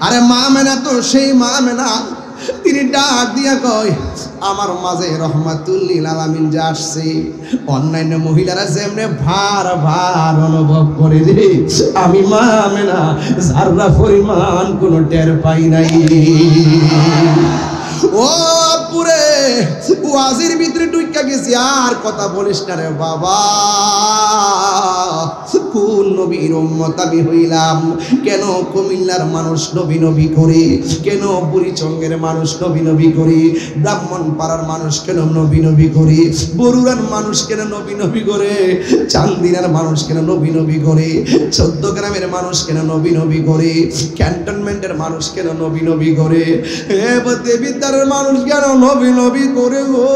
আরে মা মেনা তো সেই মা মেনা, তিনি ডাক দিয়া কয় আমার মাঝে রহমাতুল লিল আলামিন যে আসছে, অন্যান্য মহিলারা যেমনে ভার ভার অনুভব করে রে, আমি মা মেনা যারা পরিমাণ কোনো টের পাই নাই। ও পুরে ওয়াজির ভিতরে ঢুইকা গেছি, আর কথা বলিস না রে বাবা। কোন নবীর উম্মত আমি হইলাম? কেন কুমিল্লার মানুষ নবী নবী করে? কেন বুড়িচঙ্গের মানুষ নবী নবী করে? ব্রাহ্মণ পাড়ার মানুষ কেন নবী নবী করে? বরুড়ার মানুষ কেন নবী নবী করে? চান্দিনার মানুষ কেন নবী নবী করে? 14 গ্রামের মানুষ কেন নবী নবী করে? ক্যান্টনমেন্টের মানুষ কেন নবী নবী করে? দেবিদ্বারের মানুষ কেন নবী নবী করে গো?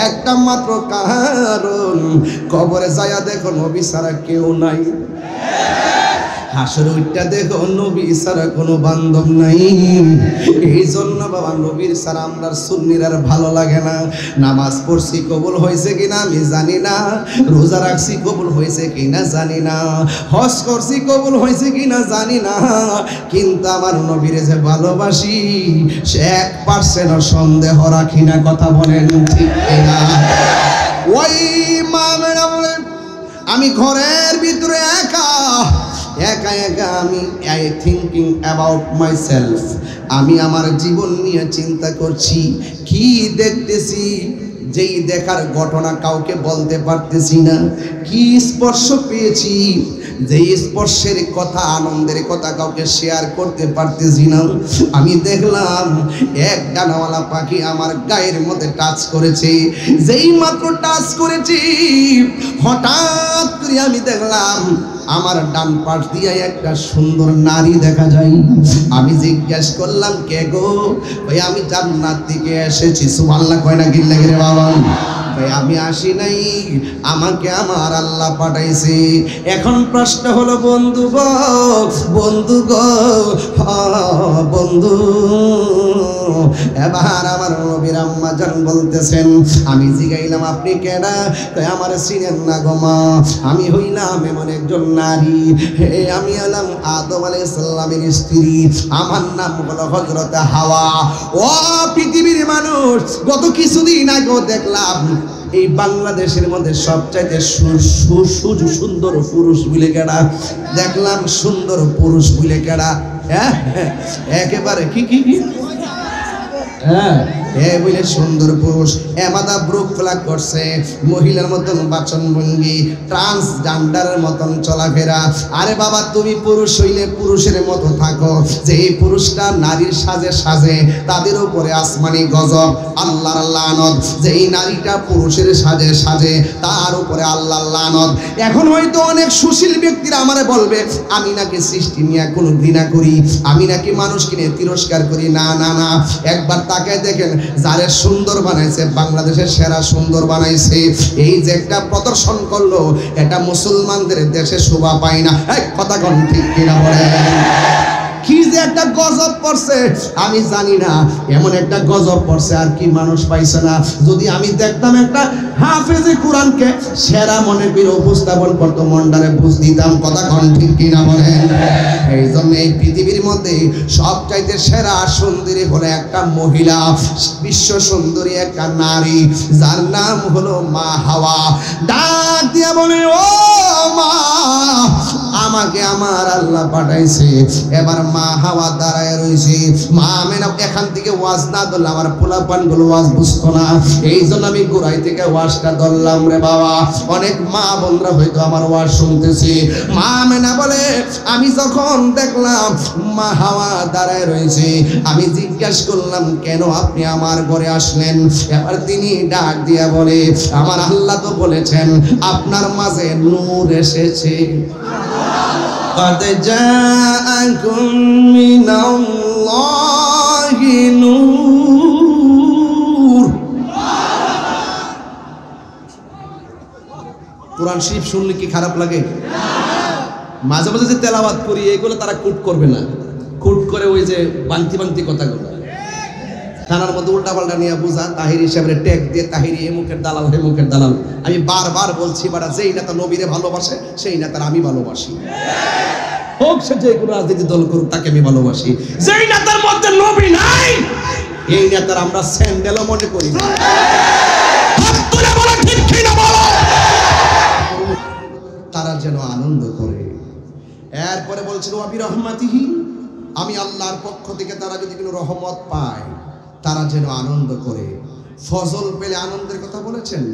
একটা মাত্র কারণ, কবরে যায়া দেখো নবী ছাড়া কেউ নাই। হাসর উঠটা দেখো নবী ছাড়া কোনো বান্ধব নাই। এই জন্য বাবা নবীর ছাড়া আমরা সুন্নির আর ভালো লাগে না। নামাজ পড়ছি কবুল হয়েছে কিনা আমি জানি না, রোজা রাখছি কবুল হয়েছে কিনা জানি না, হজ করছি কবুল হয়েছে কিনা জানি না, কিন্তু আমার নবীরে যে ভালোবাসি সে 1% সন্দেহ রাখি না। কথা বলেন ঠিক কিনা? ওই মা মেরা বলেন আমি ঘরের ভিতরে একা একা একা আমি থিঙ্কিং অ্যাবাউট মাইসেলফ, আমি আমার জীবন নিয়ে চিন্তা করছি। কি দেখতেছি, যেই দেখার ঘটনা কাউকে বলতে পারতেছি না। কি স্পর্শ পেয়েছি, যেই স্পর্শের কথা, আনন্দের কথা কাউকে শেয়ার করতে পারতেছি না। আমি দেখলাম এক ডানাওয়ালা পাখি আমার গায়ের মধ্যে টাচ করেছে। যেই মাত্র টাচ করেছি, হঠাৎ করে আমি দেখলাম আমার ডান পাশ দিয়ে একটা সুন্দর নারী দেখা যায়। আমি জিজ্ঞেস করলাম কে গো? ভাই আমি জান্নাত থেকে এসেছি। সুবহানাল্লাহ কয় না গিল্লা রে বাবা? ভাই আমি আসি নাই, আমাকে আমার আল্লাহ পাঠাইছে। এখন প্রশ্ন হলো বন্ধু গো, বন্ধু গো, বন্ধু, এবার আমার নবীর আম্মা জান বলতেছেন, আমি জিগাইলাম আপনি কেডা? তাই আমার চিনেন না গো মা, আমি হইলাম এমন একজন নারী, হে আমি হলাম আদম আলাইহিস সালামের স্ত্রী, আমার নাম হলো হযরত হাওয়া। ও পৃথিবীর মানুষ, গত কিছুদিন আগেও দেখলাম এই বাংলাদেশের মধ্যে সবচাইতে সুন্দর পুরুষ বলে কেডা? দেখলাম সুন্দর পুরুষ বলে কেডা? হ্যাঁ একেবারে কি কি কি হ্যাঁ বলে সুন্দর পুরুষ। এমাদা ব্রুক ফ্লাগ করছে, মহিলার মতন বাচন ভঙ্গি, ট্রান্সজেন্ডারের মতন চলাফেরা। আরে বাবা তুমি পুরুষ হইলে পুরুষের মতো থাকো। যে এই পুরুষটা নারীর সাজে সাজে, তাদের উপরে আসমানি গজব, আল্লাহর লানত। যে এই নারীটা পুরুষের সাজে সাজে, তার উপরে আল্লাহর লানত। এখন হয়তো অনেক সুশীল ব্যক্তিরা আমারে বলবে আমি নাকি সৃষ্টি নিয়ে কোনো ঘৃণা করি, আমি নাকি মানুষকে নিয়ে তিরস্কার করি। না না না, একবার তাকে দেখেন, যারে সুন্দর বানাইছে, বাংলাদেশের সেরা সুন্দর বানাইছে, এই যে একটা প্রদর্শন করলো, এটা মুসলমানদের দেশে শোভা পায় না। কথা কোন ঠিক কিনা বলেন? কি যে একটা গজব পড়ছে আমি জানি না, এমন একটা গজব পড়ছে আর কি মানুষ পাইছে না। যদি আমি দেখতাম একটা হাফেজে কোরআনকে সেরা মনে করে উপস্থাপন করতো, মনটারে বুঝ দিতাম। কথা কোন ঠিক কিনা বলেন? এই জন্য এই পৃথিবীর মধ্যে সবচাইতে সেরা সুন্দরী হলো একটা মহিলা, বিশ্ব সুন্দরী একটা নারী, যার নাম হলো মা হাওয়া। ডাক দিয়া বলে ও মা, আমাকে আমার আল্লাহ পাঠাইছে। এবার মা হাওয়া দাঁড়ায় রয়েছে। মা আমেনা এখান থেকে ওয়াজ না ধরলে আমার পোলাপান গুলো ওয়াজ বুঝতো না, এই জন্য আমি গোড়াই থেকে ওয়াজটা ধরলাম রে বাবা। অনেক মা বোনরা হয়তো আমার ওয়াজ শুনতেছি। মা আমেনা বলে আমি যখন দেখলাম মা হাওয়া দাঁড়ায় রয়েছে, আমি জিজ্ঞেস করলাম কেন আপনি আমার ঘরে আসলেন? এবার তিনি ডাক দিয়া বলে আমার আল্লাহ তো বলেছেন আপনার মাঝে নূর এসেছে। قد جاءكم من الله نور। কোরআন শরীফ শুনলে কি খারাপ লাগে? মাঝে মাঝে যে তেলাওয়াত করি এগুলো তারা কুট করবে না, কুট করে ওই যে বান্তি বান্তি কথাগুলো থানার মধ্যে উল্টা পাল্টা নিয়ে বোঝা, তাহির হিসাবে ট্যাগ দিয়ে তাহিরি এ মুখের দালাল হে মুখের দালাল। আমি বারবার বলছি বাড়া, যেই নেতা নবীরে ভালোবাসে সেই নেতার আমি ভালোবাসি। হোক সে যে কোনো রাজনীতি দল করুক, তাকে আমি ভালোবাসি। যেই নেতার মধ্যে নবী নাই, এই নেতার আমরা স্যান্ডেলও মনে করি না। তারা যেন আনন্দ করে। এরপরে বলছেন ওয়া বিরহমাতিহি, আমি আল্লাহর পক্ষ থেকে তারা যদি কোনো রহমত পায় তারা যেন আনন্দ করে। ফজল পেলে আনন্দের কথা বলেছেন,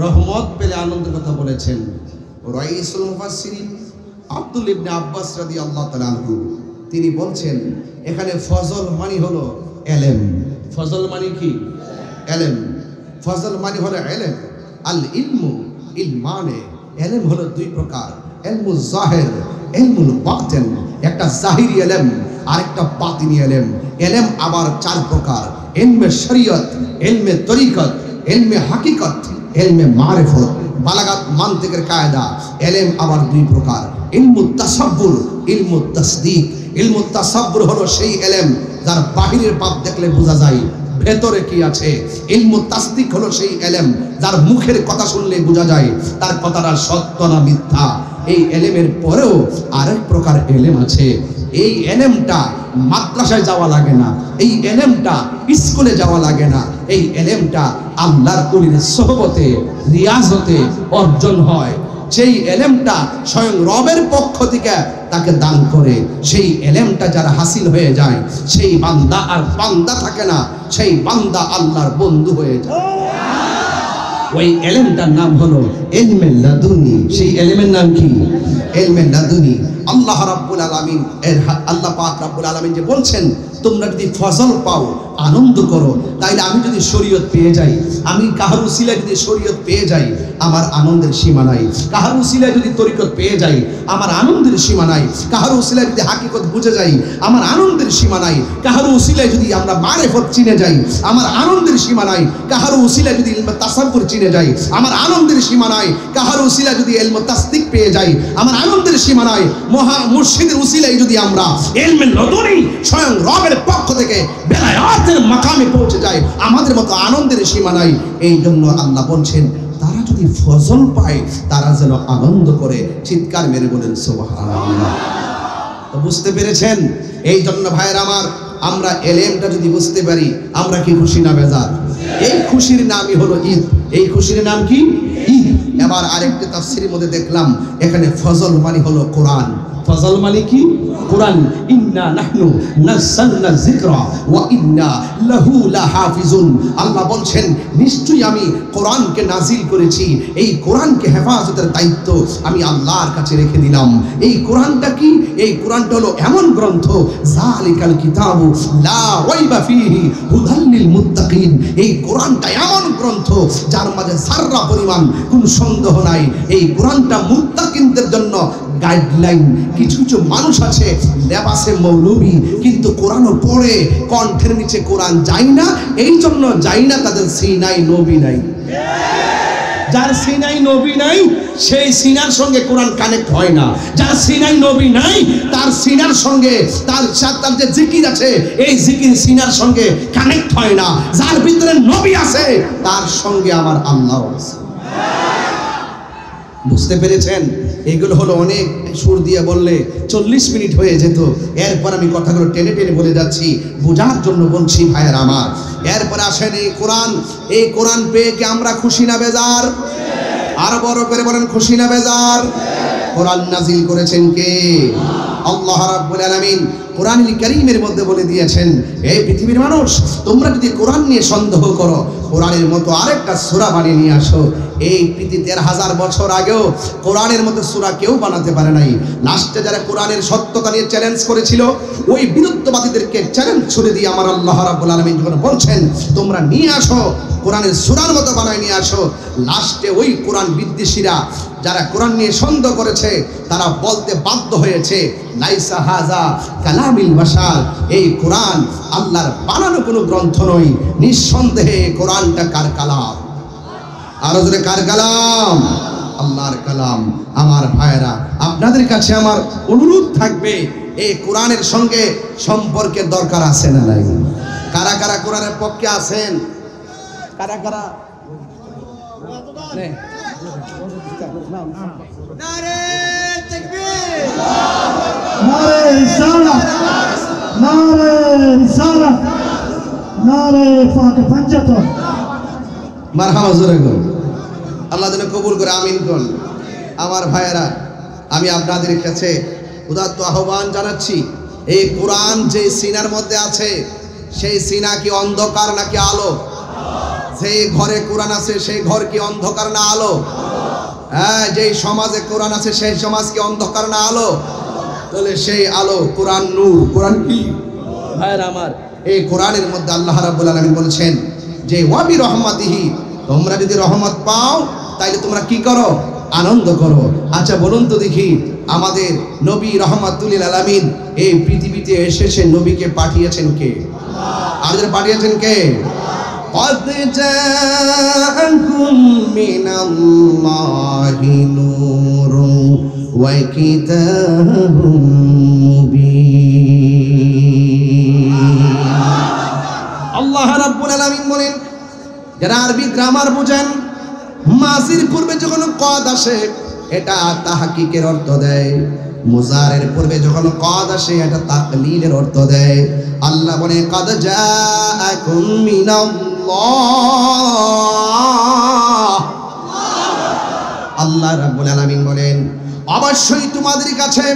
রহমত পেলে আনন্দের কথা বলেছেন। রাইসুল মুফাসসিরিন আব্দুল ইবনে আব্বাস রাদিয়াল্লাহু তাআলা আনহু তিনি বলছেন, এখানে ফজল মানে হলো ইলম। ফজল মানে কি? ইলম। ফজল মানে হলো ইলম। আল ইলমু ইলমানে, ইলম হলো দুই প্রকার, ইলমুল জাহির, ইলমুল বাতিন। একটা জাহিরি ইলম আর একটা বাতিনি ইলম। ইলম আবার চার প্রকার, ইলমে শরীয়ত, ইলমে তরিকত, ইলমে হাকিকত, ইলমে মারিফত, বালাগাত মানতিকের কায়দা। ইলম আবার দুই প্রকার, ইলমুত তাসাব্বুর, ইলমুত তাসদীক। ইলমুত তাসাব্বুর হলো সেই ইলম যার বাহিরের পাপ দেখলে বোঝা যায় ভেতরে কি আছে। ইলমুত তাসদীক হলো সেই ইলম যার মুখের কথা শুনলে বোঝা যায় তার কথাটা সত্য না মিথ্যা। এই ইলমের পরেও আরেক প্রকার ইলম আছে। এই ইলমটা মাদ্রাসায় যাওয়া লাগে না, এই ইলমটা স্কুলে যাওয়া লাগে না, এই ইলমটা আল্লাহর ওলির সোহবতে, রিয়াজতে অর্জন হয়। সেই ইলমটা স্বয়ং রবের পক্ষ থেকে তাকে দান করে। সেই ইলমটা যারা হাসিল হয়ে যায়, সেই বান্দা আর বান্দা থাকে না, সেই বান্দা আল্লাহর বন্ধু হয়ে যায়। ওই ইলমটার নাম হলো ইলমে লাদুনি। সেই ইলমের নাম কি? ইলমে লাদুনি। আল্লাহ রাব্বুল আলামিন, আল্লাহ পাক রাব্বুল আলামিন যে বলছেন, তোমরা যদি ফজল পাও আনন্দ করো। তাইলে আমি যদি শরীয়ত পেয়ে যাই, আমি কাহার উসিলায় যদি শরীয়ত পেয়ে যাই, আমার আনন্দের সীমা নাই। কাহার উসিলায় যদি তরিকত পেয়ে যাই, আমার আনন্দের সীমা নাই। কাহার উসিলায় যদি হাকিকত বুঝে যাই, আমার আনন্দের সীমা নাই। কাহার উসিলায় যদি আমরা মারিফত চিনে যাই, আমার আনন্দের সীমা নাই। কাহার উসিলায় যদি ইলমে তাসাব্বুর চিনে যাই, আমার আনন্দের সীমা নাই। কাহার উসিলায় যদি ইলমে তাসদীক পেয়ে যাই, আমার আনন্দের সীমা নাই। মহা মুর্শিদের উসিলায় যদি আমরা ইলমে লাদুনি স্বয়ং রবের পক্ষ থেকে বেলায়াতের মাকামে পৌঁছে যায়, আমাদের মতো আনন্দের সীমা নাই। এই জন্য আল্লাহ বলছেন, তারা যদি ফজল পায় তারা যেন আনন্দ করে। চিৎকার মেরে বলেন সুবহানাল্লাহ। তো বুঝতে পেরেছেন? এই জন্য ভাইয়ের আমার, আমরা ইলমটা যদি বুঝতে পারি, আমরা কি খুশি না বেজার? এই খুশির নামই হলো ঈদ। এই খুশির নাম কি? ঈদ। এবার আরেকটা তাফসীরের মধ্যে দেখলাম, এখানে ফজল মানে হলো কোরআন। ফজল মানে কি? কোরআন। ইন্না নাহনু নাযালনা যিকরা ওয়া ইন্না লাহু লাহাফিজুন। আল্লাহ বলছেন, নিশ্চয়ই আমি কোরআনকে নাজিল করেছি, এই কোরআনকে হেফাজতের দায়িত্ব আমি আল্লাহর কাছে রেখে দিলাম। এই কোরআনটা কি? এই কোরআনটা হলো এমন গ্রন্থ, যালিকাল কিতাবু লা রাইবা ফীহি হুদাল লিল মুত্তাকিন। এই কোরআনটা এমন গ্রন্থ যার মাঝে যাররা পরিমাণ কোনো সন্দেহ নাই। এই কোরআনটা মুত্তাকিনদের জন্য গাইডলাইন। কিছু কিছু মানুষ আছে লেবাসে মৌলবী, কিন্তু কোরআনও পড়ে, কণ্ঠের নিচে কোরআন যায় না। এই জন্য যায় না, তাদের সিনাই নবী নাই। যার সিনাই নবী নাই, সেই সিনার সঙ্গে কোরআন কানেক্ট হয় না। যার সিনাই নবী নাই, তার সিনার সঙ্গে তার যে জিকির আছে, এই জিকির সিনার সঙ্গে কানেক্ট হয় না। যার ভিতরে নবী আছে, তার সঙ্গে আমার আল্লাহ আছে। বুঝতে পেরেছেন? এগুলো হলো অনেক সুর দিয়ে বললে 40 মিনিট হয়ে যেত। এরপর আমি কথাগুলো টেনে টেনে বলে যাচ্ছি, বোঝার জন্য বলছি ভাইয়ের আমার। এরপর আসেন এই কোরআন। এই কোরআন পেয়ে কি আমরা খুশি না বেজার? আর বড় করে বলেন, খুশি না বেজার? কোরআন নাজিল করেছেন কে? আল্লাহ রাব্বুল আলামিন কোরআনুল কারীমের মধ্যে বলে দিয়েছেন, এই পৃথিবীর মানুষ, তোমরা যদি কোরআন নিয়ে সন্দেহ করো, কোরআনের মতো আরেকটা সূরা বানিয়ে নিয়ে আসো। এই পৃথিবী 13,000 বছর আগেও কোরআনের মতো সূরা কেউ বানাতে পারে নাই। লাস্টে যারা কোরআনের সত্যতা নিয়ে চ্যালেঞ্জ করেছিল, ওই বিরুদ্ধবাদীদেরকে চ্যালেঞ্জ ছুড়ে দিয়ে আমার আল্লাহ রাব্বুল আলামিন যখন বলছেন, তোমরা নিয়ে আসো, কোরআনের সূরার মতো বানায় নিয়ে আসো, লাস্টে ওই কোরআন বিদ্বেষীরা যারা কোরআন নিয়ে সন্দেহ করেছে, তারা বলতে বাধ্য হয়েছে, লাইসা হাযা কালামিল বাশার। এই কোরআন আল্লাহর বানানো কোনো গ্রন্থ নয়, নিঃসন্দেহে কোরআনটা কার কালাম? আরো জোরে, কার কালাম? আল্লাহর কালাম। আমার ভাইয়েরা, আপনাদের কাছে আমার অনুরোধ থাকবে, এই কোরআনের সঙ্গে সম্পর্কের দরকার আছে না নাই? কারা কারা কোরআনের পক্ষে আছেন? কারা কারা? নারে তাকবীর। নারে রিসালাত, নারে রিসালাত, নারে ফাতে পাঞ্জাতন। মারহাবা জোরে গো। আল্লাহ যেন কবুল করে, আমিন কোন। আমার ভাইয়েরা, আমি আপনাদের কাছে উদাত্ত আহ্বান জানাচ্ছি, এই কোরআন যে সিনার মধ্যে আছে সেই সিনা কি অন্ধকার নাকি আলো? যেই ঘরে কোরআন আছে সেই ঘর কি অন্ধকার না আলো? হ্যাঁ, যেই সমাজে কোরআন আছে সেই সমাজ কি অন্ধকার না আলো? তাহলে সেই আলো কোরআন নূর। কোরআন কি ভাইয়েরা আমার? এই কোরআনের মধ্যে আল্লাহ রাব্বুল আলামিন বলছেন যে ওয়াবি রহমাতিহি, তোমরা যদি রহমত পাও তাইলে তোমরা কি করো? আনন্দ করো। আচ্ছা বলুন তো দেখি, আমাদের নবী রহমাতুল লিল আলামিন এই পৃথিবীতে এসেছে, নবীকে পাঠিয়েছেন কে? আর যারা পাঠিয়েছেন কে? قد جاءكم من الله نور وكتاب مبين। আল্লাহ রাব্বুল আলামিন বলেন, যারা আরবি গ্রামার বুঝেন, মাজির পূর্বে যখন কদ আসে এটা তাহকিকের অর্থ দেয়, মুজারের পূর্বে যখন কদ আসে এটা তাকলিলের অর্থ দেয়। আল্লাহ বলে কদ জাআকুম মিনাল্লাহ, আল্লাহ রাব্বুল আলামিন বলেন অবশ্যই তোমাদের কাছে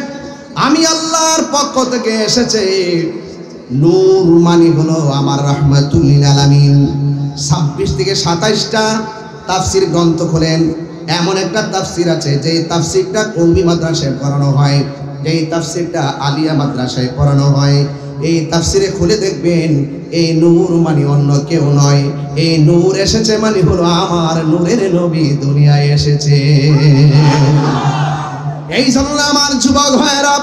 আমি আল্লাহর পক্ষ থেকে এসেছে নূর, মানে হলো আমার রাহমাতুল লিল আলামিন। 26 থেকে 27টা তাফসীর গ্রন্থ খোলেন, এমন একটা তাফসীর আছে যে তাফসীরটা কওমি মাদ্রাসায় পড়ানো হয়, যেই তাফসীরটা আলিয়া মাদ্রাসায় পড়ানো হয়। এই তাফসীরে খুলে দেখবেন এই নূর মানে অন্য কেউ নয়, এই নূর এসেছে মানে হলো আমার নূরের নবী দুনিয়ায় এসেছে। এই জন্য আমার যুবক ভাইরা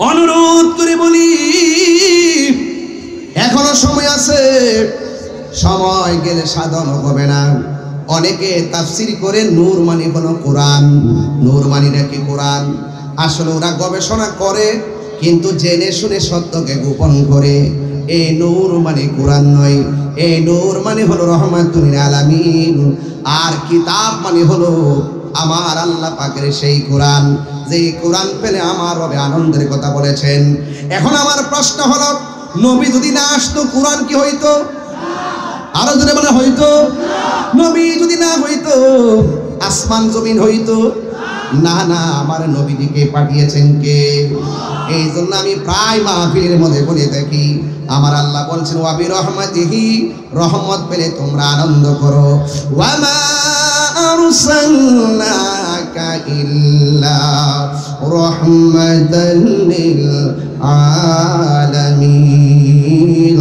অনুরোধ করে বলি, এখনো সময় আছে, সময় গেলে সাধন হবে না। অনেকে তাফসীর করে নূর মানে হলো কোরআন, নূর মানে নাকি কোরআন। আসলে ওরা গবেষণা করে কিন্তু জেনে শুনে সত্যকে গোপন করে। এই নূর মানে কোরআন নয়, এই নূর মানে হলো রহমাতুল লিল আলামিন। আর কিতাব মানে হলো আমার আল্লাহ পাকের সেই কোরআন, যে কোরআন পেলে আমার রবে আনন্দের কথা বলেছেন। এখন আমার প্রশ্ন হলো, নবী যদি না আসতো কোরআন কি হইতো? আরো জোরে বলে হইতো? নবী যদি না হইতো আসমান জমিন হইতো না? না, আমার নবীজিকে পাঠিয়েছেন কে? এই জন্য আমি প্রায় মাহফিলের মধ্যে বলে থাকি, আমার আল্লাহ বলছেন ওয়াবি রহমাতিহি, রহমত পেলে তোমরা আনন্দ করো। ওয়ামা আরসালনাকা ইল্লা রাহমাতাল লিল আলামিন।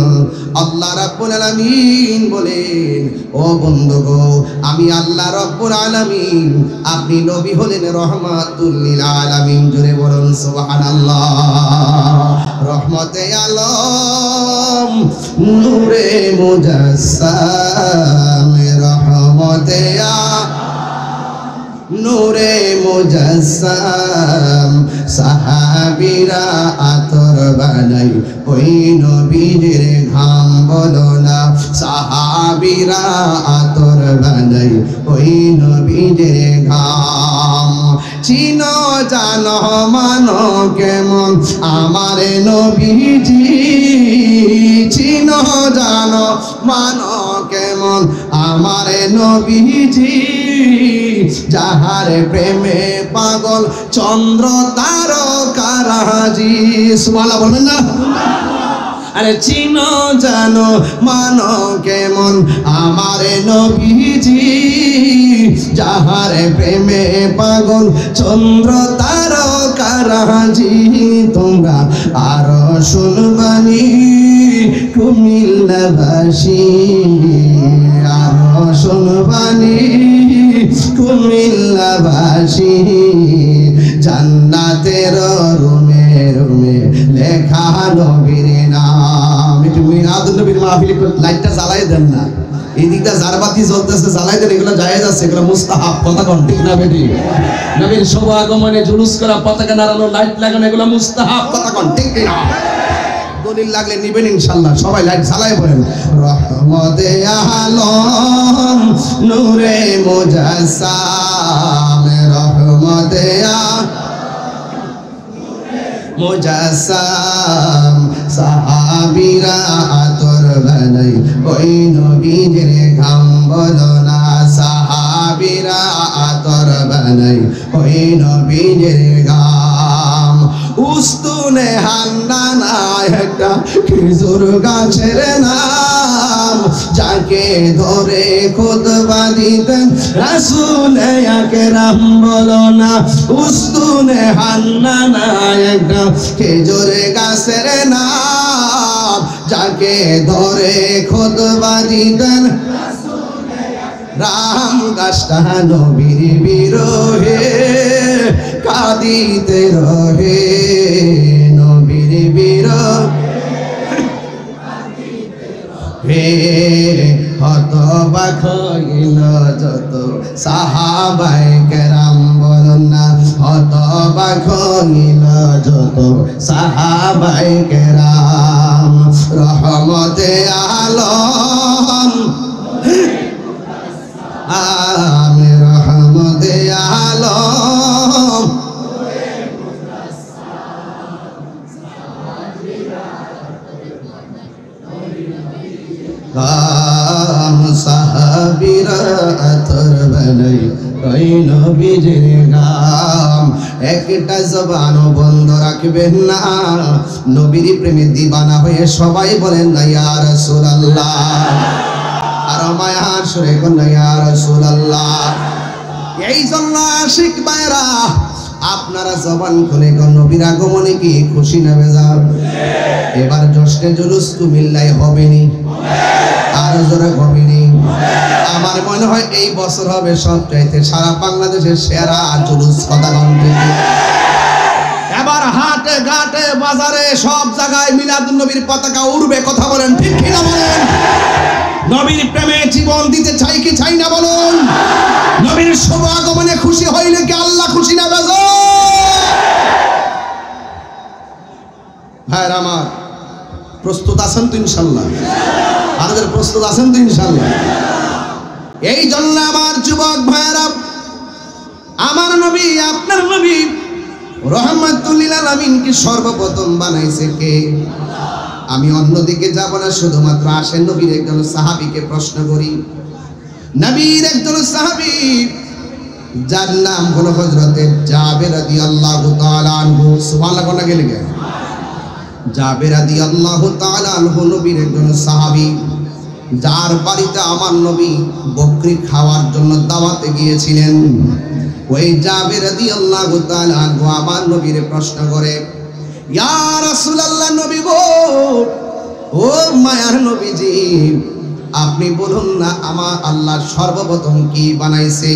আল্লাহ রাব্বুল আলামিন বলেন, ও বন্ধুগো, আমি আল্লাহ রাব্বুল আলামিন, আপনি নবী হলেন রহমাতুল লিল আলামিন। জোরে বলুন সুবহানাল্লাহ। রহমতে আলম নূরে মুজাসসাম, রহমতে নূরে মুজাসসাম, সাহাবীরা আতর বানাই ওই নবীর ঘাম। বলো না, সাহাবীরা আতর বানাই ওই নবীর ঘাম। চিনো জানো মানো কেমন আমার নবীজি, চিনো জানো মানো কেমন আমার নবীজি। যাহার প্রেমে পাগল চন্দ্র তারকারাজি। সুবহানাল্লাহ বলবেন না? আরে চিনো জানো মানো কেমন আমার নবীজি, যাহার প্রেমে পাগল চন্দ্র তারকারাজি। তোমরা আরো শুনবানি কুমিল্লাবাসী, আরো শুনবানি কুমিল্লাবাসী। জান্নাতের রুমে রুমে লেখা নবীর নাম। একটু মিলাদুন নবীর মাহফিলে লাইটটা জ্বালাই দেন না, এই দিকটা জারবাতি জ্বলতেছে, জ্বালাই দেন। এগুলো জায়েজ আছে, এগুলো মুস্তাহাব। কথা কোন ঠিক না বেটি? নবীর শুভ আগমনে জুলুস করা, পতাকা নাড়ানো, লাইট লাগানো, এগুলো মুস্তাহাব। কথা কোন ঠিক না? দলিল লাগলে নিবেন ইনশাআল্লাহ। সবাই লাইট জ্বালাই পড়েন। রহমতে আলম নূরে মুজাসসাম, রহমতে মুজাসসাম সাহাবীরা আতর বানাই ওই নবীজির ঘাম বলো না সাহাবীরা আতর বানাই ওই নবীজির ঘাম উস্তুনে হান্নানা একটা খেজুর গাছের নাম যাকে ধরে খুতবা দিতেন রাসূল আকরাম বলো না উস্তুনে হান্নানা একটা খেজুর গাছের নাম যাকে ধরে খুতবা দিতেন রাম গাছটা নবীর বিরহে কাঁদিতে রহে নবীর বিরহে হতবাক হইল যত সাহাবায়ে কেরাম বলুন না হতবাক হইল যত সাহাবায়ে কেরাম রহমতে আলম আমি রহমতে আলম গাম সাহাবীরা আতর বানাই ওই নবীজির গাম একটা জবানও বন্ধ রাখবেন না নবীর প্রেমে দিবানা হয়ে সবাই বলেন না ইয়া রাসূলুল্লাহ আর মায়ার সুরে কোন ইয়া রাসূলুল্লাহ এই জন্য আশিক ভাইরা আপনারা জবান খুলে কোন নবীর আগমনে কি খুশি না বেজার এবার জশ্নে জুলুস কুমিল্লায় হবে নি আর জোরে হবে নি আমার মনে হয় এই বছর হবে সবচাইতে সারা বাংলাদেশের সেরা জুলুস কথা বলতে এবার হাটে ঘাটে বাজারে সব জায়গায় মিলাদুন নবীর পতাকা উড়বে কথা বলেন ঠিক কি না বলেন নবীর প্রেমে জীবন দিতে চাই কি চাই না বলুন নবীর শুভ আগমনে খুশি হইলে কি আল্লাহ খুশি না বেজো ভাইরা আমার প্রস্তুত আছেন তো ইনশাআল্লাহ আপনাদের প্রস্তুত আছেন তো ইনশাআল্লাহ এই জন্য আমার যুবক ভাইরা আমার নবী আপনার নবী রহমাতুল লিল আলামিন কি সর্বপ্রথম বানাইছে কে আমি অন্যদিকে যাব না শুধুমাত্র আসেন নবীর একজন সাহাবীকে প্রশ্ন করি নবীর একজন সাহাবী যার নাম হলো হযরতে জাবের রাদিয়াল্লাহু তাআলা আনহু সুবহানাল্লাহ কোনা গেলে গে জাবের রাদিয়াল্লাহু তাআলা আনহু নবীর একজন সাহাবী যার বাড়িতে আমার নবী বকরি খাওয়ার জন্য দাওয়াতে গিয়েছিলেন ওই জাবের রাদিয়াল্লাহু তাআলা আনহু আমার নবীর প্রশ্ন করে ইয়া রাসূলুল্লাহ নবী গো ও মায়ার নবীজি আপনি বলুন না আমার আল্লাহ সর্বপ্রথম কি বানাইছে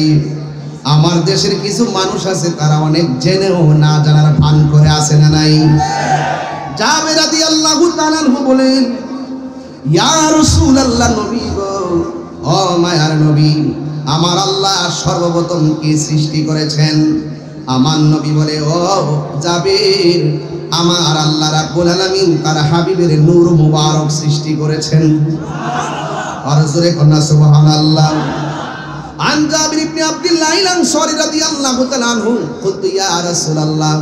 আমার দেশের কিছু মানুষ আছে তারা অনেক জেনেও না জানার ভান করে আছে না নাই জাবের রাদিয়াল্লাহু তাআলা আনহু বলেন ইয়া রাসূলুল্লাহ নবী গো ও মায়ার নবী আমার আল্লাহ সর্বপ্রথম কি সৃষ্টি করেছেন আমার নবী বলে ও জাবের আমার আল্লাহ রাব্বুল আলামিন তার হাবিবের নূর মুবারক সৃষ্টি করেছেন আর জোরে কন্যা সুবহানাল্লাহ আন জাবির ইবনে আব্দুল্লাহ আল-আনসারী রাদিয়াল্লাহু তাআলা আনহু কুলতু ইয়া রাসূলুল্লাহ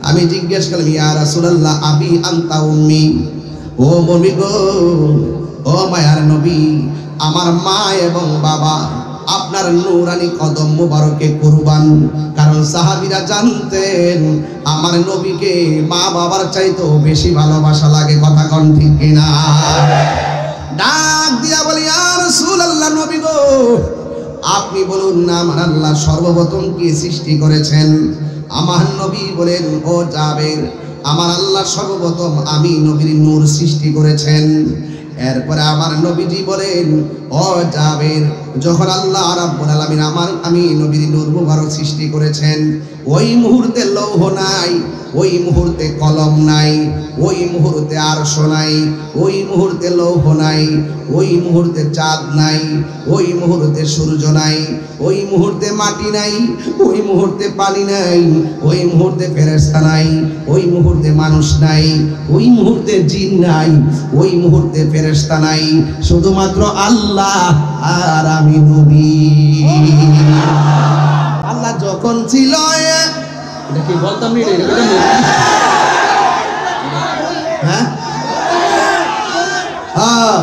আমি জিজ্ঞেস করলাম ইয়া রাসূলুল্লাহ আবি আনতা উম্মি ও নবী গো ও মায়ার নবী আমার মা এবং বাবা আপনার নূরানি কদম মুবারকে কুরবান কারণ সাহাবীরা জানতেন আমার নবীকে মা বাবার চাইতেও বেশি ভালোবাসা লাগে কথা কোন ঠিক কিনা ডাক দিয়া বলি ইয়া রাসূলুল্লাহ নবী গো আপনি বলুন না আমার আল্লাহ সর্বপ্রথম কি সৃষ্টি করেছেন আমার নবী বলেন ও জাবের আমার আল্লাহ সর্বপ্রথম আমি নবীর নূর সৃষ্টি করেছেন এরপরে আমার নবীজি বলেন ও জাবের যখন আল্লাহ রাব্বুল আলামিন আমি নবীর নূর মুবারক সৃষ্টি করেছেন ওই মুহূর্তে লৌহ নাই ওই মুহূর্তে কলম নাই ওই মুহূর্তে আরশ নাই ওই মুহূর্তে লৌহ নাই ওই মুহূর্তে চাঁদ নাই ওই মুহূর্তে সূর্য নাই ওই মুহূর্তে মাটি নাই ওই মুহূর্তে পানি নাই ওই মুহূর্তে ফেরেশতা নাই ওই মুহূর্তে মানুষ নাই ওই মুহূর্তে জিন নাই ওই মুহূর্তে ফেরেশতা নাই শুধুমাত্র আল্লাহ আর আমি নবী আল্লাহ যখন ছিল এটা কি বলতাম হ্যাঁ হ্যাঁ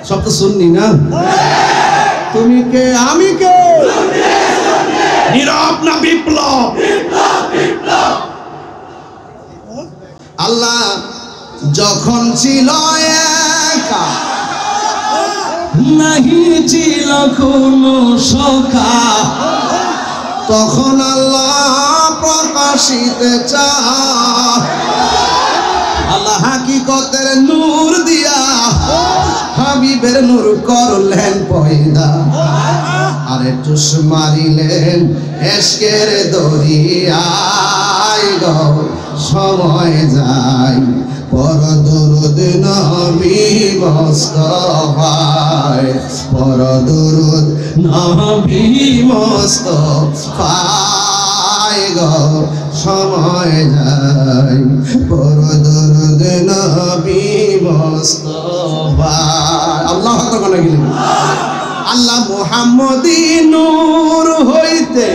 সব তো শুননি না। তুমি কে আমি কে, নীরব না বিপ্লব? আল্লাহ যখন ছিল একা, নাহি ছিল কোনো সখা, তখন আল্লাহ প্রকাশিতে চায়। আল্লাহ হাকিকতের নূর দিয়া হাবিবের নূর করলেন পয়দা, আরে টুস মারিলেন এশকের দরিয়ায় গো সময় যায়। পর দুরুদ নবী মুস্তাফায়, পর দুরুদ নবী মুস্তাফায় গো সময় যায়। পর দুরুদ নবী মুস্তাফায়। আল্লাহু আকবার গেলেন। আল্লাহ মুহাম্মদী নূর হইতে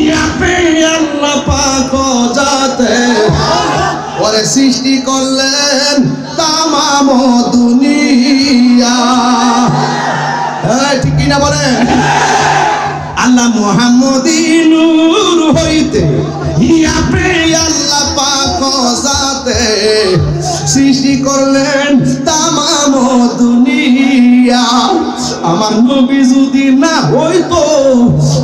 ইয়াপে আল্লাহ পাক জাতে ওরে সৃষ্টি করলেন তামাম দুনিয়া। ঠিক কিনা বলেন? আল্লাহ মুহাম্মদী নূর হইতে ইয়াপে আল্লাহ পাক জাতে সৃষ্টি করলেন তামাম দুনিয়া। আমার নবী যদি না হইতো,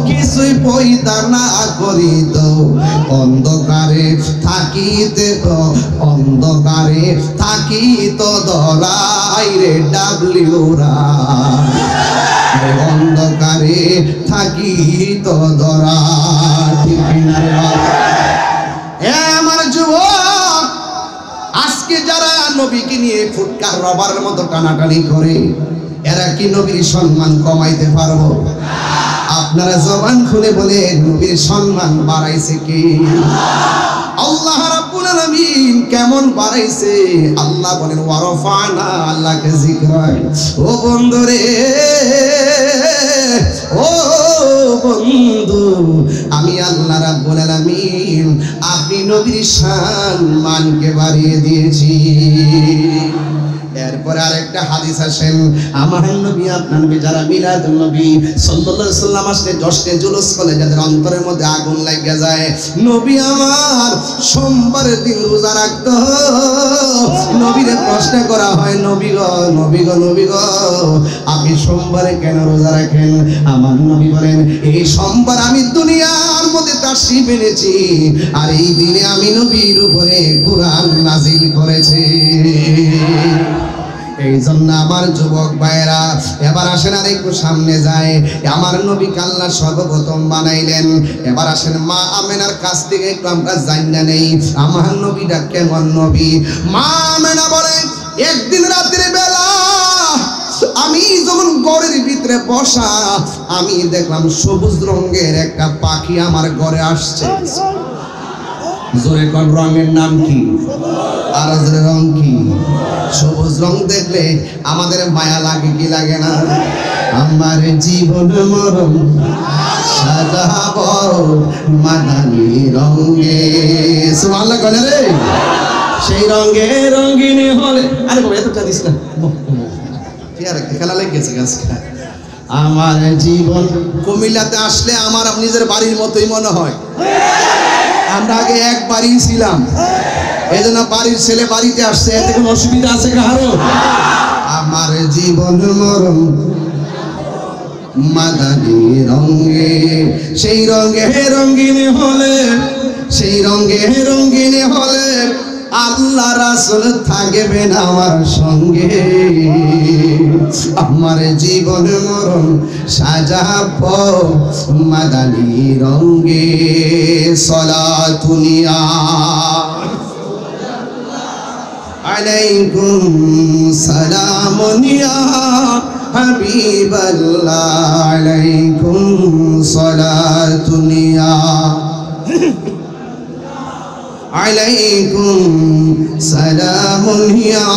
কিছুই পয়দা না করিত, অন্ধকারে থাকিতে তো অন্ধকারে থাকিত ধরাই রে ডাবলিউরা, অন্ধকারে থাকিত ধরা। ঠিক না রে বাবা? আমার যুবক, আজকে যারা নবীকে নিয়ে ফুটকার রবারের মতো টানাটানি করে, এরা কি নবীর সম্মান কমাইতে পারবো? আপনারা জবান খুলে বলেন, নবীর সম্মান বাড়াইছে কি? আল্লাহ রাব্বুল আলামিন কেমন বাড়াইছে? আল্লাহ বলেন ওয়ারফানা, আল্লাহকে জিকর। ও বন্ধুরে, ও বন্ধু, আমি আল্লাহ রাব্বুল আলামিন আপনি নবীর সম্মানকে বাড়িয়ে দিয়েছি। এরপরে আরেকটা হাদিস আসেন, আমার নবী আপনার নবী যারা মিলাদুন নবী সাল্লাল্লাহু আলাইহি সাল্লাম আসলে জশ্নে জুলুস করে যাদের অন্তরের মধ্যে আগুন লাগা যায়, নবী আমার সোমবারের দিন রোজা রাখতো। নবীরে প্রশ্ন করা হয়, নবী গো নবী গো নবী গো আপনি সোমবারে কেন রোজা রাখেন? আমার নবী বলেন, এই সোমবার আমি দুনিয়ার মধ্যে তাশরীফ এনেছি, আর এই দিনে আমি নবীর উপরে কুরআন নাজিল করেছি। এই জন্য আমার যুবক ভাইরা, এবার আসেন আর একটু সামনে যায়। আমার নবীকে আল্লাহ সর্বপ্রথম বানাইলেন। এবার আসেন মা আমেনার কাছ থেকে একটু আমরা জানিয়ে নেই আমার নবীটা কেমন নবী। মা আমেনা বলে, একদিন রাতের বেলা আমি যখন ঘরের ভিতরে বসা, আমি দেখলাম সবুজ রঙের একটা পাখি আমার ঘরে আসছে। জোরে কোন রঙের নাম কি? আর জোরে রং কি? সবুজ রং দেখলে আমাদের মায়া লাগে কি লাগে না? আমার জীবন মরণ সাজাবো মাদানী রঙে। সুবহানাল্লাহ বলে রে, সেই রঙে রঙিনী হলে। আরে বাবা এতটা দিস না, খেলা লেগে গেছে গাছ। আমার জীবন কুমিল্লাতে আসলে আমার নিজের বাড়ির মতোই মনে হয়। আমরা আগে এক বাড়ি ছিলাম, এই জন্য বাড়ির ছেলে বাড়িতে আসছে, এতে কোনো অসুবিধা আছে কারো? আমার জীবন মরণ মাদানী রঙে, সেই রঙে রঙিনী হলে, সেই রঙে রঙিনী হলে আল্লাহ রাসূল থাকবেন আমার সঙ্গে। আমার জীবন মরণ সাজাবো মাদানী রঙে। সালাতুনিয়া আলাইকুম সালামুনিয়া হাবিবাল্লাহ, আলাইকুম সালাতুনিয়া আলাইকুম সালামুন ইয়া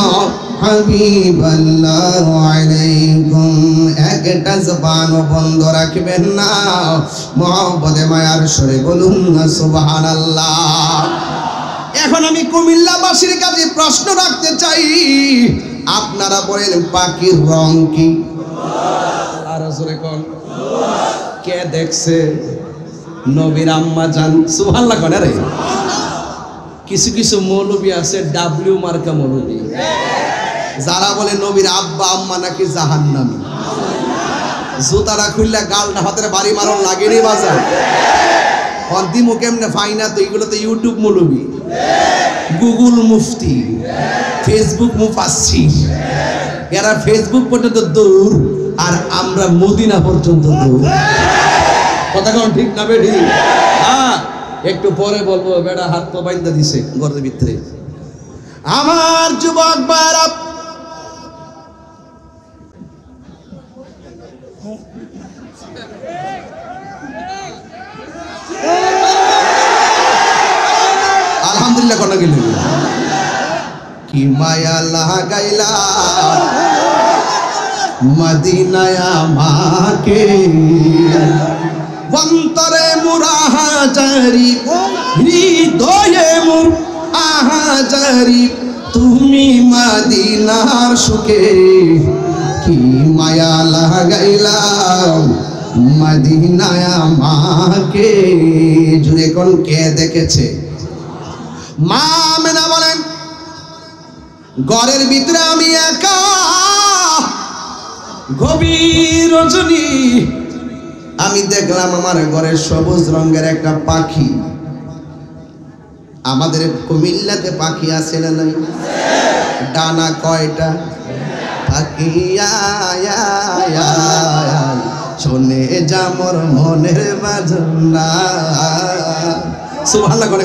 হাবিবাল্লাহ আলাইকুম। একটা জবান বন্ধ রাখবেন না, মহব্বতে মায়ার সুরে বলুন না সুবহানাল্লাহ। এখন আমি কুমিল্লাবাসীর কাছে প্রশ্ন রাখতে চাই, আপনারা বলেন পাখির রং কি? আর জোরে কোন কে দেখছে? নবীর আম্মা জান, সুবহানাল্লাহ কোন রে। কিছু কিছু মৌলবী আছে ডাব্লিউ মার্কা মৌলবী, যারা বলে নবীর আব্বা আম্মা নাকি জাহান্নামী। জুতারা খুললে গালটা হাতের বাড়ি মারণ লাগেনি বাজার অন্তিম কেমনে ফাইনা। তো এগুলো তো ইউটিউব মৌলবী, গুগল মুফতি, ফেসবুক মুফাসসির। এরা ফেসবুক পর্যন্ত দূর, আর আমরা মদিনা পর্যন্ত দূর। কথা কোন ঠিক না বেঠি? হ্যাঁ, একটু পরে বলবো। বেড়া হাত পা বাইন্দা দিছে ঘরের ভিতরে। আমার যুবক ভাইরা, আলহামদুলিল্লাহ কোন গেল কি মায়া লাগাইলা মদিনায় আমাকে, অন্তরে মুরাহাজারি, হৃদয়ে মুর আহাজারি, তুমি মদিনার সুখে কি মায়া লাগাইলা মদিনায় আমাকে। জুড়ে কোন কে দেখেছে? মা আমেনা বলেন, ঘরের ভিতরে আমি একা, গভীর রজনী, আমি দেখলাম আমার ঘরের সবুজ রঙের একটা পাখি। আমাদের কুমিল্লাতে পাখি আছে না নাই? ডানা কয়টা? পাখি শোনে যামর মনের বাজনা। সুবহানাল্লাহ করে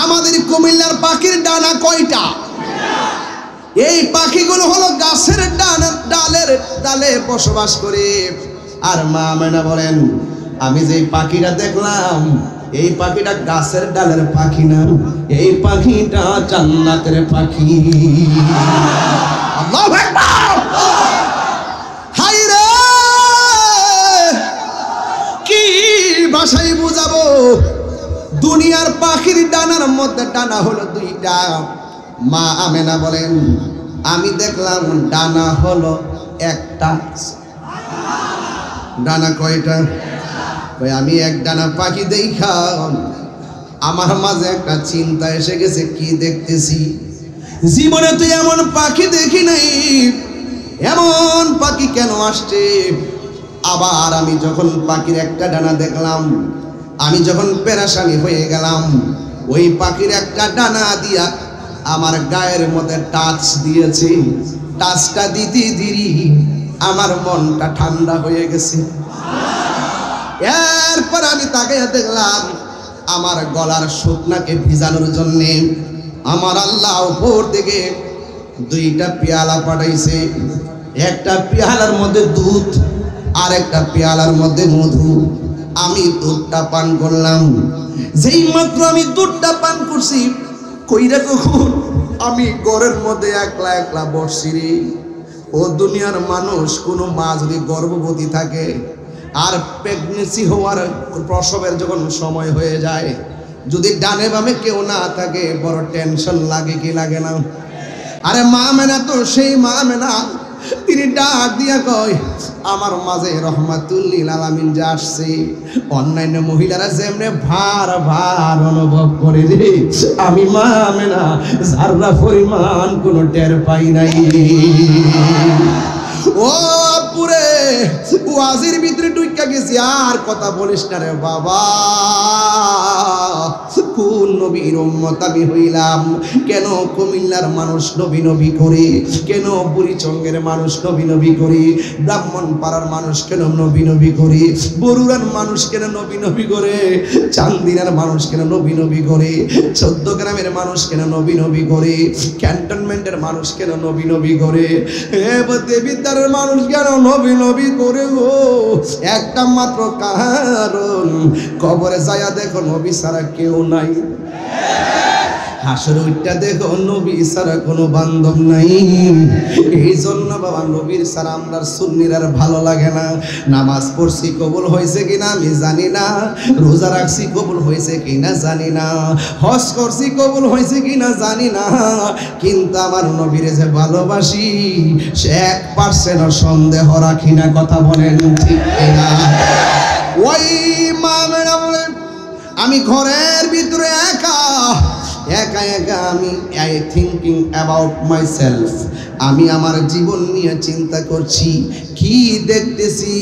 আমাদের কুমিল্লার পাখির ডানা কয়টা? এই পাখিগুলো হলো গাছের ডালে বসবাস করে। আর মা আমেনা বলেন, আমি যে পাখিটা দেখলাম, এই পাখিটা গাছের ডালের পাখি না, এই পাখিটা জান্নাতের পাখি। আল্লাহু আকবার। হায় রে, কি ভাষায় বুঝাবো? দুনিয়ার পাখির ডানার মধ্যে ডানা হলো দুইটা। মা আমেনা বলেন, আমি দেখলাম ডানা হলো একটা। ডানা কয়টা? আমি এক ডানা পাখি দেখা আমার মাঝে একটা চিন্তা এসে গেছে, কি দেখতেছি? জীবনে তুই এমন পাখি দেখি নাই, এমন পাখি কেন আসছে? আবার আমি যখন পাখির একটা ডানা দেখলাম, আমি যখন পেরেশানি হয়ে গেলাম, ওই পাখির একটা ডানা দিয়া আমার গায়ের মধ্যে টাচ দিয়েছে। টাচটা দিতে দিরি আমার মনটা ঠান্ডা হয়ে গেছে। এরপর আমি তাকে দেখলাম, আমার গলার শুকনাকে ভিজানোর জন্যে আমার আল্লাহ উপর থেকে দুইটা পেয়ালা পাঠাইছে। একটা পেয়ালার মধ্যে দুধ, আর একটা পেয়ালার মধ্যে মধু। আমি দুধটা পান করলাম। যেই মাত্র আমি দুধটা পান করছি, কইরা কখন আমি ঘরের মধ্যে একলা একলা বসছি রে। ও দুনিয়ার মানুষ, কোনো মা যদি গর্ভবতী থাকে আর প্রেগনেন্সি হওয়ার প্রসবের যখন সময় হয়ে যায়, যদি ডানে বামে কেউ না থাকে, বড় টেনশন লাগে কি লাগে না? আরে মা আমেনা তো সেই মা আমেনা, তিনি ডাক দিয়া কয়, আমার মাঝে রহমাতুল লিল আলামিন যে আসছে, অন্যান্য মহিলারা যেমনে ভার ভার অনুভব করে রে, আমি মা আমেনা যারা পরিমাণ কোনো টের পাই নাই। ও পুরে ওয়াজির ভিতরে ঢুইকা গেছি, আর কথা বলিস না রে বাবা। কোন নবীর উম্মত আমি হইলাম? কেন কুমিল্লার মানুষ নবী নবী করে? কেন বুড়িচঙ্গের মানুষ নবী নবী করে? ব্রাহ্মণ পাড়ার মানুষ কেন নবী নবী করে? বরুড়ার মানুষ কেন নবী নবী করে? চান্দিনার মানুষ কেন নবী নবী করে? 14 গ্রামের মানুষ কেন নবী নবী করে? ক্যান্টনমেন্টের মানুষ কেন নবী নবী করে? দেবিদ্বারের মানুষ কেন নবী নবী করে গো? একটা মাত্র কারণ, কবরে যায়া দেখো নবী ছাড়া কেউ নাই। হাসর উঠটা দেখো নবী ছাড়া কোনো বান্ধব নাই। এই জন্য বাবা নবীর ছাড়া আমরা সুন্নির আর ভালো লাগে না। নামাজ পড়ছি কবুল হয়েছে কিনা আমি জানি না, রোজা রাখছি কবুল হয়েছে কিনা জানি না, হজ করছি কবুল হয়েছে কিনা জানি না, কিন্তু আমার নবীরে যে ভালোবাসি সে 1% সন্দেহ রাখি না। কথা বলেন ঠিক কিনা? ওই মামেরা বলেন আমি ঘরের ভিতরে একা একা আমি থিঙ্কিং অ্যাবাউট মাইসেলফ, আমি আমার জীবন নিয়ে চিন্তা করছি, কি দেখতেছি,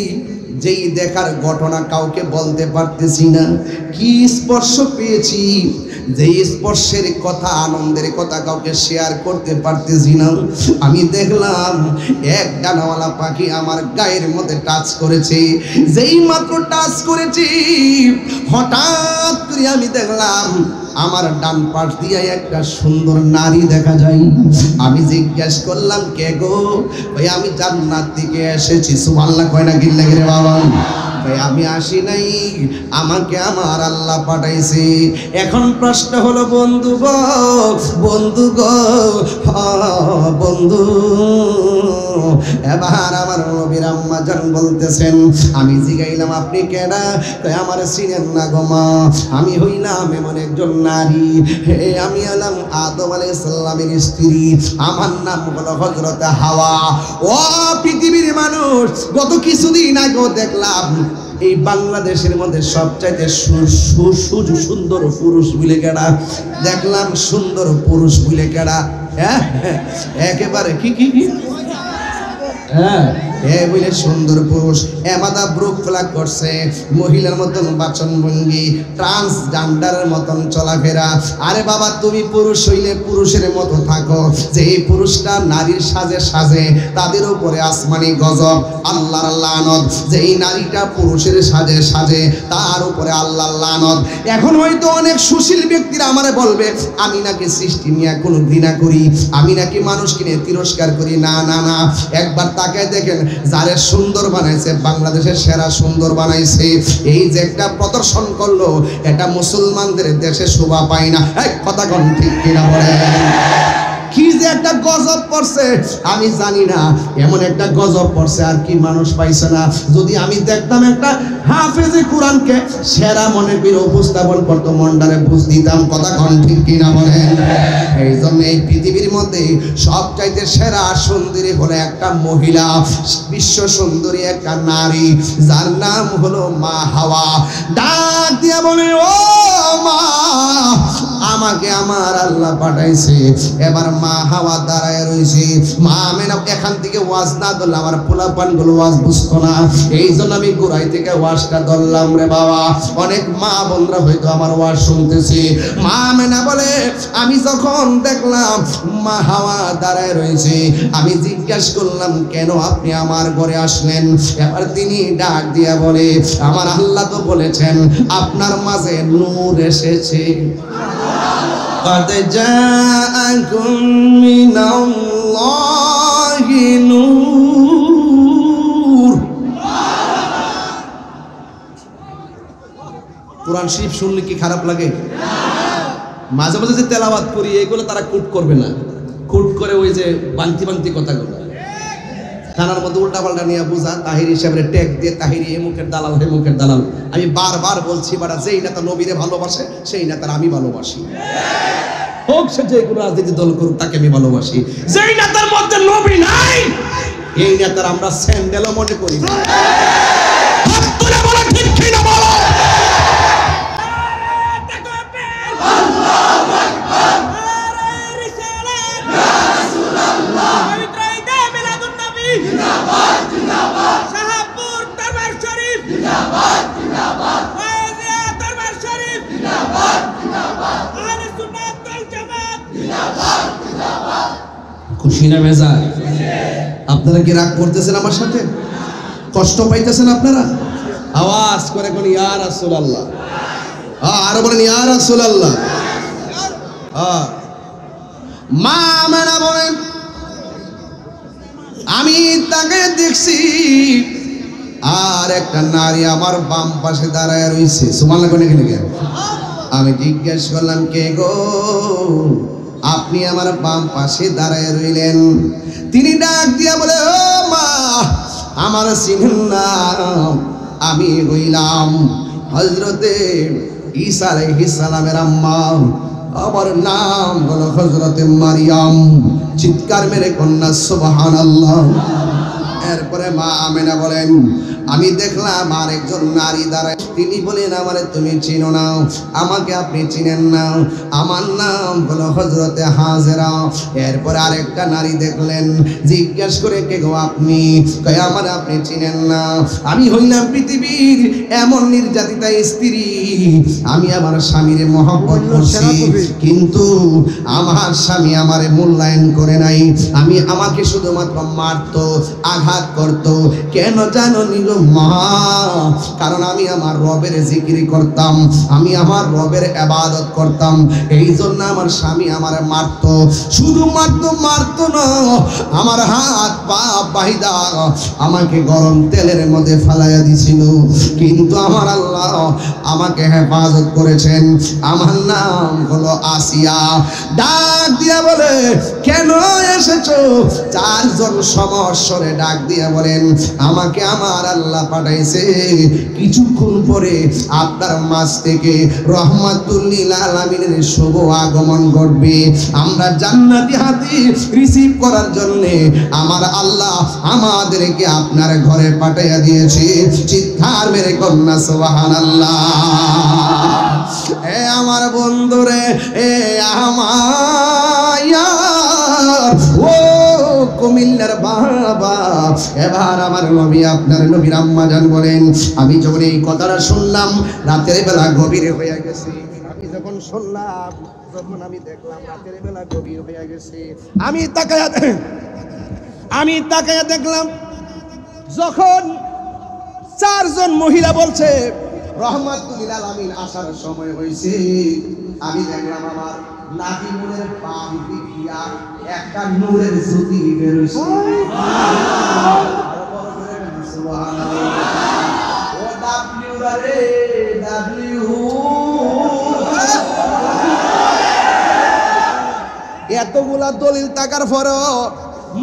যেই দেখার ঘটনা কাউকে বলতে পারতেছি না, কি স্পর্শ পেয়েছি, যেই স্পর্শের কথা, আনন্দের কথা কাউকে শেয়ার করতে পারতেছি না। আমি দেখলাম এক ডানাওয়ালা পাখি আমার গায়ের মধ্যে টাচ করেছে, যেই মাত্র টাচ করেছি হঠাৎ করে আমি দেখলাম আমার ডান পাশ দিয়ে একটা সুন্দর নারী দেখা যায়। আমি জিজ্ঞেস করলাম কে গো? ভাই আমি জান্নাত থেকে এসেছি। সুবহানাল্লাহ কয় না গিল্লা রে বাবা? ভাই আমি আসি নাই, আমাকে আমার আল্লাহ পাঠাইছে। এখন প্রশ্ন হলো বন্ধু গো, বন্ধু গো, বন্ধু, এবার আমার নবীর আম্মা জান বলতেছেন, আমি জিগাইলাম আপনি কেডা? কয় আমার চিনেন না গো মা, আমি হইলাম এমন একজন নারী, আমি হলাম আদম আলাইহিস সালামের স্ত্রী, আমার নাম হলো হযরত হাওয়া। ও পৃথিবীর মানুষ, গত কিছুদিন আগেও দেখলাম এই বাংলাদেশের মধ্যে সবচাইতে সুন্দর পুরুষ বলে কেডা? দেখলাম সুন্দর পুরুষ বলে কেডা? হ্যাঁ একেবারে কি কি কি হ্যাঁ বলে সুন্দর পুরুষ, এমাদা ব্রুক ফ্লাগ করছে, মহিলার মতন বাচন ভঙ্গি, ট্রান্সজেন্ডারের মতন চলাফেরা। আরে বাবা তুমি পুরুষ হইলে পুরুষের মতো থাকো, যে এই পুরুষটা নারীর সাজে সাজে তাদের উপরে আসমানি গজব, আল্লাহর লানত। যে এই নারীটা পুরুষের সাজে সাজে তার উপরে আল্লাহর লানত। এখন হয়তো অনেক সুশীল ব্যক্তিরা আমারে বলবে আমি নাকি সৃষ্টি নিয়ে কোনো ঘৃণা করি, আমি নাকি মানুষকে নিয়ে তিরস্কার করি। না না না, একবার তাকে দেখেন, যারে সুন্দর বানাইছে, বাংলাদেশের সেরা সুন্দর বানাইছে, এই যে একটা প্রদর্শন করলো, এটা মুসলমানদের দেশে শোভা পায় না। এই কথা কোন ঠিক কিনা বলেন? কি যে একটা গজব পড়ছে আমি জানি না, এমন একটা গজব পড়ছে আর কি মানুষ পাইছে না। যদি আমি দেখতাম একটা হাফেজে কোরআনকে সেরা মনে করে উপস্থাপন করতো, মনটারে বুঝ দিতাম। কথা কোন ঠিক কিনা বলেন? এই জন্য এই পৃথিবীর মধ্যে সবচাইতে সেরা সুন্দরী হলো একটা মহিলা, বিশ্ব সুন্দরী একটা নারী, যার নাম হলো মা হাওয়া। ডাক দিয়া বলে ও মা, আমাকে আমার আল্লাহ পাঠাইছে। এবার মা হাওয়া দাঁড়ায় রয়েছে। মা আমেনা এখান থেকে ওয়াজ না ধরলে আমার পোলাপান গুলো ওয়াজ বুঝতো না, এই জন্য আমি গোড়াই থেকে ওয়াজটা ধরলাম রে বাবা। অনেক মা বোনরা হয়তো আমার ওয়াজ শুনতেছি। মা আমেনা বলে আমি যখন দেখলাম মা হাওয়া দাঁড়ায় রয়েছে, আমি জিজ্ঞেস করলাম কেন আপনি আমার ঘরে আসলেন? এবার তিনি ডাক দিয়া বলে আমার আল্লাহ তো বলেছেন আপনার মাঝে নূর এসেছে। قد جاءكم من الله نور। কোরআন শরীফ শুনলে কি খারাপ লাগে? মাঝে মাঝে যে তেলাওয়াত করি এগুলো তারা কুট করবে না, কুট করে ওই যে বান্তি বান্তি কথাগুলো থানার মধ্যে উল্টা পাল্টা নিয়ে বোঝা, তাহিরি সাহেবের ট্যাগ দিয়ে তাহিরি এ মুখের দালাল হে মুখের দালাল। আমি বারবার বলছি বাড়া, যেই নেতা নবীরে ভালোবাসে সেই নেতার আমি ভালোবাসি, হোক সে যে কোনো রাজনীতি দল করুক তাকে আমি ভালোবাসি। যেই নেতার মধ্যে নবী নাই এই নেতার আমরা স্যান্ডেলও মনে করি না। খুশি না মেজা? আপনারা কি রাগ করতেছেন আমার সাথে? কষ্ট পাইতেছেন আপনারা? আওয়াজ করে কোন ইয়া রাসূলুল্লাহ, আরো বলেন ইয়া রাসূলুল্লাহ। মা আমেনা বলেন আমি তাকে দেখছি আর একটা নারী আমার বাম পাশে দাঁড়ায় রয়েছে। সুবহানাল্লাহ কোন এখানে গেল আমি জিজ্ঞেস করলাম, কে গো? আপনি আমার বাম পাশে দাঁড়ায় রইলেন। তিনি ডাক দিয়া বলে, ও মা, আমার চিনেন না? আমি হইলাম হযরতে ঈসা আলাইহিস সালামের আম্মা। আমার নাম হলো হযরতে মারিয়াম। চিৎকার মেরে কন্যা সুবহানাল্লাহ। এরপরে মা আমেনা বলেন, আমি দেখলাম আরেকজন নারী দাঁড়ায়। তিনি বলেন, আমারে তুমি চিনো না, আমাকে আপনি চিনেন না, আমার নাম হলো হযরতে হাজেরা। এরপরে আরেকটা নারী দেখলেন, জিজ্ঞেস করে, কে গো আপনি? কয়, আমার আপনি চিনেন না, আমি হইলাম পৃথিবীর এমন নির্যাতিতা স্ত্রী। আমি আমার স্বামীর মহব্বত করছি, কিন্তু আমার স্বামী আমারে মূল্যায়ন করে নাই। আমাকে শুধুমাত্র মারতো, আঘাত করতো। কেন জানো নি গো মা? কারণ আমি আমার রবের জিকির করতাম, আমি আমার রবের ইবাদত করতাম, এই জন্য আমার স্বামী আমারে মারতো। শুধুমাত্র মারতো না, আমার হাত পা বাহিদা আমাকে গরম তেলের মধ্যে ফালাইয়া দিছিল। কিন্তু আমার আল্লাহ আমাকে হেফাজত করেছেন। আমার নাম হলো আসিয়া। ডাক দিয়া বলে, কেন এসেছো? চারজন সমস্বরে ডাক দিয়া বলেন, আমাকে আমার আল্লাহ পাঠাইছে। কিছুক্ষণ পরে আপনার মাঝ থেকে রহমাতুল লিল আলামিনের শুভ আগমন ঘটবে। আমরা জান্নাতি হাতি রিসিভ করার জন্য আমার আল্লাহ আমাদেরকে আপনার ঘরে পাঠাইয়া দিয়েছে। চিৎকার মেরে কন্যা সুবহানাল্লাহ। এ আমার বন্ধুরে, এ আমার ও কুমিল্লার বাবা, এবার আমার নবী, আপনার নবীর আম্মা জান বলেন, আমি যখন এই কথাটা শুনলাম, রাতের বেলা গভীর হয়ে গেছে। আমি যখন শুনলাম, যখন আমি দেখলাম রাতের বেলা গভীর হয়ে গেছে, আমি তাকায়া দেখলাম, যখন চারজন মহিলা বলছে রহমাতুল লিল আলামিন আসার সময় হয়েছে, আমি দেখলাম আমার নাবিমুলের বাম দিক দিয়া একটা নূরের জ্যোতি বের হইছে। সুবহানাল্লাহ। ও ডাব্লিউ রে ডাব্লিউ, এতগুলা দলিল টাকার পরও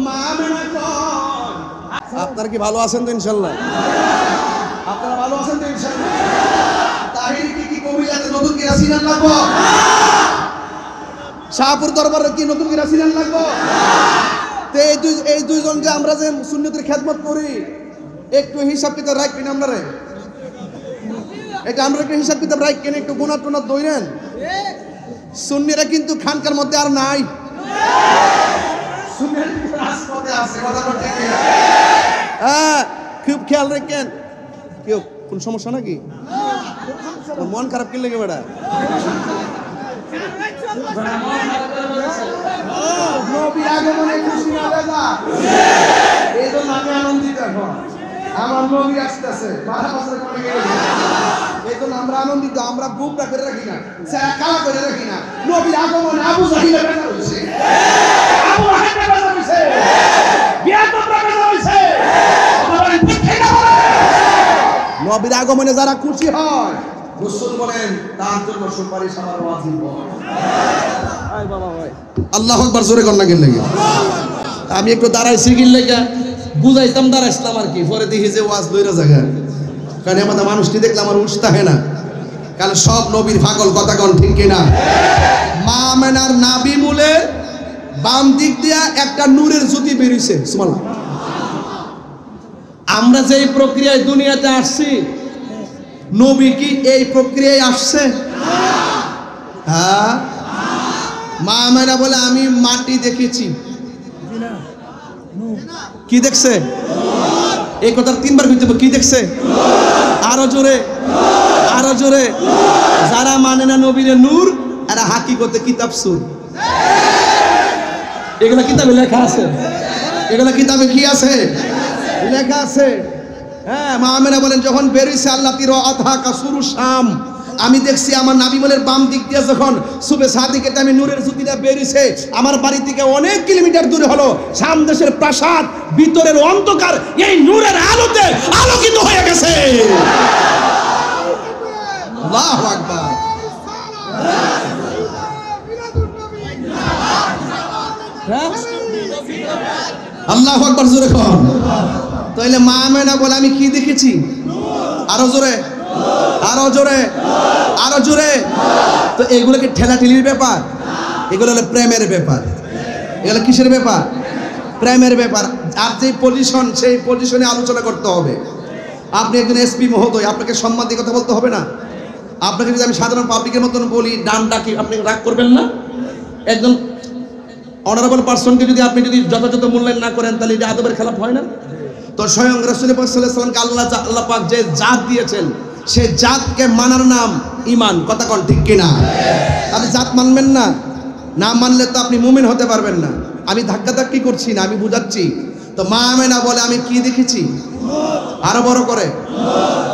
মা মেনা কর। আপনারা কি ভালো আছেন তো ইনশাআল্লাহ? আপনারা ভালো আছেন তো ইনশাআল্লাহ? তাহির কি কবিরাতে নতুন কি রাসিনান লাগবো? শাহপুর দরবারে কি নতুন কি রাসিনান লাগবো? তো এই দুইজন যে আমরা যে সুন্নতের খেদমত করি, একটু হিসাব কিতাব রাখবেন আপনারা। এটা আমরা একটু হিসাব কিতাব রাখবেন, একটু গুনাহ টুনাহ দইরেন। সুন্নিরা কিন্তু খানকার মধ্যে আর নাই, সুন্নিরা কিন্তু রাজপথে আছে। কথা বলতে কি? হ্যাঁ, খুব খেয়াল রাখেন। কেউ কোন সমস্যা নাকি? মন খারাপ কি লেগে বেড়া? নবী আগমনে খুশি না দাদা? এই জন্য আমি আনন্দিত এখন। আমার নবী আসতেছে, 12 বছর পরে গেছে। এই জন্য আমরা আনন্দিত, আমরা বুকটা করে রাখি না, কালা করে রাখি না। নবীর আগমনে আবু জাহিলের বেটা হইছে, আবু লাহাবের বেটা হইছে, বিয়াতর বেটা হইছে। নবীর আগমনে যারা খুশি হয়, রাসূল বলেন তার জন্য সুপারিশ আমার ওয়াজিব। আয় বাবা ভাই, আল্লাহু আকবার জোরে কর না কেন লাগে? আমি একটু দাঁড়াইছি কি লাগা বুঝাইতাম, দাঁড়াইছিলাম আর কি। পরে দেখি যে ওয়াজ লইরা জায়গা, কারণ আমাদের মানুষটি দেখলে আমার উঠতে হয় না, কারণ সব নবীর পাগল। কথা কোন ঠিক কিনা? মা আমেনার নাভি মূলে বাম দিক দিয়া একটা নূরের জ্যোতি বেরিয়েছে। সুবহানাল্লাহ। আমরা যে এই প্রক্রিয়ায় দুনিয়াতে আসছি, নবী কি এই প্রক্রিয়ায় আসছে? হ্যাঁ। মা আমেনা বলে, আমি মাটি দেখেছি। কি দেখছে? এই কথা তিনবার কইতে হবে। কি দেখছে? আরো জোরে, আরো জোরে। যারা মানে না নবীর নূর, এরা হাকিকতে কিতাব সুর। এগুলা কিতাবে লেখা আছে, এগুলা কিতাবে কি আছে? লেখা আছে। হ্যাঁ, মা আমেনা বলেন, যখন বেরিয়েছে আল্লাহ তির আধা কাসুরু শাম, আমি দেখছি আমার নাবিমলের বাম দিক দিয়ে যখন সুবে সাদিকে আমি নূরের জ্যোতিটা বেরিয়েছে, আমার বাড়ি থেকে অনেক কিলোমিটার দূরে হলো শাম দেশের প্রাসাদ, ভিতরের অন্ধকার এই নূরের আলোতে আলোকিত হয়ে গেছে। আল্লাহু আকবার। হ্যাঁ আল্লাহু আকবার জোরে কোন। তাইলে মা আমেনা বলে আমি কি দেখেছি? আরো জোরে, আরো জোরে, আরো জোরে। তো এগুলো কি ঠেলাঠেলির ব্যাপার? এগুলো হলো প্রেমের ব্যাপার। এগুলো কিসের ব্যাপার? প্রেমের ব্যাপার। আর যে পজিশন, সেই পজিশনে আলোচনা করতে হবে। আপনি একজন এসপি মহোদয়, আপনাকে সম্মান দিয়ে কথা বলতে হবে না? আপনাকে যদি আমি সাধারণ পাবলিকের মতন বলি ডান ডাকি, আপনি রাগ করবেন না? একজন অনারেবল পার্সনকে যদি আপনি যদি যথাযথ মূল্যায়ন না করেন, তাহলে এটা আদবের খেলাপ হয় না? তো স্বয়ং রাসূল পাক সাল্লাল্লাহু আলাইহি ওয়াসাল্লামকে আল্লাহ পাক যে জাত দিয়েছেন, সে জাতকে মানার নাম ঈমান। কথা কোন ঠিক কিনা? আপনি জাত মানবেন না, না মানলে তো আপনি মুমিন হতে পারবেন না। আমি ধাক্কাধাক্কি করছি না, আমি বুঝাচ্ছি। তো মা আমেনা বলে আমি কি দেখেছি? আরো বড় করে।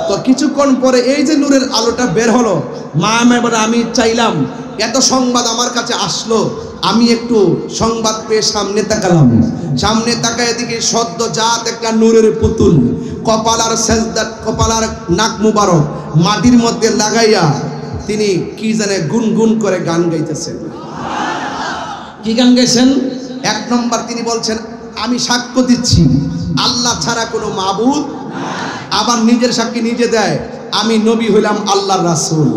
তো কিছুক্ষণ পরে এই যে নূরের আলোটা বের হলো, মা আমেনা বলে আমি চাইলাম, এত সংবাদ আমার কাছে আসলো, আমি একটু সংবাদ পেয়ে সামনে তাকালাম। সামনে তাকায় এদিকে সদ্য জাত একটা নূরের পুতুল, কপাল আর সেজদা, কপাল আর নাক মুবারক মাটির মধ্যে লাগাইয়া তিনি কি জানে গুনগুন করে গান গাইতেছেন। কি গান গাইছেন? এক নম্বর তিনি বলছেন আমি সাক্ষ্য দিচ্ছি আল্লাহ ছাড়া কোনো মাবুদ, আবার নিজের সাক্ষী নিজে দেয় আমি নবী হইলাম আল্লাহর রাসূল।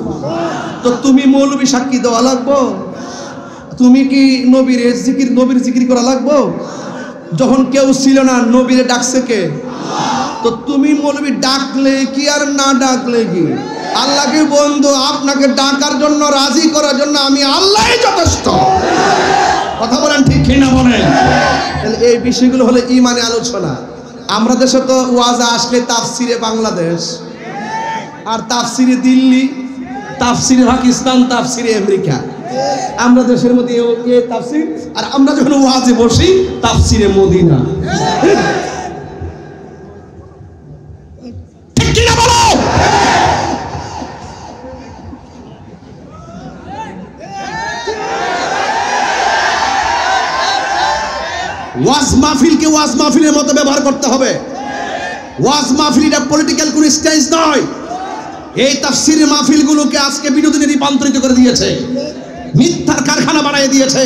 তো তুমি মৌলবী সাক্ষী দেওয়া লাগবো? তুমি কি নবীর জিকির, নবীর জিকির করা লাগবো? যখন কেউ ছিল না নবীরে ডাকছে কে? তো তুমি মৌলবী ডাকলে কি আর না ডাকলে কি? আল্লাহকে বন্ধু, আপনাকে ডাকার জন্য, রাজি করার জন্য আমি আল্লাহই যথেষ্ট। কথা বলেন ঠিক কিনা বলেন? তাহলে এই বিষয়গুলো হলো ঈমানে আলোচনা। আমরা দেশে তো ওয়াজ আসলে তাফসিরে বাংলাদেশ, আর তাফসিরে দিল্লি, তাফসিরে পাকিস্তান, তাফসিরে আমেরিকা। আমরা দেশের মধ্যে এই তাফসির, আর আমরা যখন ওয়াজে বসি তাফসিরে মদিনা। ঠিক কিনা বলো? ওয়াজ মাহফিলকে ওয়াজ মাহফিলের মতো ব্যবহার করতে হবে। ওয়াজ মাহফিল এটা পলিটিক্যাল কোন স্টেজ নয়। এই তাফসীরের মাহফিলগুলোকে আজকে বিনোদনে রূপান্তরিত করে দিয়েছে, মিথ্যার কারখানা বানিয়ে দিয়েছে।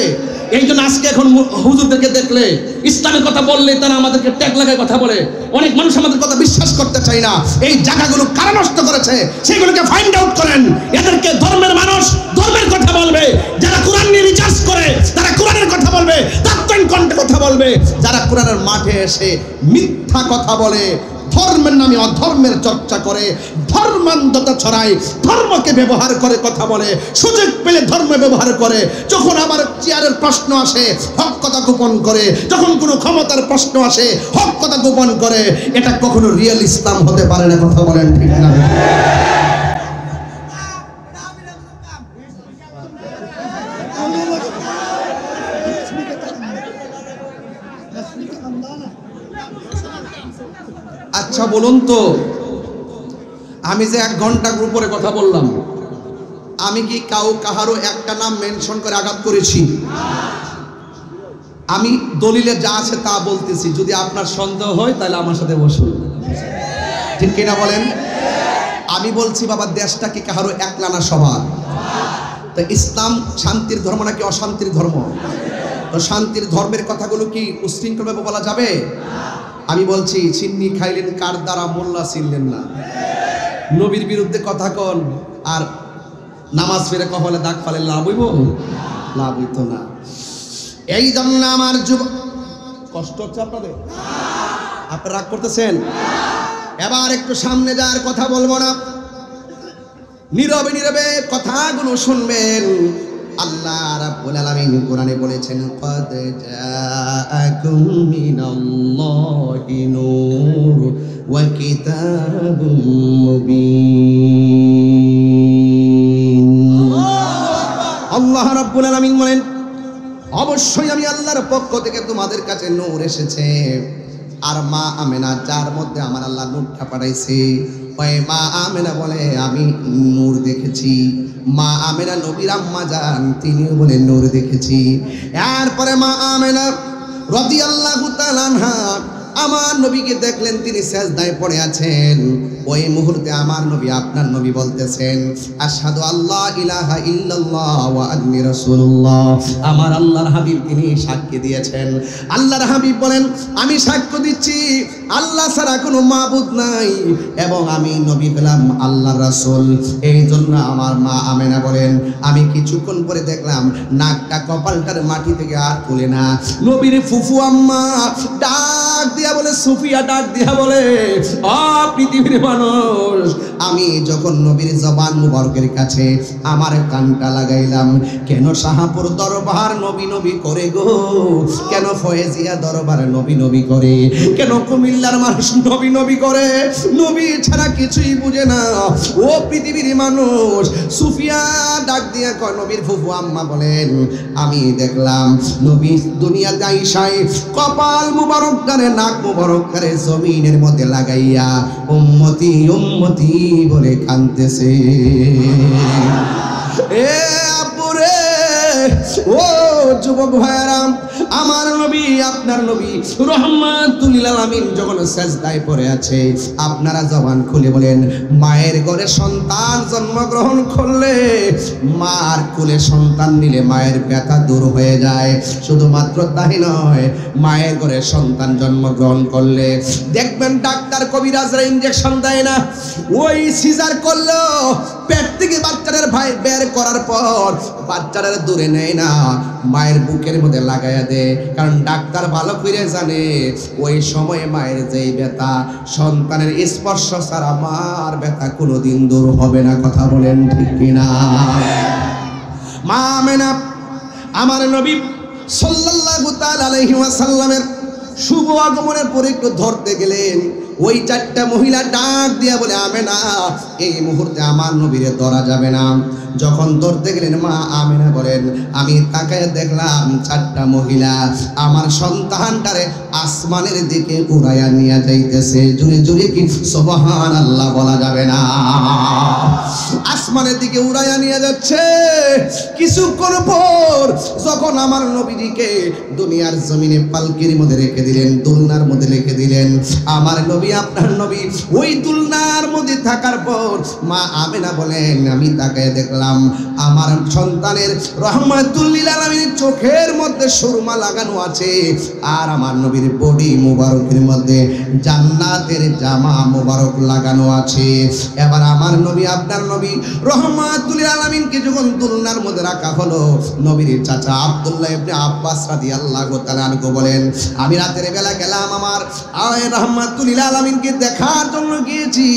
এই জন্য আজকে এখন হুজুরদেরকে দেখলে, ইসলামের কথা বললে তারা আমাদেরকে ট্যাগ লাগায় কথা বলে। অনেক মানুষ আমাদের কথা বিশ্বাস করতে চায় না। এই জায়গাগুলো কারা নষ্ট করেছে সেগুলোকে ফাইন্ড আউট করেন। এদেরকে ধর্মের মানুষ ধর্মের কথা বলবে, যারা কোরআন নিয়ে রিসার্চ করে তারা কোরআনের কথা বলবে, তাত্ত্বিক কণ্ঠে কথা বলবে। যারা কোরআনের মাঠে এসে মিথ্যা কথা বলে, ধর্মের নামে অধর্মের চর্চা করে, ধর্মান্ধতা ছড়ায়, ধর্মকে ব্যবহার করে কথা বলে, সুযোগ পেলে ধর্ম ব্যবহার করে। যখন আবার চেয়ারের প্রশ্ন আসে হক কথা গোপন করে, যখন কোনো ক্ষমতার প্রশ্ন আসে হক কথা গোপন করে। এটা কখনো রিয়েল ইসলাম হতে পারে না। কথা বলেন ঠিক না? আচ্ছা বলুন তো, আমি যে 1 ঘন্টার উপরে কথা বললাম, আমি কি কাহারও একটা নাম মেনশন করে আঘাত করেছি? আমি দলিলে যা আছে তা বলতেছি। যদি আপনার সন্দেহ হয় তাহলে আমার সাথে বসুন। ঠিক কিনা বলেন? আমি বলছি বাবা, দেশটা কি কাহারও একলা না সবার? তো ইসলাম শান্তির ধর্ম নাকি অশান্তির ধর্ম? তো শান্তির ধর্মের কথাগুলো কি উশৃঙ্খলভাবে বলা যাবে? আমি বলছি চিন্নি খাইলেন কার দ্বারা, মোল্লা চিনলেন না। নবীর বিরুদ্ধে কথা কন আর নামাজ ফিরে কপালে দাগ ফালেন, লাভ হইব? লাভ হইতো না। এই জন্য আমার কষ্ট হচ্ছে আপনাদের, আপনারা রাগ করতেছেন। এবার একটু সামনে যাওয়ার কথা বলবো না, নীরবে নীরবে কথাগুলো শুনবেন। আল্লাহ রাব্বুল আলামিন কোরআনে বলেছেন, ক্বাদ জাআকুম মিনাল্লাহি নূর ওয়া কিতাবুম মুবিন। আল্লাহ রাব্বুল আলামিন বলেন, অবশ্যই আমি আল্লাহর পক্ষ থেকে তোমাদের কাছে নূর এসেছে। আর মা আমেনা, যার মধ্যে আমার আল্লাহ নূরটা পাঠাইছে, ওই মা আমেনা বলে আমি নূর দেখেছি। মা আমেনা নবীর আম্মা জান, তিনিও বলে নূর দেখেছি। এরপরে মা আমেনা রাদিয়াল্লাহু তাআলা আনহা আমার নবীকে দেখলেন তিনি সেজদায় পড়ে আছেন। ওই মুহূর্তে আমার নবী আপনার নবী বলতেছেন আশহাদু আল্লা ইলাহা ইল্লাল্লাহ ওয়া আন্নী রাসূলুল্লাহ। আমার আল্লাহর হাবিব তিনি সাক্ষী দিয়েছেন। আল্লাহর হাবিব বলেন আমি সাক্ষ্য দিচ্ছি আল্লাহ ছাড়া কোনো মাবুদ নাই এবং আমি নবী হলাম আল্লাহর রাসূল। এই জন্য আমার মা আমেনা বলেন আমি কিছুক্ষণ পরে দেখলাম নাকটা কপালটার মাটি থেকে আর তুলে না। নবীর ফুফু আম্মা ডাক দিয়া বলে সুফিয়া ডাক দিয়া বলে ও পৃথিবীর মানুষ, আমি যখন নবীর জবান মুবারকের কাছে আমার কানটা লাগাইলাম, কেন শাহপুর দরবার নবী নবী করে গো, কেন ফয়েজিয়া দরবার নবী নবী করে, কেন কুমিল্লার মানুষ নবী নবী করে, নবী ছাড়া কিছুই বুঝে না। ও পৃথিবীর মানুষ, সুফিয়া ডাক দিয়া কয় নবীর ফুফু আম্মা বলেন আমি দেখলাম নবী দুনিয়াতে আইসাই কপাল মুবারক করে নাক মুবারক করে জমিনের মধ্যে লাগাইয়া উম্মতি উম্মতি বলে কাঁদতেছে। এ আপুরে, ও যুবক ভাইয়ারা, আমার নবী আপনার নবী রহমাতুল লিল আলামিন যখন সেজদায় পড়ে আছে, আপনারা জবান খুলে বলেন মায়ের ঘরে সন্তান জন্মগ্রহণ করলে, মার কোলে সন্তান নিলে মায়ের ব্যথা দূর হয়ে যায়। শুধুমাত্র তাই নয়, মায়ের ঘরে সন্তান জন্মগ্রহণ করলে দেখবেন ডাক্তার কবিরাজরা ইনজেকশন দেয় না, ওই সিজার করলো পেট থেকে বাচ্চাদের ভাই বের করার পর বাচ্চাদের দূরে নেয় না, মায়ের বুকের মধ্যে লাগাইয়া দেয়। কারণ ডাক্তার ভালো করে জানে ওই সময়ে মায়ের যেই ব্যথা, সন্তানের স্পর্শ ছাড়া মার ব্যথা কোনোদিন দূর হবে না। কথা বলেন ঠিক কিনা? মা আমেনা আমার নবী সাল্লাল্লাহু তাআলা আলাইহি ওয়াসাল্লামের শুভ আগমনের পরে একটু ধরতে গেলেন, ওই চারটা মহিলা ডাক দিয়া বলে আমেনা এই মুহূর্তে আমার নবীরে ধরা যাবে না। যখন ধরতে গেলেন মা আমেনা বলেন আমি তাকায় দেখলাম চারটা মহিলা আমার সন্তানটারে আসমানের দিকে উড়াইয়া নিয়ে যাইতেছে। জুড়ে জুড়ে কি সুবহানাল্লাহ বলা যাবে না? আসমানের দিকে উড়াইয়া নিয়ে যাচ্ছে। কিছুক্ষণ পর যখন আমার নবীজিকে দুনিয়ার জমিনে পালকির মধ্যে রেখে দিলেন, দুলনার মধ্যে রেখে দিলেন, আমার নবী আপনার নবী ওই দুলনার মধ্যে থাকার পর মা আমেনা বলেন আমি তাকায় দেখলাম আমার সন্তানের রহমাতুল লিল আলামিনের চোখের মধ্যে সুরমা লাগানো আছে, আর আমার নবীর বডি মুবারকের মধ্যে জান্নাতের জামা মুবারক লাগানো আছে। এবার আমার নবী আপনার নবী রহমাতুল লিল আলামিনকে যখন দুলনার মধ্যে রাখা হলো, নবীর চাচা আব্দুল্লাহ ইবনে আব্বাস রাদিয়াল্লাহু তাআলা আনহু বলেন আমি রাতের বেলা গেলাম আমার রহমাতুল লিল আলামিনকে দেখার জন্য গিয়েছি।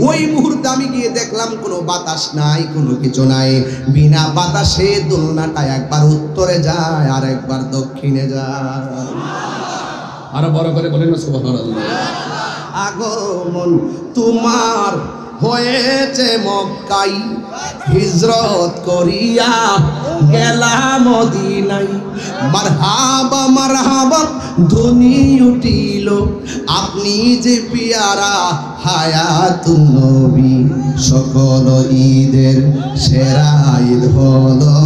ওই মুহূর্তে আমি গিয়ে দেখলাম কোনো বাতাস নাই, কোনো কিছু নাই, বিনা বাতাসে দোলনাটা একবার উত্তরে যায় আর একবার দক্ষিণে যায়। আরো বড় করে বলেন না সুবহানাল্লাহ। আগমন তোমার হয়েছে মক্কায়, হিজরত করিয়া গেলাম মদিনায়, মারহাবা মারহাবা ধ্বনি উঠিল, আপনি যে পিয়ারা হায়াতুন নবী, সকল ঈদের সেরা ঈদ হলো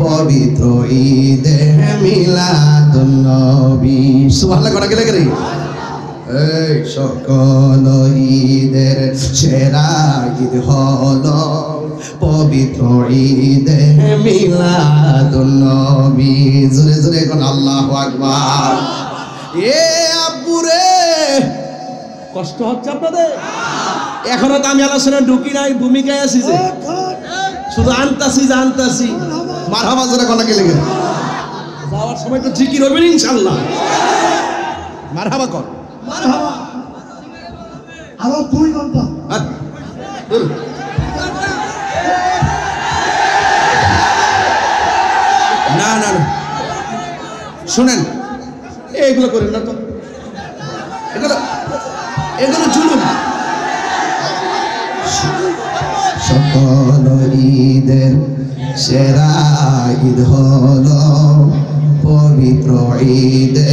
পবিত্র ঈদে মিলাদুন নবী। সুবহানাল্লাহ করা গেলে গেলে এই সকল ঈদের সেরা ঈদ হলো পবিত্র ঈদে মিলাদুন নবী। জোরে জোরে কোন আল্লাহু আকবার। এ আব্বুরে কষ্ট হচ্ছে আপনাদের? এখনো তো আমি আলোচনায় ঢুকি নাই, ভূমিকায় আছি, যে শুধু আনতাছি জানতাছি। মারহাবা জোরে কোন কে লেগে যাওয়ার সময় তো জিকির হবে ইনশাআল্লাহ। মারহাবা কর আরো 2 ঘন্টা। না না না শুনেন, এগুলো করেন না তো, এগুলো এগুলো জুলুম। সকল ঈদের সেরা ঈদ হলো পবিত্র ঈদে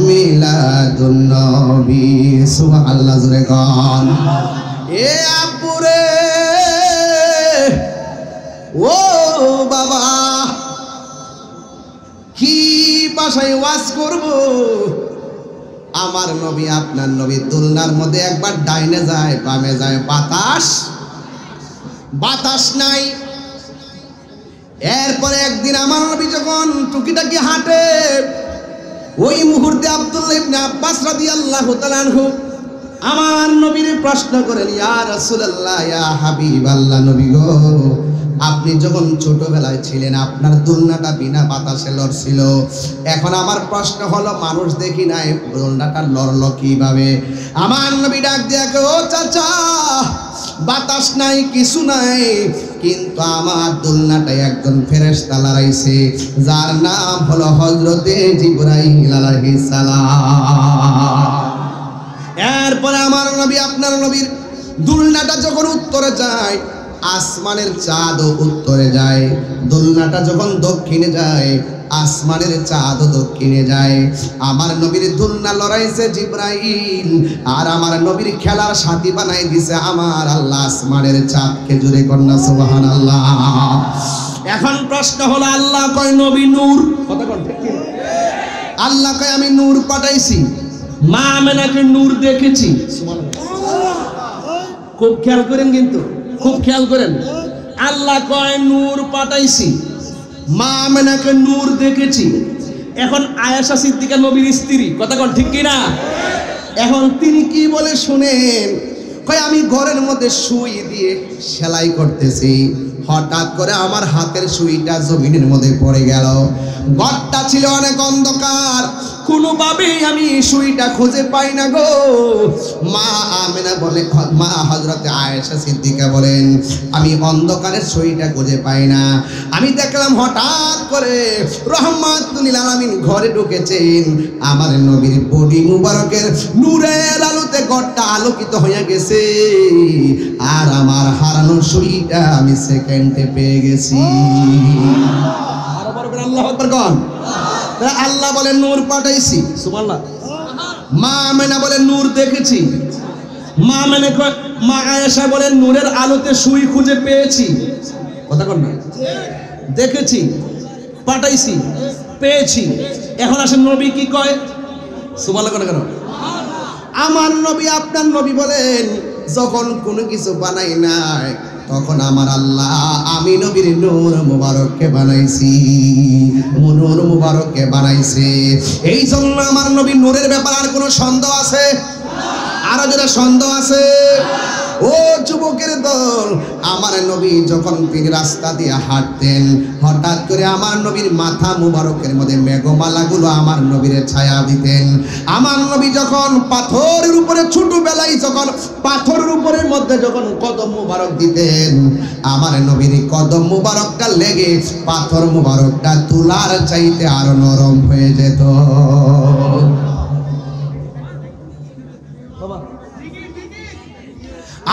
মিলাদুন নবী। সুবহানাল্লাহ জোরে গান। এ আপুরে, ও বাবা, কি ভাষায় ওয়াজ করব? আমার নবী আপনার নবী দোলনার মধ্যে একবার ডাইনে যায় বামে যায়, বাতাস নাই। এরপরে একদিন আমার নবী যখন টুকিটাকি হাঁটে, ওই মুহূর্তে আব্দুল্লাহ ইবনে আব্বাস রাদিয়াল্লাহু তাআলা আনহু আমার নবীর প্রশ্ন করেন, ইয়া রাসূলুল্লাহ, ইয়া হাবিবাল্লাহ, নবী গো, আপনি যখন ছোটবেলায় ছিলেন আপনার দোলনাটা বিনা বাতাসে লড়ছিল। এখন আমার প্রশ্ন হলো, মানুষ দেখি নাই, দোলনাটা লড়লো কিভাবে? আমার নবী ডাক দিয়ে, ও চাচা, বাতাস নাই, কিছু নাই, কিন্তু আমার দোলনাটাই একজন ফেরেশতা লড়াইছে, যার নাম হলো হযরতে জিবরাইল আলাইহিস সালাম। এরপরে আমার নবী আপনার নবীর দোলনাটা যখন উত্তরে যায়, আসমানের চাঁদও উত্তরে যায়। দোলনাটা যখন দক্ষিণে যায়, আসমানের চাঁদও দক্ষিণে যায়। আমার নবীর দোলনা লড়াইছে জিবরাইল, আর আমার নবীর খেলার সাথী বানাই দিছে আমার আল্লাহ আসমানের চাঁদকে। জুড়ে কন্যা সুবহানাল্লাহ। এখন প্রশ্ন হলো, আল্লাহ কয় নবী নূর, কথা কোন ঠিক? আল্লাহ কয় আমি নূর পাঠাইছি, মা আমেনাকে নূর দেখেছি। খুব খেয়াল করেন, কিন্তু খুব খেয়াল করেন, আল্লাহ কয় নূর পাঠাইছি, মা আমেনাকে নূর দেখেছি। এখন আয়েশা সিদ্দিকা নবীর স্ত্রী, কথা কোন ঠিক কিনা? এখন তিনি কি বলে শুনেন, কয় আমি ঘরের মধ্যে সুই দিয়ে সেলাই করতেছি, হঠাৎ করে আমার হাতের সুইটা জমিনের মধ্যে পড়ে গেল। ঘরটা ছিল অনেক অন্ধকার, কোনোভাবেই আমি সুইটা খুঁজে পাই না গো। মা আমেনা বলে, মা হযরতে আয়েশা সিদ্দিকা বলেন, আমি অন্ধকারের সুইটা খুঁজে পাই না। আমি দেখলাম হঠাৎ করে রহমাতুল লিল আলামিন ঘরে ঢুকেছেন। আমার নবীর বডি মুবারকের নূরের আলোতে ঘরটা আলোকিত হয়ে গেছে, আর আমার হারানো সুইটা আমি সেকেন্ডে পেয়ে গেছি। আরো বড় করে আল্লাহু আকবার কোন। আল্লাহ বলে নূর পাঠাইছি, সুবহানাল্লাহ। মা আমেনা বলে নূর দেখেছি, মা আয়েশা বলেন নূরের আলোতে সুই খুঁজে পেয়েছি, কথা কোন না? দেখেছি, পাঠাইছি, পেয়েছি। এখন আসেন নবী কি কয়, সুবহানাল্লাহ কোন কেন? আমার নবী আপনার নবী বলেন, যখন কোনো কিছু বানাই নাই, তখন আমার আল্লাহ আমি নবীর নূর মুবারককে বানাইছি, নূর মুবারককে বানাইছে। এই জন্য আমার নবী নূরের ব্যাপারে আর কোনো সন্দেহ আছে? আরো যারা সন্দেহ আছে, ও যুবকের দল, আমার নবী যখন তিনি রাস্তা দিয়ে হাঁটতেন, হঠাৎ করে আমার নবীর মাথা মুবারকের মধ্যে মেঘমালাগুলো আমার নবীর ছায়া দিতেন। আমার নবী যখন পাথরের উপরে, ছোটবেলায় যখন পাথরের উপরের মধ্যে যখন কদম মুবারক দিতেন, আমার নবীর কদম মুবারকটা লেগে পাথর মুবারকটা তুলার চাইতে আরো নরম হয়ে যেত।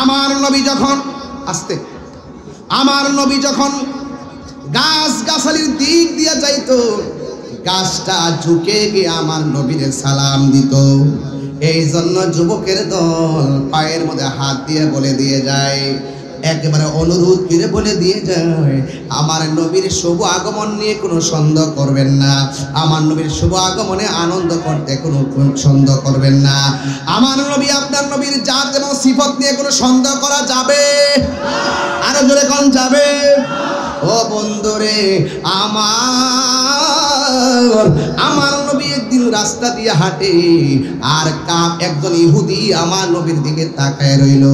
আমার নবী যখন আমার নবী যখন গাছ গাছালির দিক দিয়ে যাইতো, গাছটা ঝুঁকে গিয়ে আমার নবীর সালাম দিত। এই জন্য যুবকের দল পায়ের মধ্যে হাত দিয়ে বলে দিয়ে যায়, একেবারে অনুরোধ করে বলে দিয়ে যায়, আমার নবীর শুভ আগমন নিয়ে কোনো সন্দেহ করবেন না, আমার নবীর শুভ আগমনে আনন্দ করতে কোনো সন্দেহ করবেন না। আমার নবী আপনার নবীর জাত এবং সিফত নিয়ে কোনো সন্দেহ করা যাবে? আরো জোরে কোন যাবে? ও বন্ধুরে আমার নবী একদিন রাস্তা দিয়ে হাঁটে, আর একজন ইহুদি আমার নবীর দিকে তাকায় রইল।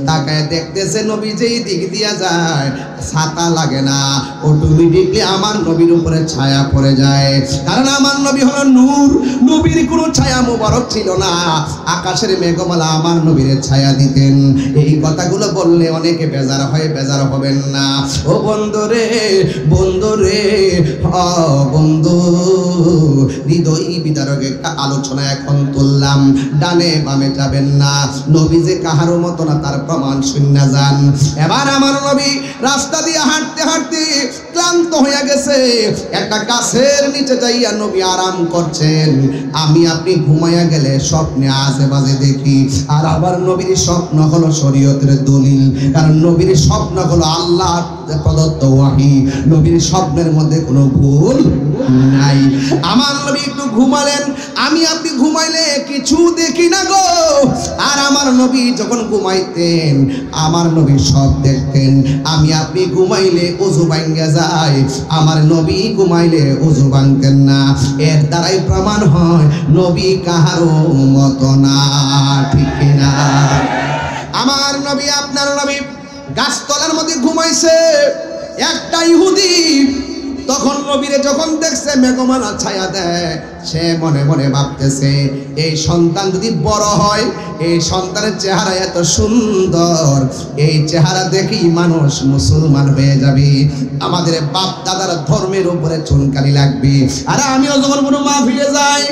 তাকায় দেখতেছে নবী যেই দিক দিয়া যায় ছাতা লাগে না, অটোমেটিকলি আমার নবীর উপরে ছায়া পড়ে যায়। কারণ আমার নবী হলো নূর, নবীর কোনো ছায়া মোবারক ছিল না, আকাশের মেঘমালা আমার নবীর ছায়া দিতেন। এই কথাগুলো বললে অনেকে বেজার হয়, বেজার হবেন না। ও বন্ধুরে বন্ধুরে বন্ধু, হৃদয় বিদারক একটা আলোচনা এখন তুললাম, ডানে বামে যাবেন না, নবী যে কাহারও মতো না তার প্রমাণ শূন্য যান। এবার আমার নবী রাস্তা দিয়ে হাঁটতে হাঁটতে ক্লান্ত হয়ে গেছে, একটা গাছের নিচে যাইয়া নবী আরাম করছেন। আমি আপনি ঘুমাইয়া গেলে স্বপ্নে আশেপাশে দেখি, আর আবার নবীর স্বপ্ন হলো শরীয়তের দলিল, কারণ নবীর স্বপ্ন হলো আল্লাহ প্রদত্ত ওয়াহি, নবীর স্বপ্নের মধ্যে কোনো ভুল নাই। আমার নবী একটু ঘুমালেন, আমি আপনি ঘুমাইলে কিছু দেখি না গো। আর আমার নবী যখন ঘুমাইতেন আমার নবী সব দেখতেন। আমি আপনি ঘুমাইলে ওযু ভাঙ্গা যায়, আমার নবী ঘুমাইলে ওযু ভাঙতেন না। এর দ্বারাই প্রমাণ হয় নবী কাহারও মতো না, ঠিক কিনা? আমার নবী আপনার নবী গাছতলার মধ্যে ঘুমাইছে। একটা ইহুদি তখন নবীরে যখন দেখছে মেঘমালা ছায়া দেয়, সে মনে মনে ভাবতেছে এই সন্তান যদি বড় হয়, এই সন্তানের চেহারা এত সুন্দর, এই চেহারা দেখেই মানুষ মুসলমান হয়ে যাবে, আমাদের বাপ দাদার ধর্মের উপরে চুনকালি লাগবে। আর আমিও যখন কোনো মাহফিলে যাই,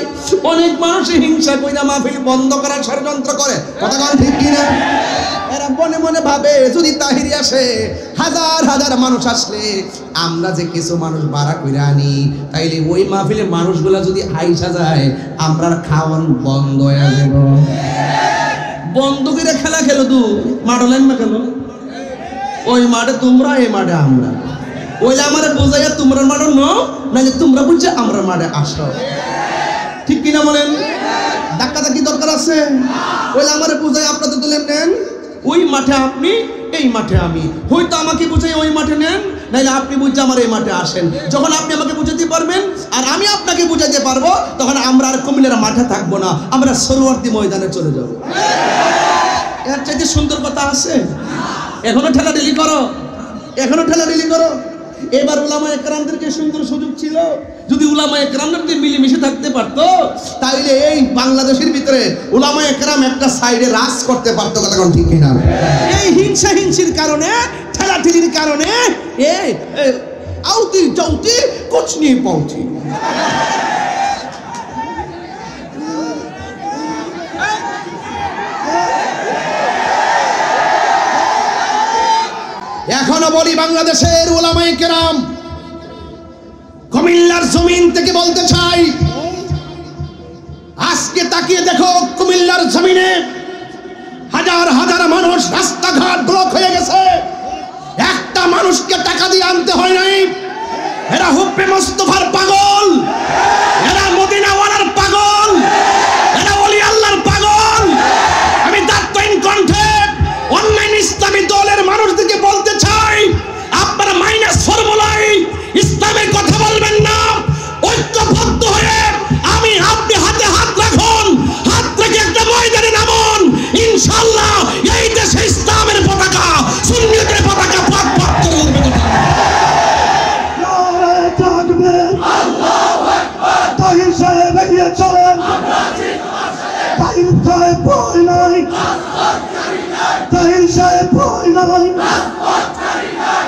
অনেক মানুষ হিংসা কইরা মাহফিল বন্ধ করার ষড়যন্ত্র করে, কথা বল ঠিক কিনা? এরা মনে মনে ভাবে যদি তাহিরি আসে, হাজার হাজার মানুষ আসলে আমরা যে কিছু মানুষ ভাড়া করে আনি, তাইলে ওই মাহফিলে মানুষগুলা যদি আইসা যায়, আমরা খাওয়ান বন্ধ হয়ে যাব। বন্ধ করে খেলা খেলো, তু মাঠো লাইন না খেলো, ওই মাঠে তোমরা, এই মাঠে আমরা। ওইলে আমার বোঝাইয়া তোমরা মাঠে ন না, যে তোমরা বুঝছে আমরা মাঠে আসো, ঠিক কিনা বলেন? ধাক্কা কি দরকার আছে? ওইলে আমার বোঝাই আপনাদের তুলেন নেন, ওই মাঠে আপনি, এই মাঠে আমি। হয়তো আমাকে বুঝাই ওই মাঠে নেন, নাইলে আপনি বুঝে আমার এই মাঠে আসেন। যখন আপনি আমাকে বুঝাতে পারবেন আর আমি আপনাকে বুঝাতে পারবো, তখন আমরা আর কুমিল্লার মাঠে থাকবো না, আমরা সরোয়ার্দী ময়দানে চলে যাব। এর চাইতে সুন্দর কথা আছে? এখনো ঠেলাঠেলি করো, এখনো ঠেলাঠেলি করো। এবার উলামায়ে কেরামদেরকে সুন্দর সুযোগ ছিল, যদি উলামায়ে কেরামদের মিলেমিশে থাকতে পারতো, তাইলে এই বাংলাদেশের ভিতরে উলামায়ে কেরাম একটা সাইডে রাজ করতে পারতো, কথা কোন ঠিক কিনা? এই হিংসা হিংসির কারণে, ঠেলাঠেলির কারণে এই আউতি চাউতি কুছ নেই পাউতি। এখনো বলি বাংলাদেশের উলামায়ে কেরাম, কুমিল্লার জমিন থেকে বলতে চাই, আজকে তাকিয়ে দেখো কুমিল্লার জমিনে হাজার হাজার মানুষ, রাস্তাঘাট ব্লক হয়ে গেছে, একটা মানুষকে টাকা দিয়ে আনতে হয় নাই। এরা হুব্বে মুস্তাফার পাগল, এরা মদিনাওয়ালার পাগল, এরা ওলি আল্লাহর পাগল। আমি দায়িত্বহীন কণ্ঠে অনলাইন ইসলামী দলের মানুষদেরকে বলতে চাই, আপনারা মাইনাস ফর্মুলায় ইসলামের কথা বলবেন না, ঐক্যবদ্ধ হয়ে আমি আপনি হাতে হাত রাখুন, হাত রেখে একটা ময়দানে নামুন, ইনশাআল্লাহ এই দেশে ইসলামের পতাকা, সুন্নিয়তের পতাকা পাক পাক করে উঠবে। নারে তাকবীর, আল্লাহু আকবার। তাহির সাহেব এগিয়ে চলেন, আমরা আছি তোমার সাথে। তাহির সাহেব ভয় নাই, তাহির সাহেব ভয় নাই,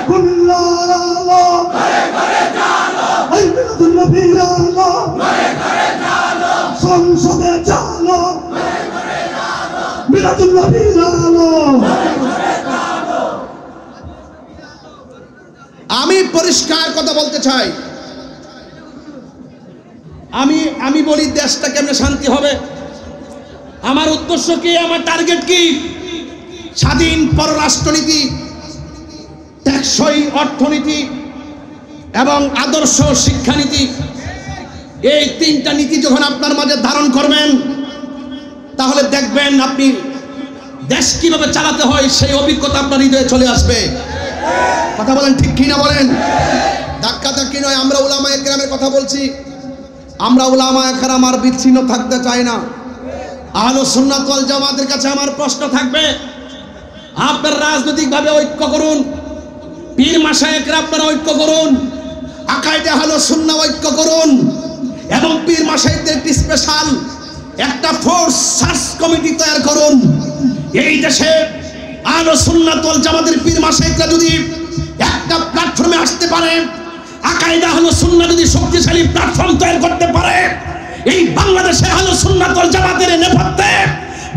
কুমিল্লার আলো, ঘরে ঘরে জালো, এই মিলাদুন নবীর আলো, ঘরে ঘরে জালো, সংসদে জালো, ঘরে ঘরে জালো, মিলাদুন নবীর আলো, ঘরে ঘরে জালো। আমি পরিষ্কার কথা বলতে চাই, আমি বলি দেশটা কেমনে শান্তি হবে, আমার উদ্দেশ্য কি, আমার টার্গেট কি? স্বাধীন পররাষ্ট্রনীতি, টেকসই অর্থনীতি এবং আদর্শ শিক্ষানীতি। এই তিনটা নীতি যখন আপনার মাঝে ধারণ করবেন, তাহলে দেখবেন আপনি দেশ কিভাবে চালাতে হয় সেই অভিজ্ঞতা আপনার হৃদয়ে চলে আসবে। কথা বলেন ঠিক কিনা বলেন? ধাক্কা ধাক্কি নয়, আমরা উলামায়ে কেরামের কথা বলছি, আমরা উলামায়ে কেরাম আর বিচ্ছিন্ন থাকতে চাই না। আহলুস সুন্নাত ওয়াল জামাতের কাছে আমার প্রশ্ন থাকবে, আপনারা রাজনৈতিকভাবে ঐক্য করুন, পীর মাশায়েখরা আপনারা ঐক্য করুন, আকায়েদে আহলুস সুন্নাহ ঐক্য করুন, এবং পীর মাশায়েখদের একটি স্পেশাল একটা ফোর্স সার্চ কমিটি তৈরি করুন। এই দেশে আহলুস সুন্নাত ওয়াল জামাতের পীর মাশায়েখরা যদি একটা প্ল্যাটফর্মে আসতে পারে, আকায়েদে আহলুস সুন্নাহ যদি শক্তিশালী প্ল্যাটফর্ম তৈরি করতে পারে, এই বাংলাদেশে আহলুস সুন্নাত ওয়াল জামাতের নেতৃত্বে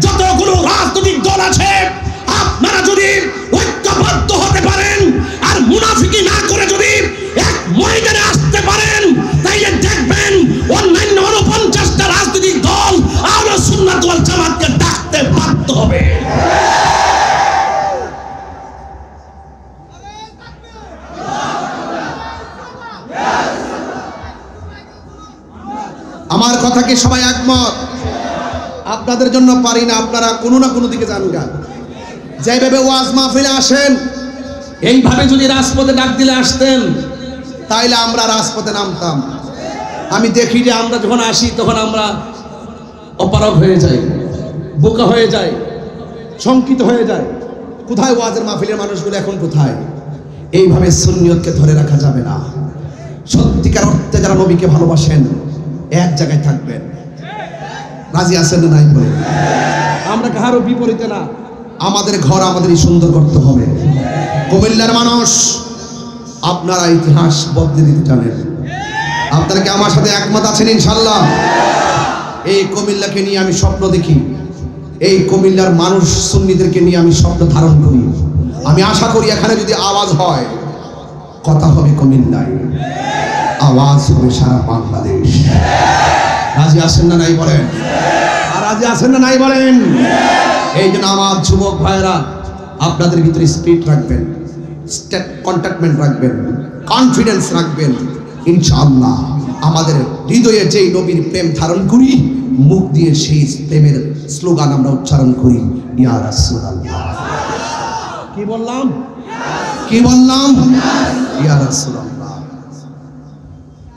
যতগুলো রাজনৈতিক দল আছে, আপনারা যদি ঐক্যবদ্ধ হতে পারেন আর মুনাফিকি না করে যদি এক ময়দানে আসতে পারেন, তাইলে দেখবেন অন্যান্য 49টা রাজনৈতিক দল আহলুস সুন্নাত ওয়াল জামাতকে ডাকতে বাধ্য হবে। আমার কথা কি সবাই একমত? আপনাদের জন্য পারি না, আপনারা কোনো না কোনো দিকে যান গা। যেভাবে ওয়াজ মাহফিলে আসেন, এইভাবে যদি রাজপথে ডাক দিলে আসতেন, তাইলে আমরা রাজপথে নামতাম। আমি দেখি যে আমরা যখন আসি তখন আমরা অপারগ হয়ে যাই, বোকা হয়ে যাই, শঙ্কিত হয়ে যায়। কোথায় ওয়াজের মাহফিলের মানুষগুলো এখন কোথায়? এইভাবে সুন্নিয়তকে ধরে রাখা যাবে না। সত্যিকার অর্থে যারা নবীকে ভালোবাসেন এক জায়গায় থাকবেন। রাজি আছেন না নাই বলে? আমরা কারো বিপরীতে না। আমাদের ঘর আমাদেরই সুন্দর করতে হবে। কুমিল্লার মানুষ, আপনারা ইতিহাস বদলে দিতে জানেন। আপনারা কি আমার সাথে একমত আছেন ইনশাআল্লাহ? এই কুমিল্লাকে নিয়ে আমি স্বপ্ন দেখি, এই কুমিল্লার মানুষ সুন্নিদেরকে নিয়ে আমি স্বপ্ন ধারণ করি। আমি আশা করি এখানে যদি আওয়াজ হয়, কথা হবে কুমিল্লায়, আওয়াজ হবে সারা বাংলাদেশ। রাজি আছেন না নাই বলেন? আর রাজি আছেন না নাই বলেন? এই জন্য আমার যুবক ভাইরা, আপনাদের ভিতরে স্পিরিট রাখবেন, কন্ট্যাক্টমেন্ট রাখবেন, কনফিডেন্স রাখবেন। ইনশাআল্লাহ আমাদের হৃদয়ে যেই নবীর প্রেম ধারণ করি, মুখ দিয়ে সেই প্রেমের স্লোগান আমরা উচ্চারণ করি, ইয়া রাসূলুল্লাহ। কি বললাম? কি বললাম? ইয়া রাসূলুল্লাহ।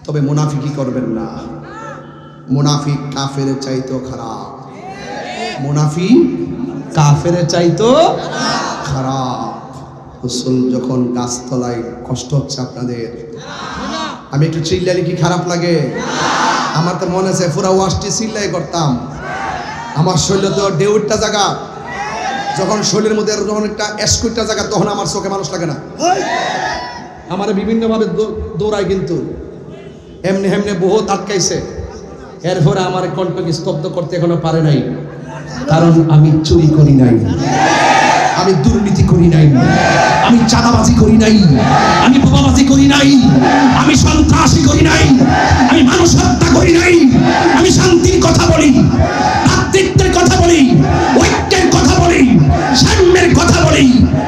তবে মুনাফিকি করবেন না। মুনাফিক কাফের চাইতো খারাপ। মুনাফিক কাফের চাইতো খারাপ। রাসূল যখন গাছতলায়, কষ্ট হচ্ছে আপনাদের, আমি একটু চিল্লালে কি খারাপ লাগে? আমার তো মনে আছে পুরা ওয়াশটি চিল্লাই করতাম। আমার শরীরে তো ডেউটটা জায়গা, যখন শরীরের মধ্যে যখন একটা এসকুইটটা জায়গা, তখন আমার চোখে মানুষ লাগে না। আমার বিভিন্নভাবে দৌড়ায়, কিন্তু এমনি এমনি বহুত আটকাইছে। এরপরে আমার কণ্ঠকে স্তব্ধ করতে এখনো পারে নাই, কারণ আমি চুরি করি নাই, আমি দুর্নীতি করি নাই, আমি চাঁদাবাজি করি নাই, আমি বোমাবাজি করি নাই, আমি সন্ত্রাসী করি নাই, আমি মানুষ হত্যা করি নাই। আমি শান্তির কথা বলি, ভ্রাতৃত্বের কথা বলি, ঐক্যের কথা বলি, সাম্যের কথা বলি,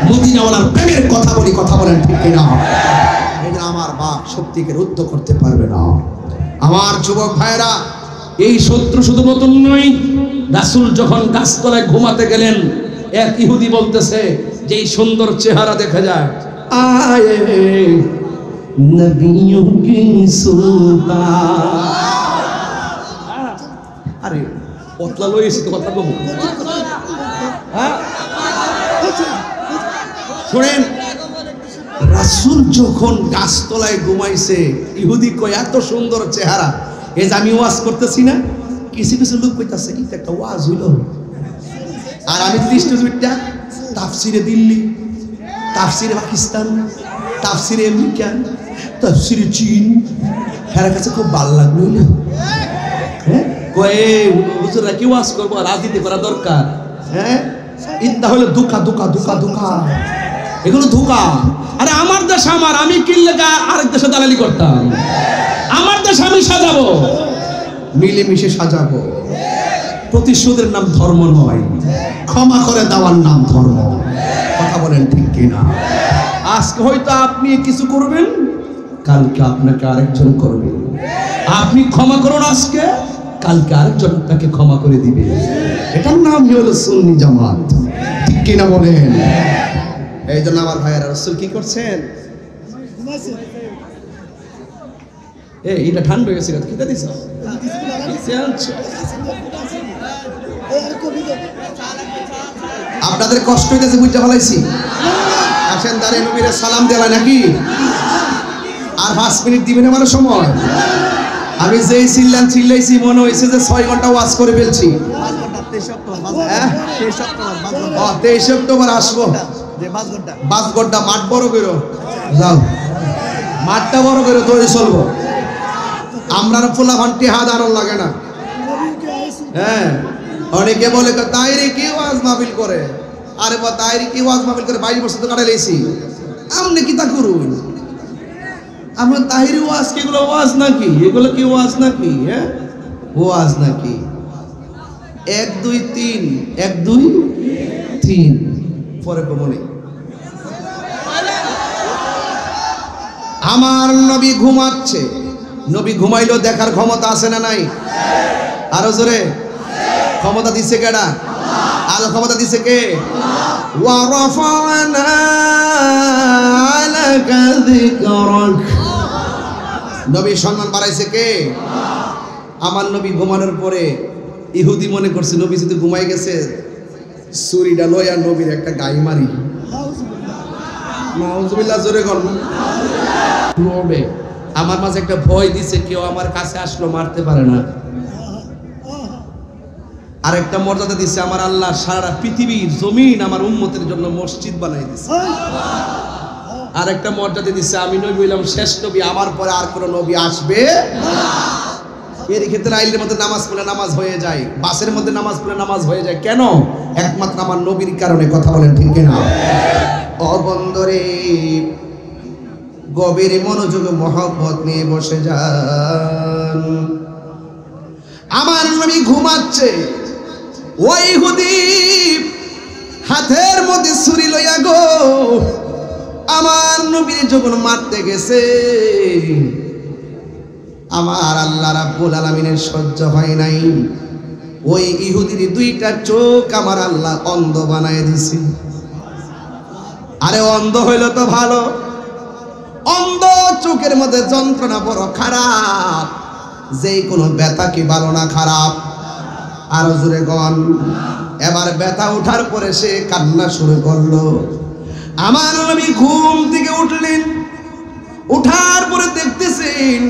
মদিনাওয়ালার প্রেমের কথা বলি। কথা বলেন ঠিক কিনা? এটা আমার বাপ শক্তিকে রুদ্ধ করতে পারবে না। আমার যুবক ভাইরা, এই শত্রু শুধু নতুন নয়। রাসূল যখন গাছতলায় ঘুমাতে গেলেন, এক ইহুদি বলতেছে যে এই সুন্দর চেহারা দেখা যায়, আয়ে নবিয়্যু কি সুলতান। আরে পতলা লইছি তো কথা কব। হ্যাঁ শুনেন, রাসূল যখন গাছতলায় ঘুমাইছে, ইহুদি কয় এত সুন্দর চেহারা। এই যে আমি ওয়াজ করতেছি না, কিছু কিছু লোক কইতাছে এটা একটা ওয়াজ হইল। আর আমি দৃষ্টিটা তাফসিরে দিল্লি, তাফসিরে পাকিস্তান, তাফসিরে আমেরিকা, তাফসিরে চীন, হের কাছে খুব ভালো লাগলো না। হ্যাঁ কয়ে হুজুররা কি ওয়াজ করবো, রাজনীতি করা দরকার। হ্যাঁ এটা হলো ধোঁকা ধোঁকা ধোঁকা ধোঁকা, এগুলো ধোঁকা। আরে আমার দেশ আমার, আমি কিনলে আরেক দেশে দালালি করতাম। আমার দেশ আমি সাজাবো, মিলেমিশে সাজাবো। প্রতিশোধের নাম ধর্ম নয়, ক্ষমা করে দেওয়ার নাম ধর্ম। কথা বলেন ঠিক কিনা? আজকে হয়তো আপনি কিছু করবেন, কালকে আপনাকে আরেকজন করবে। আপনি ক্ষমা করুন আজকে, কালকে আরেকজন আপনাকে ক্ষমা করে দিবে। এটার নামই হলো সুন্নি জামাত। ঠিক কিনা বলেন? এই জন্য আমার ভাইয়েরা, রাসূল কি করছেন? এটা ঠান্ডা হয়ে গেছে, কিটা দিছ? আপনাদের কষ্ট হইতেছে, বুঝতে ফেলাইছি। আসেন দাঁড়িয়ে নবীরে সালাম দেওয়া নাকি? আর 5 মিনিট দিবেন আমার সময়। আমি যেই চিল্লাইছি মনে হয়েছে যে 6 ঘন্টা ওয়াজ করে ফেলছি। 23 অক্টোবর আসবো। 5 ঘন্টা মাঠ বড় করো, যাও মাঠটা বড় করে তৈরি চলবো। আমরা ফুলা ঘন্টি হাজারও লাগে না। হ্যাঁ অনেকে বলে তাইরে কি ওয়াজ মাহফিল করে। আরে বা তাইরে কি ওয়াজ মাহফিল করে 22 বছর তো কাটাই লেছি। আমনে কি তা করুন? আমরা তাহিরি ওয়াজ কি এগুলো ওয়াজ নাকি? এগুলো কি ওয়াজ নাকি? হ্যাঁ ওয়াজ নাকি? 1 2 3 1 2 3 পরে কমনে। আমার নবী ঘুমাচ্ছে, নবী ঘুমাইলেও দেখার ক্ষমতা আছে না নাই? আরো জোরে। ক্ষমতা দিচ্ছে কেডা? আলো ক্ষমতা দিচ্ছে কে? ওয়া রাফা'না আলাকা যিকরাক। নবীর সম্মান বাড়াইছে কে? আমার নবী ঘুমানোর পরে ইহুদি মনে করছে নবী যদি ঘুমাই গেছে ছুরিটা লইয়া নবীর একটা গাই মারি। নাউজুবিল্লাহ, জোরে করুন। আমার মাঝে একটা ভয় দিছে, কেউ আমার কাছে আসলো মারতে পারে না। আর একটা মর্যাদা দিচ্ছে, আমার আল্লাহ সারা পৃথিবীর জমিন আমার উম্মতের জন্য মসজিদ বানাই দিছে। আর একটা মর্যাদা দিচ্ছে, আমি নবী হইলাম শেষ নবী, আমার পরে আর কোনো নবী আসবে না। এর ক্ষেত্রে আইলের মধ্যে নামাজ পড়লে নামাজ হয়ে যায়, বাসের মধ্যে নামাজ পড়লে নামাজ হয়ে যায়। কেন? একমাত্র আমার নবীর কারণে। কথা বলেন ঠিক কিনা? অবন্দরে গভীর মনোযোগ মহব্বত নিয়ে বসে যান। আমার নবী ঘুমাচ্ছে, ওই ইহুদি হাতের মধ্যে ছুরি লইয়া গো আমার নবীর যখন মারতে গেছে, আমার আল্লাহ রাব্বুল আলামিনের সহ্য হয় নাই। ওই ইহুদির দুইটা চোখ আমার আল্লাহ অন্ধ বানায় দিছে। আরে অন্ধ হইল তো ভালো, অন্ধ চোখের মধ্যে যন্ত্রণা বড় খারাপ। যেই কোনো ব্যথা কি ভালো না খারাপ? আরো জোরে গন। এবার ব্যথা ওঠার পরে সে কান্না শুরু করলো। আমার নবী ঘুম থেকে উঠলেন, উঠার পরে দেখতেছেন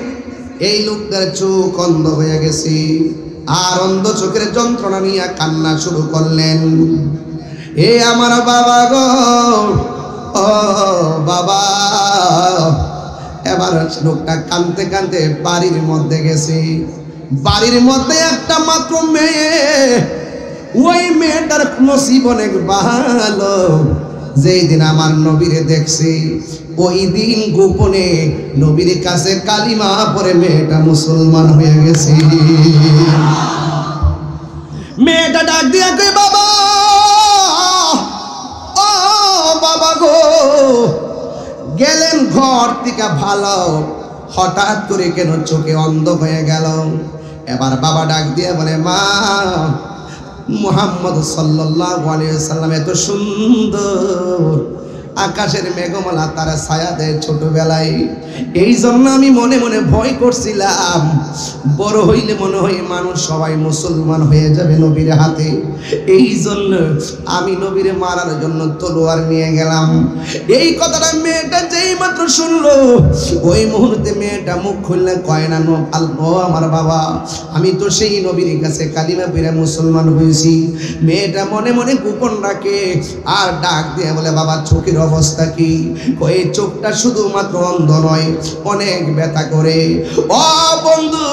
এই লোকটার চোখ অন্ধ হয়ে গেছে। আর অন্ধ চোখের যন্ত্রণা নিয়ে কান্না শুরু করলেন। এ আমার বাবা গো, ও বাবা। এবার লোকটা কাঁদতে কাঁদতে বাড়ির মধ্যে গেছে। বাড়ির মধ্যে একটা মাত্র মেয়ে, ওই মেয়েটার নসিব অনেক ভালো। যেই দিন আমার নবীরে দেখছি, ওই দিন গোপনে নবীর কাছে কালিমা পড়ে মেয়েটা মুসলমান হয়ে গেছে। মেয়েটা ডাক দিয়া কই, বাবা, ও বাবা গো। গেলেন ঘর থেকে ভালো, হঠাৎ করে কেন চোখে অন্ধ হয়ে গেল? এবার বাবা ডাক দিয়ে বলে, মা, মুহাম্মদ সাল্লাল্লাহু আলাইহি সাল্লাম এত সুন্দর, আকাশের মেঘমালা তার ছায়া দেয় ছোটবেলায়। এই জন্য আমি মনে মনে ভয় করছিলাম, বড় হইলে মনে হয় মানুষ সবাই মুসলমান হয়ে যাবে নবীর হাতে। এই জন্য আমি নবীরে মারার জন্য তলোয়ার নিয়ে গেলাম। এই কথাটা মেয়েটা যেই মাত্র শুনলো, ওই মুহূর্তে মেয়েটা মুখ খুললে কয় না, ও আমার বাবা, আমি তো সেই নবীর কাছে কালিমা পড়ে মুসলমান হয়েছি। মেয়েটা মনে মনে গোপন রাখে আর ডাক দিয়ে বলে, বাবা চোখের অবস্থা কি? ওই চোখটা শুধুমাত্র অন্ধ নয়, অনেক ব্যথা করে। ও বন্ধু,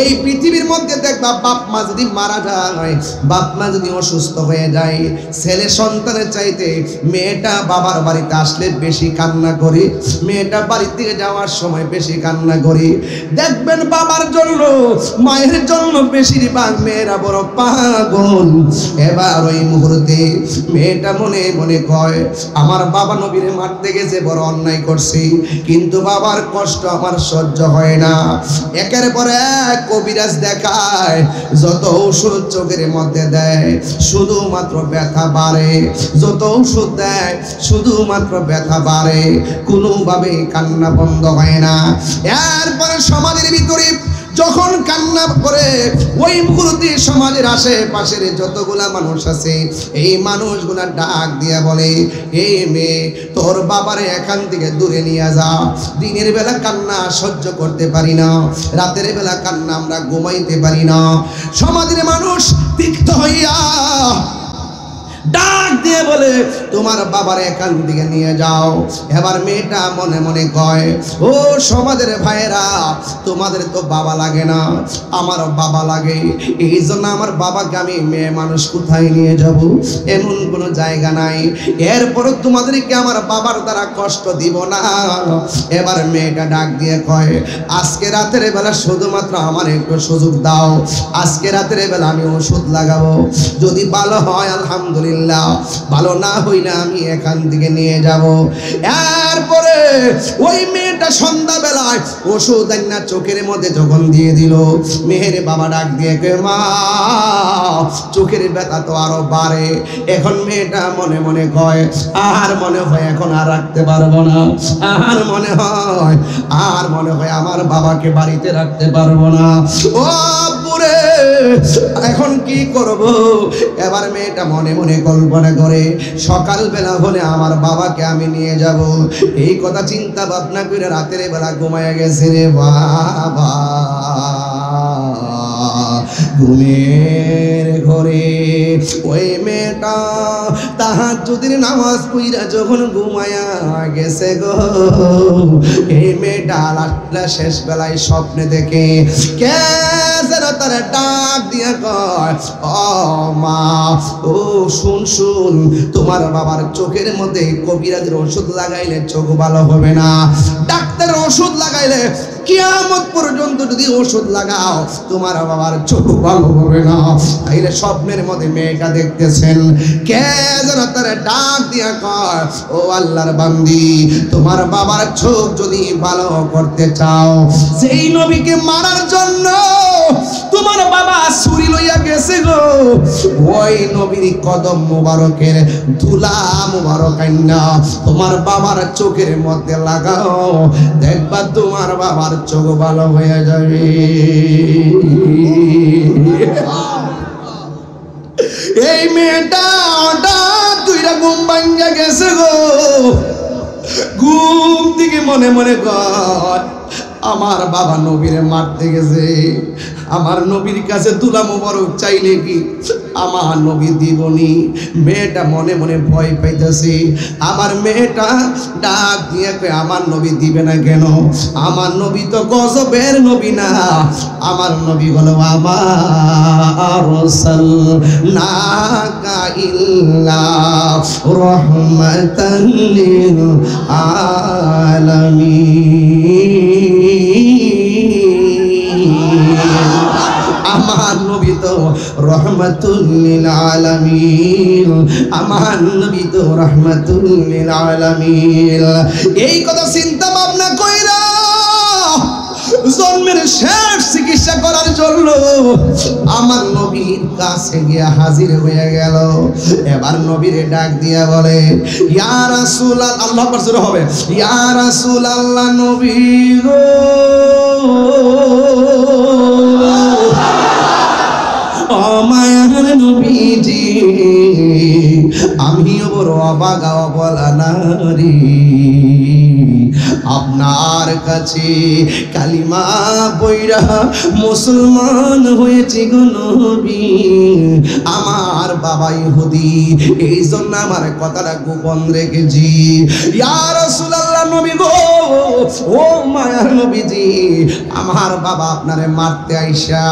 এই পৃথিবীর মধ্যে দেখবা বাপ মা যদি মারা যায়, বাপ মা যদি অসুস্থ হয়ে যায়, ছেলে সন্তানের চাইতে মেয়েটা বাবার বাড়িতে আসলে বেশি কান্না করে, মেয়েটা বাড়ি থেকে যাওয়ার সময় বেশি কান্না করে। দেখবেন বাবার জন্য মায়ের জন্য বেশিরভাগ মেয়েরা বড় পাগল। এবার ওই মুহূর্তে মেয়েটা মনে মনে কয়, আমার বাবা নবীরে মারতে গেছে, বড় অন্যায় করছি, কিন্তু বাবার কষ্ট আমার সহ্য হয় না। একের পর এক কবিরাজ দেখায়, যত ঔষধ চোখের মধ্যে দেয় শুধুমাত্র ব্যথা বাড়ে, যত ঔষধ দেয় শুধুমাত্র ব্যথা বাড়ে, কোনোভাবে কান্না বন্ধ হয় না। এরপরে সমাজের ভিতরে যখন কান্না করে, ওই মুহূর্তে সমাজের আশেপাশের যতগুলা মানুষ আছে, এই মানুষগুলা ডাক দিয়া বলে, এই মেয়ে, তোর বাবারে এখান থেকে দূরে নিয়ে যা। দিনের বেলা কান্না সহ্য করতে পারি না, রাতের বেলা কান্না আমরা ঘুমাইতে পারি না। সমাজের মানুষ তিক্ত হইয়া ডাক দিয়ে বলে, তোমার বাবার এখান থেকে নিয়ে যাও। এবার মেয়েটা মনে মনে কয়, ও সমাজের ভাইয়েরা, তোমাদের তো বাবা লাগে না, আমার বাবা লাগে। এই জন্য আমার বাবাকে আমি মেয়ে মানুষ কোথায় নিয়ে যাব? এমন কোনো জায়গা নাই। এরপরও তোমাদেরকে আমার বাবার দ্বারা কষ্ট দিব না। এবার মেয়েটা ডাক দিয়ে কয়, আজকে রাতের বেলা শুধুমাত্র আমার একটু সুযোগ দাও, আজকে রাতের বেলা আমি ওষুধ লাগাবো, যদি ভালো হয় আলহামদুলিল্লাহ, ভালো না হইলে হইলে আমি এখান থেকে নিয়ে যাব। এরপরে ওই মেয়েটা সন্ধ্যাবেলায় ওষুধ আইনা চোখের মধ্যে যখন দিয়ে দিল, মেয়ের বাবা ডাক দিয়ে কে মা চোখের ব্যথা তো আরো বাড়ে। এখন মেয়েটা মনে মনে কয় আর মনে হয় এখন আর রাখতে পারবো না, আর মনে হয় আমার বাবাকে বাড়িতে রাখতে পারবো না। ও পুরে এখন কি করব? এবার মেয়েটা মনে মনে কল্পনা করে সকালবেলা হলে আমার বাবাকে আমি নিয়ে যাব। এই কথা চিন্তা ভাবনা করে রাতের বেলা ঘুমায় গেছে রে বাবা। ঘুমের ঘরে ওই মেয়েটা তাহাজ্জুদের নামাজ পড়া যখন ঘুমায়া গেছে গো, এই মেয়েটা রাতটা শেষ বেলায় স্বপ্নে দেখে কে যেন তার ডাক দিয়া কয় ও মা ও শুন তোমার বাবার চোখের মধ্যে কবিরাজের ওষুধ লাগাইলে চোখ ভালো হবে না, ডাক্তারের ওষুধ লাগাইলে কিয়ামত পর্যন্ত যদি ওষুধ লাগাও তোমার বাবার চোখ ভালো হবে না। তাইলে স্বপ্নের মধ্যে মেয়েটা দেখতেছেন কে যেন তার ডাক দিয়া কয় ও আল্লাহর বান্দি তোমার বাবার চোখ যদি ভালো করতে চাও, সেই নবীকে মারার জন্য তোমার বাবা ছুরি লইয়া গেছে গো, ওই নবীর কদম মুবারকের ধুলা মুবারক আইনা তোমার বাবার চোখের মধ্যে লাগাও, দেখবা তোমার বাবার চোখ ভালো হয়ে যাবে। এই মেয়েটা হঠাৎ দুইটা ঘুম ভাঙ্গা গেছে গো, ঘুম থেকে মনে মনে কর আমার বাবা নবীরে মারতে গেছে, আমার নবীর কাছে তুলা মোবারক চাইলে কি আমার নবী দিবনি। মেয়েটা মনে মনে ভয় পাইতেছে, আমার মেয়েটা ডাক দিয়ে কয় আমার নবী দিবে না কেন? আমার নবী তো গজবের নবী না, আমার নবী হলো আমার রাসূলুল্লাহ ইল্লা রাহমাতাল লিল আলামিন। আমার নবী তো রহমাতুল লিল আলামিন, আমার নবী তো রহমাতুল লিল আলামিন। এই কথা চিন্তা ভাবনা কইরা জন্মের শেষ চিকিৎসা করার জন্য আমার নবীর কাছে গিয়া হাজির হয়ে গেল। এবার নবীরে ডাক দিয়া বলে ইয়া রাসূলুল্লাহ, আল্লাহু আকবার জোরে হবে, ইয়া রাসূলুল্লাহ নবী গো, ও মায়ার নবীজি আমিও বড় অবাক অবলা নারী, আপনার কাছে কালিমা পয়রা মুসলমান হয়েছে গো নবী, আমার বাবা ইহুদি, এই জন্য আমার কথাটা গোপন রেখেছি। ইয়া রাসূলুল্লাহ নবী গো, ও মায়ার নবীজি আমার বাবা আপনারে মারতে আইসা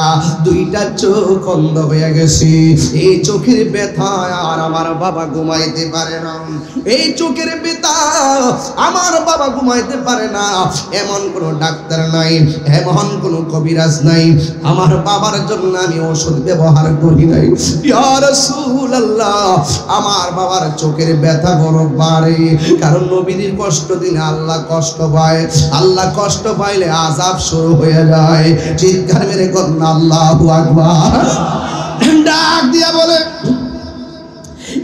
দুইটা চোখ অন্ধ হয়ে গেছে, এই চোখের ব্যথা আর আমার বাবা ঘুমাইতে পারে না, এই চোখের ব্যথা আমার বাবা ঘুমাইতে পারে না, এমন কোন ডাক্তার নাই, এমন কোন কবিরাজ নাই, আমার বাবার জন্য আমি ওষুধ ব্যবহার করি নাই। ইয়া রাসূলুল্লাহ আমার বাবার চোখের ব্যথা বড় বাড়ে, কারণ নবীর কষ্ট দিলে আল্লাহ কষ্ট পায়, আল্লাহ কষ্ট পাইলে আযাব শুরু হয়ে যায়। চিৎকার মেরে কন্যা আল্লাহু আকবার। ডাক দিয়া বলে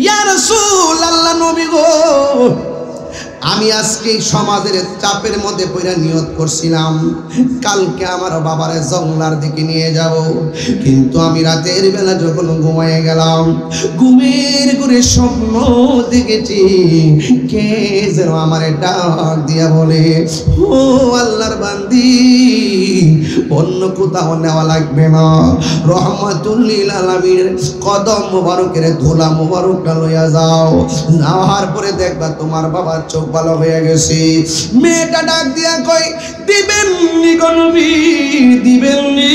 ইয়া রাসূলুল্লাহ নবী গো, আমি আজকে সমাজের চাপের মধ্যে পড়ে নিয়ত করছিলাম কালকে আমার বাবারে জঙ্গলার দিকে নিয়ে যাব, কিন্তু আমি রাতের বেলা যখন ঘুমিয়ে গেলাম ঘুমের ঘরে স্বপ্ন দেখেছি কে যেন আমারে ডাক দিয়া বলে ও আল্লাহর বান্দি অন্য কোথাও নেওয়া লাগবে না, রহমাতুল লিল আলামিনের কদম মুবারকের ধুলা মুবারকটা লইয়া যাও, নেওয়ার পরে দেখবা তোমার বাবার চোখ ভালো হয়ে গেছে। মেয়েটা ডাক দিয়া কই দিবেন নি গো নবী, দিবেন নি?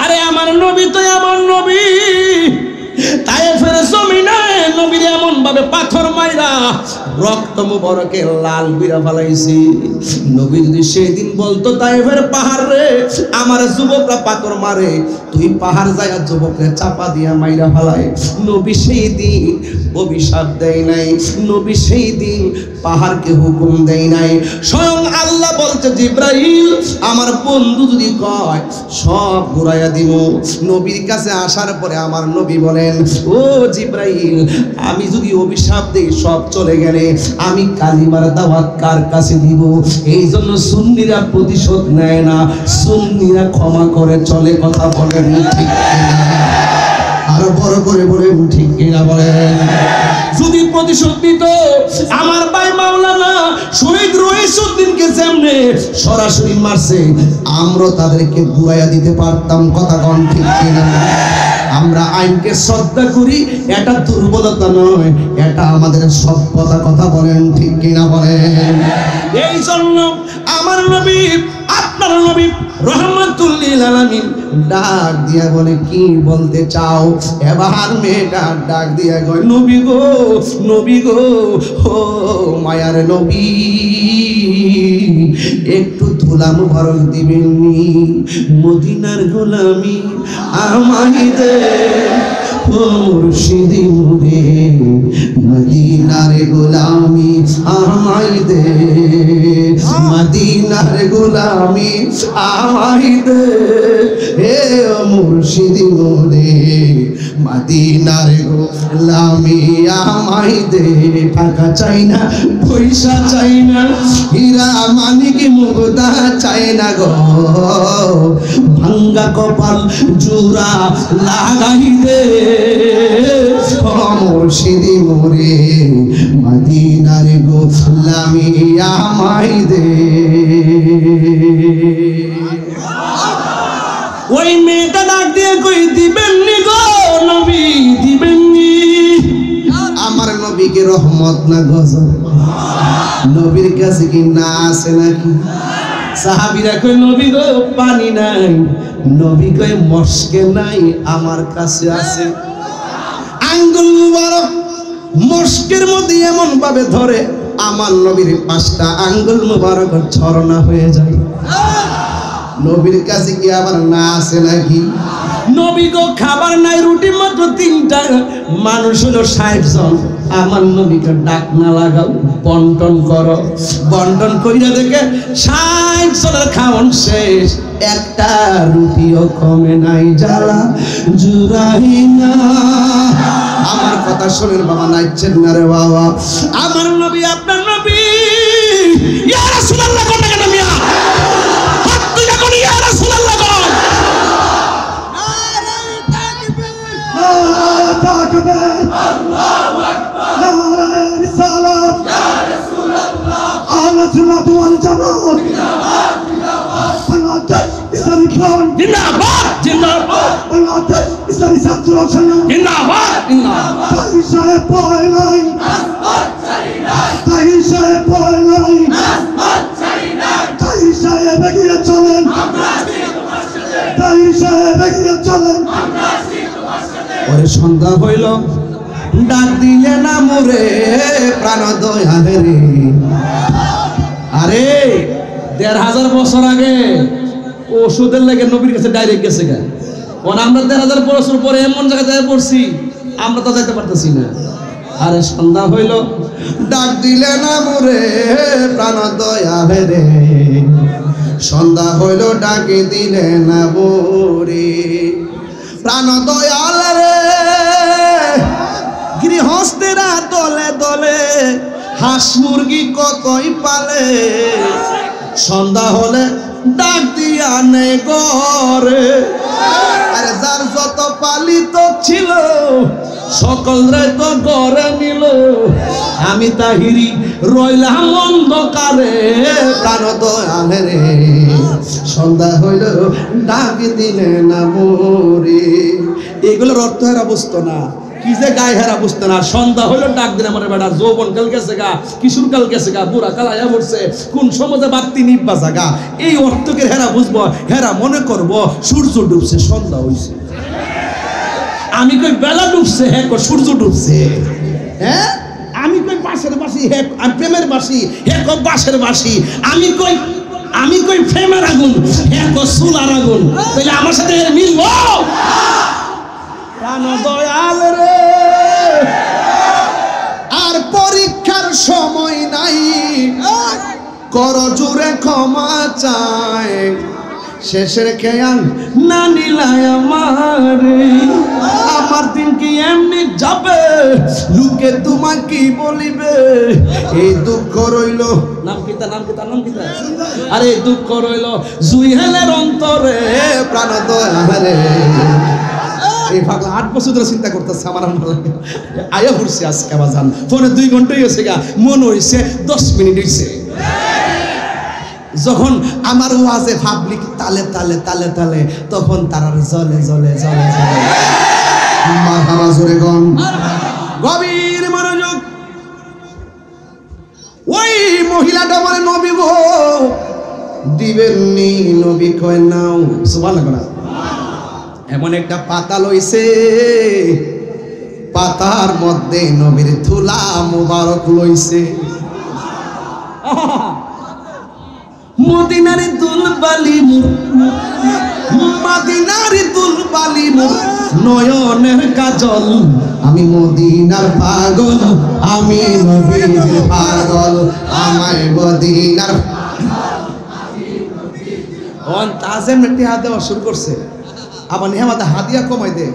আরে আমার নবী তো এমন নবী, তায়েফের জমিনে নবীর এমন ভাবে পাথর মাইরা রক্ত মুবারকে লাল বিরা ফলাইছি। নবী যদি সেদিন বলতো তায়েফের পাহাড় রে আমার যুবকরা পাথর মারে, তুই পাহাড় যায় যুবকরে চাপা দিয়া মাইরা ফেলায়। নবী সেই দিন অভিশাপ দেয় নাই, নবী সেই দিন পাহাড়কে হুকুম দেয় নাই। স্বয়ং আল্লাহ বলছে জিব্রাইল আমার বন্ধু যদি কয় সব ঘুরাইয়া দিব। নবীর কাছে আসার পরে আমার নবী বলেন ও জিব্রাইল আমি যদি অভিশাপ দেই সব চলে গেলে আমি কালিমার দাওয়াত কার কাছে দিব? এই জন্য সুন্নিরা প্রতিশোধ নেয় না, সুন্নিরা ক্ষমা করে চলে। কথা বলেন ঠিক কিনা? আরো বড় করে বলেন ঠিক কিনা বলেন। যদি প্রতিশোধ নিত আমার ভাই মাওলানা শহীদ রইসুদ্দিনকে যেমনে সরাসরি মারছে আমরা তাদেরকে ঘুরাইয়া দিতে পারতাম। কথা কোন ঠিক কিনা? আমরা আইনকে শ্রদ্ধা করি, এটা দুর্বলতা নয়, এটা আমাদের সভ্যতা। কথা বলেন ঠিক কিনা বলেন। এই জন্য আমার নবী আপনার নবী রহমাতুল লিল আলামিন ডাক দিয়া বলে কি বলতে চাও? এবার মেয়েটা ডাক দিয়া কয় নবী গো, নবী গো, ও মায়ার নবী একটু ধুলা মুবারক দিবেননি? মদিনার গোলামি আমায় দে ও মুর্শিদি মুরে, মদিনার গোলামি আমায় দে, মদিনার গোলামি আমায় দে হে ও মুর্শিদি মুরে, মদিনার গোলামি আমায় দে। টাকা চাই না, পয়সা চাই না, হীরা মানিক মুক্তা চাই না গো, ভাঙ্গা কপাল জোড়া লাগাই দে ও মুর্শিদি মোরে, মদিনার গোলামি আমায় দে। ওই মেয়েটা ডাক দিয়ে কই দিবেননি গো নবী, দিবেননি? আমার নবীকে রহমত না গজব? নবীর কাছে কি না আছে নাকি? সাহাবীরা কই নবী গো পানি নাই, নবী কই মস্কে নাই, আমার কাছে আছে। আঙ্গুল মুবারক মস্কের মধ্যে এমন ভাবে ধরে আমার নবীর 5টা আঙ্গুল মুবারক ছড়না হয়ে যায়। নবীর কাছে কি আবার না আছে নাকি? নবী গো খাবার নাই, রুটি মাত্র 3টা, মানুষ হলো 60 জন। আমার নবীকে ডাক না লাগাও, বন্টন করো। বন্টন কইরা দেখে 60 জনের খাওয়ান শেষ, একটা রুটিও কমে নাই, জ্বালা জুড়াই না। আমার কথা শোনেন বাবা, নাইছেন না রে বাবা। আমার নবী আপনার নবী ইয়া রাসূলুল্লাহ কোন কেন মিয়া হাত তুইলা কোন ইয়া রাসূলুল্লাহ কোন আল্লাহু আকবার নারে রিসালাত ইয়া রাসূলুল্লাহ আহলে সুন্নাত ওয়াল জামাত জিন্দাবাদ জিন্দাবাদ বাংলাদেশ ইসলামী ফ্রন্ট জিন্দাবাদ জিন্দাবাদ বাংলাদেশ ইসলামী ছাত্র সংসদ জিন্দাবাদ জিন্দাবাদ তাই সাহেব পয় নাই আসমাত চাই নাই তাই সাহেব পয় নাই আসমাত চাই নাই তাই সাহেব এগিয়ে চলেন আমরা আছি তোমার সাথে তাই সাহেব এগিয়ে চলেন আমরা আছি তোমার সাথে। ওরে সন্ধ্যা হইল ডাক দিলে না মোরে প্রাণ দয়ালে রে। আরে 1500 বছর আগে ওষুধের লাগে নবীর কাছে ডাইরেক্ট গেছে গা। আমরা 1500 বছর পরে এমন জায়গায় যাই পড়ছি আমরা তো যাইতে পারতেছি না। আরে সন্ধ্যা হইল ডাক দিলে না মোরে প্রাণ দয়ালে রে, সন্ধ্যা হইল ডাকে দিলে না মোরে প্রাণ দয়ালে রে। গৃহস্থেরা দলে দলে হাঁস মুরগি কতই পালে, সন্ধ্যা হলে ডাক দিয়া নে ঘরে। আরে যার যত পালিত ছিল সকলরে তো ঘরে নিল, আমি তাহিরি রইলাম অন্ধকারে প্রাণ দয়ালে রে, সন্ধ্যা হইল ডাক দিলে না মোরে। এগুলোর অর্থ এরা বুঝতো না, কি যে গায়ে হেরা বুঝতে না। সন্ধ্যা হইলো ডাক দিন আমার বেটা, যৌবন কাল গেছে গা, কিশোর কাল গেছে গা, বুড়া কাল আয়া পড়ছে, কোন সমাজে বাতি নিব্বা জাগা, এই অর্থকে হেরা বুঝবো। হেরা মনে করবো সূর্য ডুবছে সন্ধ্যা হইছে। আমি কই বেলা ডুবছে, হ্যাঁ সূর্য ডুবছে। হ্যাঁ আমি কই বাঁশের বাঁশি, হ্যাঁ প্রেমের বাঁশি, হ্যাঁ বাঁশের বাঁশি। আমি কই প্রেমের আগুন হ্যাঁ গো চুলার আগুন, তাহলে আমার সাথে মিলব? প্রাণ দয়াল রে, আর পরীক্ষার সময় নাই, কর জোরে ক্ষমা চায়, শেষের খেয়াল না নিলায় আমারে, আমার দিন কি এমনি যাবে, লোকে তোমার কি বলিবে, এই দুঃখ রইল, নাম কিতা নাম কিতা নাম কিতা, আরে দুঃখ রইল জুইহেলের অন্তরে, প্রাণ দয়ালে। এই পাগলা 8 বছর ধরে চিন্তা করতেছে আমার আয়া পড়ছে আজকে বাজান, ফোনে 2 ঘন্টা হয়েছে গা, মন হয়েছে 10 মিনিট হয়েছে। যখন আমার ওয়াজে পাবলিক তালে তালে তালে তালে, তখন তারা জ্বলে জ্বলে জ্বলে জ্বলে মারহাবা জোরে গন, গভীর মনোযোগ। ওই মহিলাটা বলে নবী গো দিবেননি, নবী কয় নাও, সুবহানাল্লাহ। এমন একটা পাতা লইছে, পাতার মধ্যে নবীর ধুলা মুবারক লইছে, মদিনারি দুলবালি মদিনারি দুলবালি নয়নের কাজল, আমি মদিনার পাগল, আমি নবীর পাগল, আমায় মদিনার। ওন তাজেম নেটি হাত দেওয়া শুরু করছে, আবার নেহামাতে হাদিয়া কমাই দে,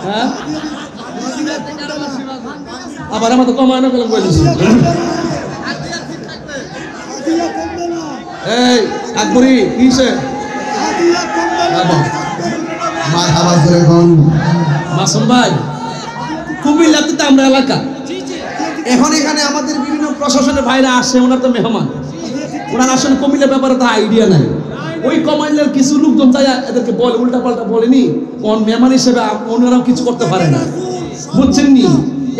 হ্যাঁ আবার আমাদের কমায় না গেলাম বলেছি। এই আকবরি কিসে মারহাবা জোরে গন। মাসুম ভাই, কুমিল্লাতে তো আমরা এলাকা, এখন এখানে আমাদের বিভিন্ন প্রশাসনের ভাইরা আসে, ওনার তো মেহমান, ওনার আসলে কুমিল্লার ব্যাপারে তো আইডিয়া নাই। ওই কমান্ডার কিছু লোকজন যায় এদেরকে বলে, উল্টা পাল্টা বলেনি, কোন মেহমান হিসেবে ওনারাও কিছু করতে পারে না, বুঝছেন নি?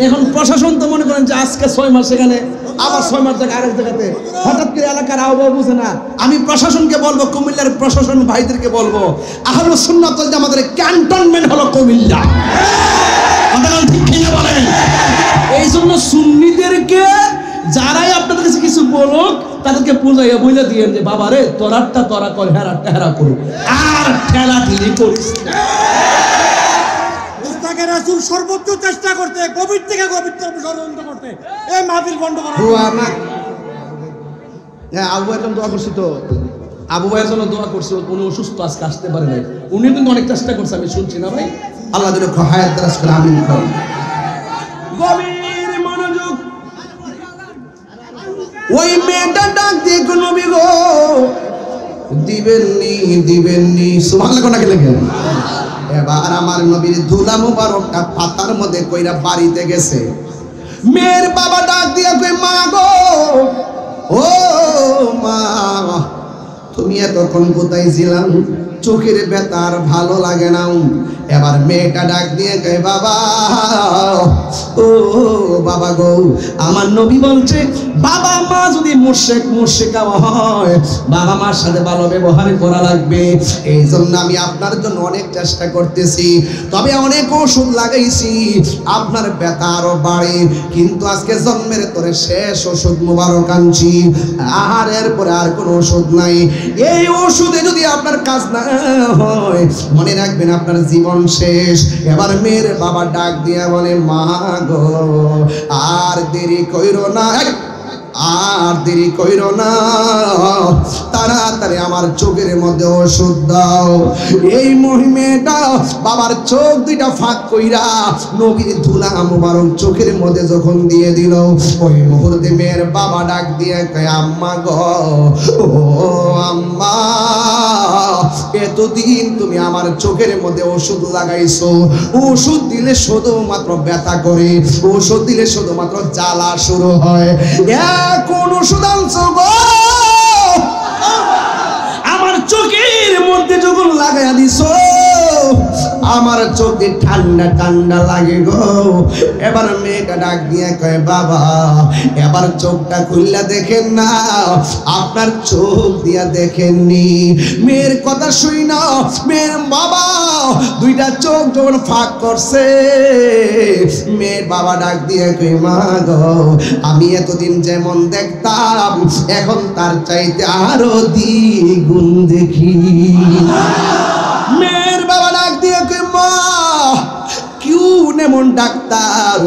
এখন প্রশাসন তো মনে করেন যে আজকে 6 মাস সেখানে, আবার 6 মাস থেকে আরেক জায়গাতে, হঠাৎ করে এলাকার আবহাওয়া বুঝে না। আমি প্রশাসনকে বলবো, কুমিল্লার প্রশাসন ভাইদেরকে বলবো, আহলুস সুন্নাত ওয়াল জামাতের ক্যান্টনমেন্ট হলো কুমিল্লা, আপনারা ঠিক কিনা বলেন? এই জন্য সুন্নিদেরকে যারাই আপনাদের কাছে কিছু বলুক, তাদেরকে পূজাইয়া বইলা দিয়েন যে বাবা রে তোরারটা তোরা কর, হেরারটা হেরা করুক, আর ঠেলা ঠেলি করিস না। রাসূল সর্বোচ্চ চেষ্টা করতে, গভীর থেকে গভীরতর ষড়যন্ত্র করতে, এই মাহফিল বন্ধ করা। আবু ভাইয়ের জন্য দোয়া করছি, তো আবু ভাইয়ের জন্য দোয়া করছি, উনি অসুস্থ, আজকে আসতে পারে নাই, উনি কিন্তু অনেক চেষ্টা করছে, আমি শুনছি না ভাই, আল্লাহ যেন হায়াত দারাজ করে, আমিন। গভীর মনোযোগ। ওই মেয়েটা ডাক দিয়ে নবী গো দিবেননি দিবেননি, সুবহানাল্লাহ নাকি লেগে। এবার আমার নবীর ধুলা মুবারকটা পাতার মধ্যে কইরা বাড়িতে গেছে, মেয়ের বাবা ডাক দিয়ে কই মা গো, ও মা তুমি এতক্ষণ কোথায় ছিলাম, চোখের ব্যথা আর ভালো লাগে না। এবার মেয়েটা ডাক দিয়ে কয় বাবা, ও বাবা গো, আমার নবী বলছে বাবা মা যদি মুশরিকা হয়, বাবা মার সাথে ভালো ব্যবহার করা লাগবে, এই জন্য আমি আপনার জন্য অনেক চেষ্টা করতেছি, তবে অনেক ওষুধ লাগাইছি, আপনার ব্যথা আরো বাড়ে, কিন্তু আজকে জন্মের তোরে শেষ ওষুধ মুবারক আনছি, আর এরপরে আর কোনো ওষুধ নাই, এই ওষুধে যদি আপনার কাজ না হয় মনে রাখবেন আপনার জীবন শেষ। এবার মেয়ের বাবা ডাক দিয়া বলে মা গো আর দেরি কইরো না, আর দেরি কইরো না, তাড়াতাড়ি আমার চোখের মধ্যে ওষুধ দাও। এই মহিমেটা বাবার চোখ দুইটা ফাঁক কইরা নবীর ধুলা মুবারক চোখের মধ্যে যখন দিয়ে দিল, ওই মুহূর্তে মেয়ের বাবা ডাক দিয়ে কয় আম্মা গো, ও আম্মা এতদিন তুমি আমার চোখের মধ্যে ওষুধ লাগাইছো, ওষুধ দিলে শুধুমাত্র ব্যথা করে, ওষুধ দিলে শুধুমাত্র জ্বালা শুরু হয়, কোন ওষুধ আনছো গো, আমার চোখের মধ্যে যখন লাগাইয়া দিছো আমার চোখে ঠান্ডা ঠান্ডা লাগে গো। এবার মেয়েটা ডাক দিয়ে কয় বাবা এবার চোখটা খুললা দেখেন না, আপনার চোখ দিয়া দেখেননি। মেয়ের কথা শুই না, মেয়ের বাবা দুইটা চোখ যখন ফাঁক করছে, মেয়ের বাবা ডাক দিয়ে কই মা গো আমি এতদিন যেমন দেখতাম এখন তার চাইতে আরো দ্বিগুণ দেখি। মেয়ের বাবা ডাক দিয়ে কই মা কোন এমন ডাক্তার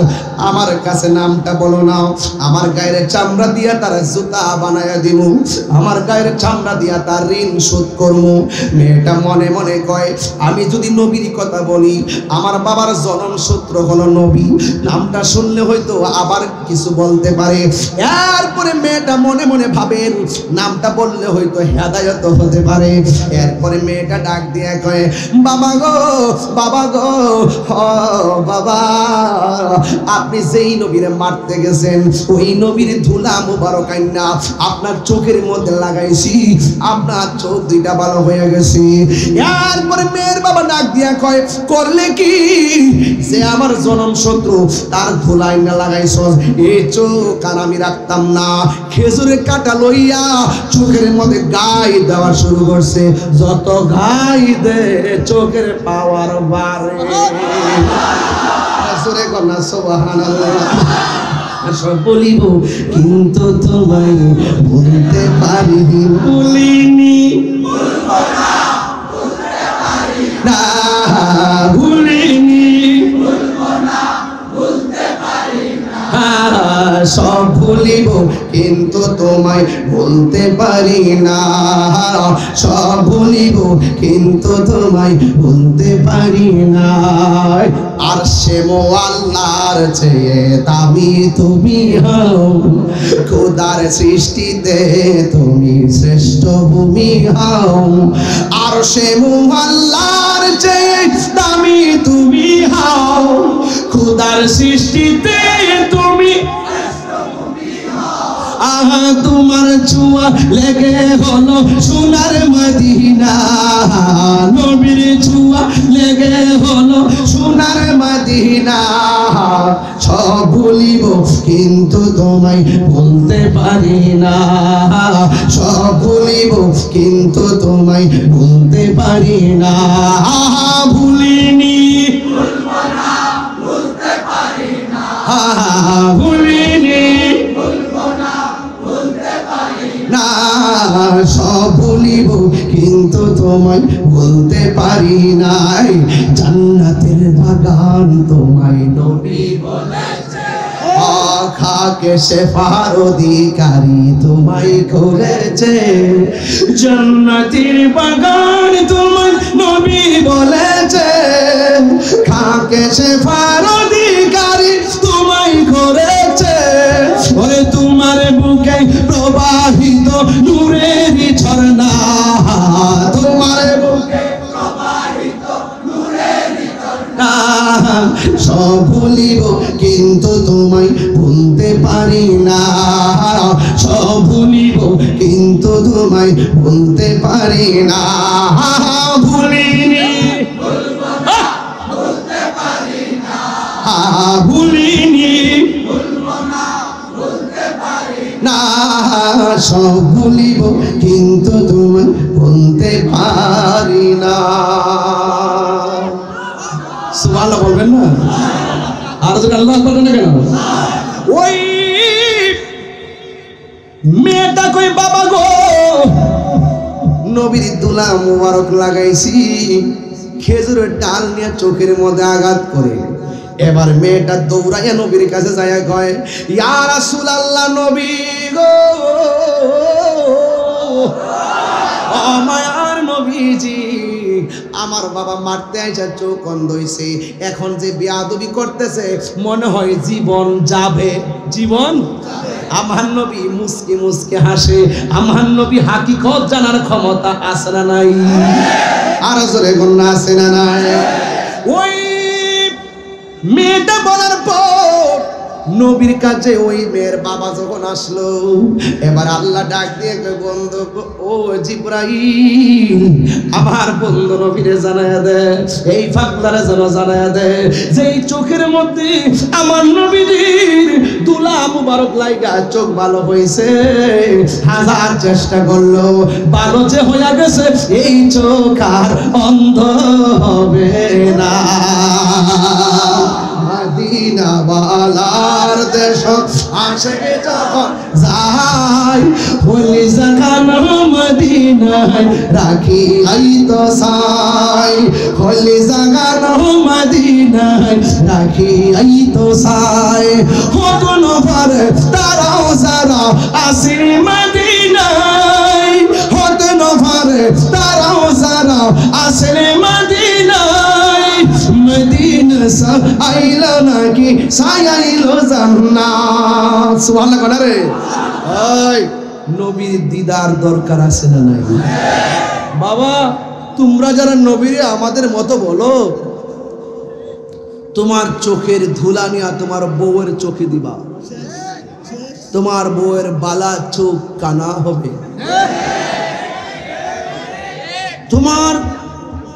আমার কাছে নামটা বলো না, আমার গায়ের চামড়া দিয়া তার জুতা বানায়া দিব, আমার গায়ের চামড়া দিয়া তার ঋণ শোধ করবো। মেয়েটা মনে মনে কয় আমি যদি নবীর কথা বলি, আমার বাবার জনম সূত্র হলো নবী, নামটা শুনলে হয়তো আবার কিছু বলতে পারে। এরপরে মেয়েটা মনে মনে ভাবেন নামটা বললে হয়তো হেদায়েত হতে পারে। এরপরে মেয়েটা ডাক দিয়ে কয় বাবা গো বাবা গো বাবা আপনি যেই নবীরে মারতে গেছেন ওই নবীর ধুলা মুবারক আইনা আপনার চোখের মধ্যে লাগাইছি, আপনার চোখ দুইটা ভালো হয়ে গেছে। এরপরে মেয়ের বাবা ডাক দিয়া কয় করলে কি যে আমার জনম শত্রু তার ধুলা আইনা লাগাইছ, এই চোখ আর আমি রাখতাম না। খেজুরের কাটা লইয়া চোখের মধ্যে গাই দেওয়া শুরু করছে, যত গাই দে চোখের পাওয়ার বাড়ে। সুরে কন্যা সুবহানাল্লাহ। সব বলিব কিন্তু তোমায় বলতে পারিনি, বলিনি না ভুলিনি, সব ভুলিব কিন্তু তোমায় বলতে পারি না, সব ভুলিব কিন্তু তোমায় বলতে পারি না। আর সে আল্লাহর চেয়ে দামি তুমি হও, খোদার সৃষ্টিতে তুমি শ্রেষ্ঠ ভূমি হও। আর সে আল্লাহর চেয়ে দামি তুমি হও, খোদার সৃষ্টিতে তুমি। আহা তোমার ছোঁয়া লেগে হলো সোনার মদিনা, নবীর ছোঁয়া লেগে হলো সোনার মদিনা। সব ভুলিব কিন্তু তোমায় বলতে পারি না, সব ভুলিব কিন্তু তোমায় বলতে পারি না। ভুলিনি ভুলিনি না, সব ভুলিব কিন্তু তোমায় বলতে পারি নাই। জান্নাতের বাগান তোমায় নবী বলেছে, খাকে শেফার অধিকারী তোমায় করেছে। জান্নাতের বাগান তোমায় নবী বলেছে, খাকে শেফার অধিকারী তোমায় করেছে। ওরে তোমার বুকে প্রবাহিত নূরের ঝর্ণা, তোমার বুকে প্রবাহিত নূরের ঝর্ণা। সব ভুলিব কিন্তু তোমায় বলতে পারি না, সব ভুলিব কিন্তু তোমায় বলতে পারি না। ভুলিনি বলতে পারি না, ভুলিনি না, সব ভুলিব কিন্তু তোমায় বলতে পারি না। সুবহানাল্লাহ বলবেন না? আর যদি আল্লাহ আকবার বলেন কেন? ওই মেয়েটা কই বাবা গো নবীর দুলা মুবারক লাগাইছি, খেজুরের ডাল নিয়ে চোখের মধ্যে আঘাত করে। এবার মেয়েটা দৌড়াইয়া নবীর কাছে যায় কয় ইয়া রাসূলুল্লাহ নবী গো, ও মায়ার নবীজি আমার বাবা মারতে আইসা চোখ অন্ধ হইছে, এখন যে বেয়াদবি করতেছে মনে হয় জীবন যাবে, জীবন আমার নবী মুস্কি মুস্কি হাসে। আমার নবী হাকিকত জানার ক্ষমতা আছে না নাই? আর জোরে গন্না আছে না নাই? ওই মেয়েটা বলার পর নবীর কাছে ওই মেয়ের বাবা যখন আসলো, এবার আল্লাহ ডাক দিয়ে বন্ধু, ও জিব্রাইল, আমার বন্ধু নবীরে জানায়া দে, এই ফাকলারে যেন জানায়া দে যে এই চোখের মধ্যে আমার নবীর দুলা মুবারক লাইগা চোখ ভালো হইছে, হাজার চেষ্টা করলো ভালো যে হইয়া গেছে, এই চোখ আর অন্ধ হবে না। মদিনা বালার দেশ আসে যখন যাই, হলি জাগানো মদিনায় রাখি আই তো সাই, হলি জাগানো মদিনায় রাখি আই তো সাই, হতন পারে তারাও যারা আসি মদিনায়, হতন পারে তারাও যারা আসে মদিনায়, মদিনা সব আইলো নাকি সাইলো জান্নাত। সুবহানাল্লাহ কোনা রে। ওই নবীর দিদার দরকার আছে না নাই? বাবা তোমরা যারা নবীরে আমাদের মতো বলো, তোমার চোখের ধুলা নিয়া তোমার বউয়ের চোখে দিবা, তোমার বউয়ের বালা চোখ কানা হবে।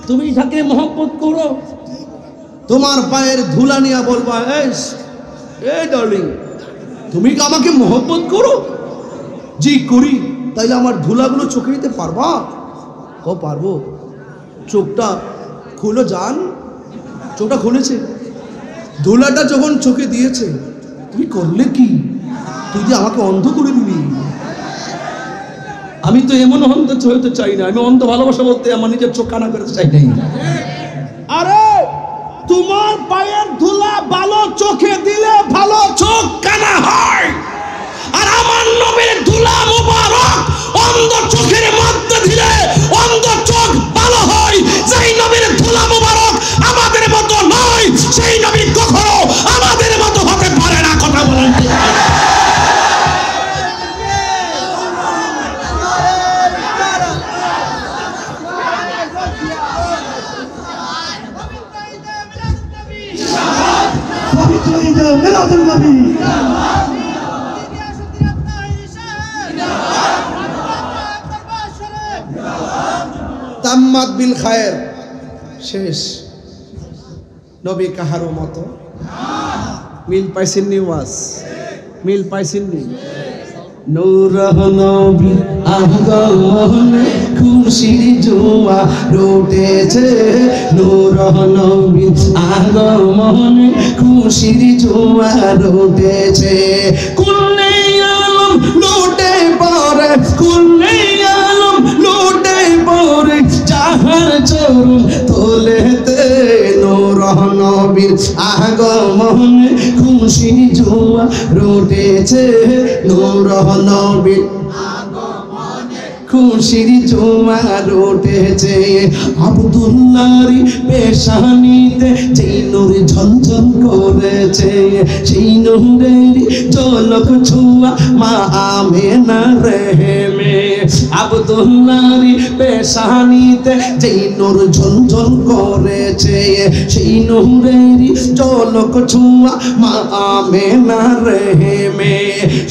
তুমি তাকে মহব্বত করো, তোমার পায়ের ধুলা নিয়া বলবা, এই ডার্লিং তুমি কি আমাকে মহব্বত করো? জি করি। তাইলে আমার ধুলাগুলো চোখে দিতে পারবা? ও পারবো। চোখটা খুলো যান। চোখটা খুলেছে, ধুলাটা যখন চোখে দিয়েছে, তুমি করলে কি? তুই যে আমাকে অন্ধ করে দিবি। আমি তো এমন অন্ধ হতে চাই না, আমি অন্ধ ভালোবাসা বলতে আমার নিজের চোখ কানা করতে চাই নাই। আরে তোমার পায়ের ধুলা ভালো চোখে দিলে ভালো চোখ কানা হয়, আর আমার নবীর ধুলা মুবারক অন্ধ চোখের মধ্যে দিলে অন্ধ চোখ ভালো হয়। যেই নবীর ধুলা মুবারক আমাদের মতো নয়, সেই নবী কখনো আমাদের মতো হতে পারে না। কথা বলেন ঠিক? পবিত্র ঈদ মিলাদুন নবী, তাম্মাত বিল খায়ের, শেষ। নবী কাহারও মতো মিল পাইছেননি? ওয়াজ মিল পাইছেননি? নূর নবী আগমনে খুশির জোয়া রোটেছে, নূর নবী আগমনে খুশির জোয়া রোটেছে। কুল্লে আলম লুটে পড়ে, কুল্লে আলম লুটে পড়ে, যাহার চরণ তোলেতে নূর নবীর আগমনে খুশির জোয়া রোটেছে, নূর নবীর খুশির জোয়ার উঠেছে। আব্দুল্লাহর পেশানিতে যেই নূর ঝলঝল করেছে, সেই নূরের ঝলক ছোঁয়া মা আমেনার রেহেমে। আব্দুল্লাহর পেশানিতে যেই নূর ঝলঝল করেছে, সেই নূরের ঝলক ছোঁয়া মা আমেনার রেহেমে।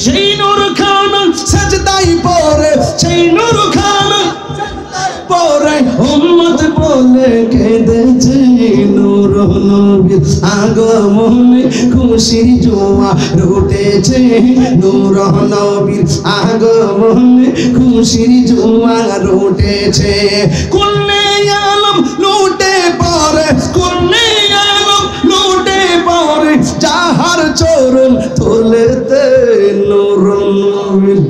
সেই নূর খানা সাজদাই পড়ে, সেই নূর খানা পরে উম্মত বলে কেঁদেছে, নূর নবীর আগমনে খুশির জোয়া রুটেছে, নূর নবীর আগমনে খুশির জোয়া রুটেছে। কুল্লে আলম লুটে পড়ে, কুল্লে আলম লুটে পড়ে, যাহার চরণ তোলেতে নূর নবীর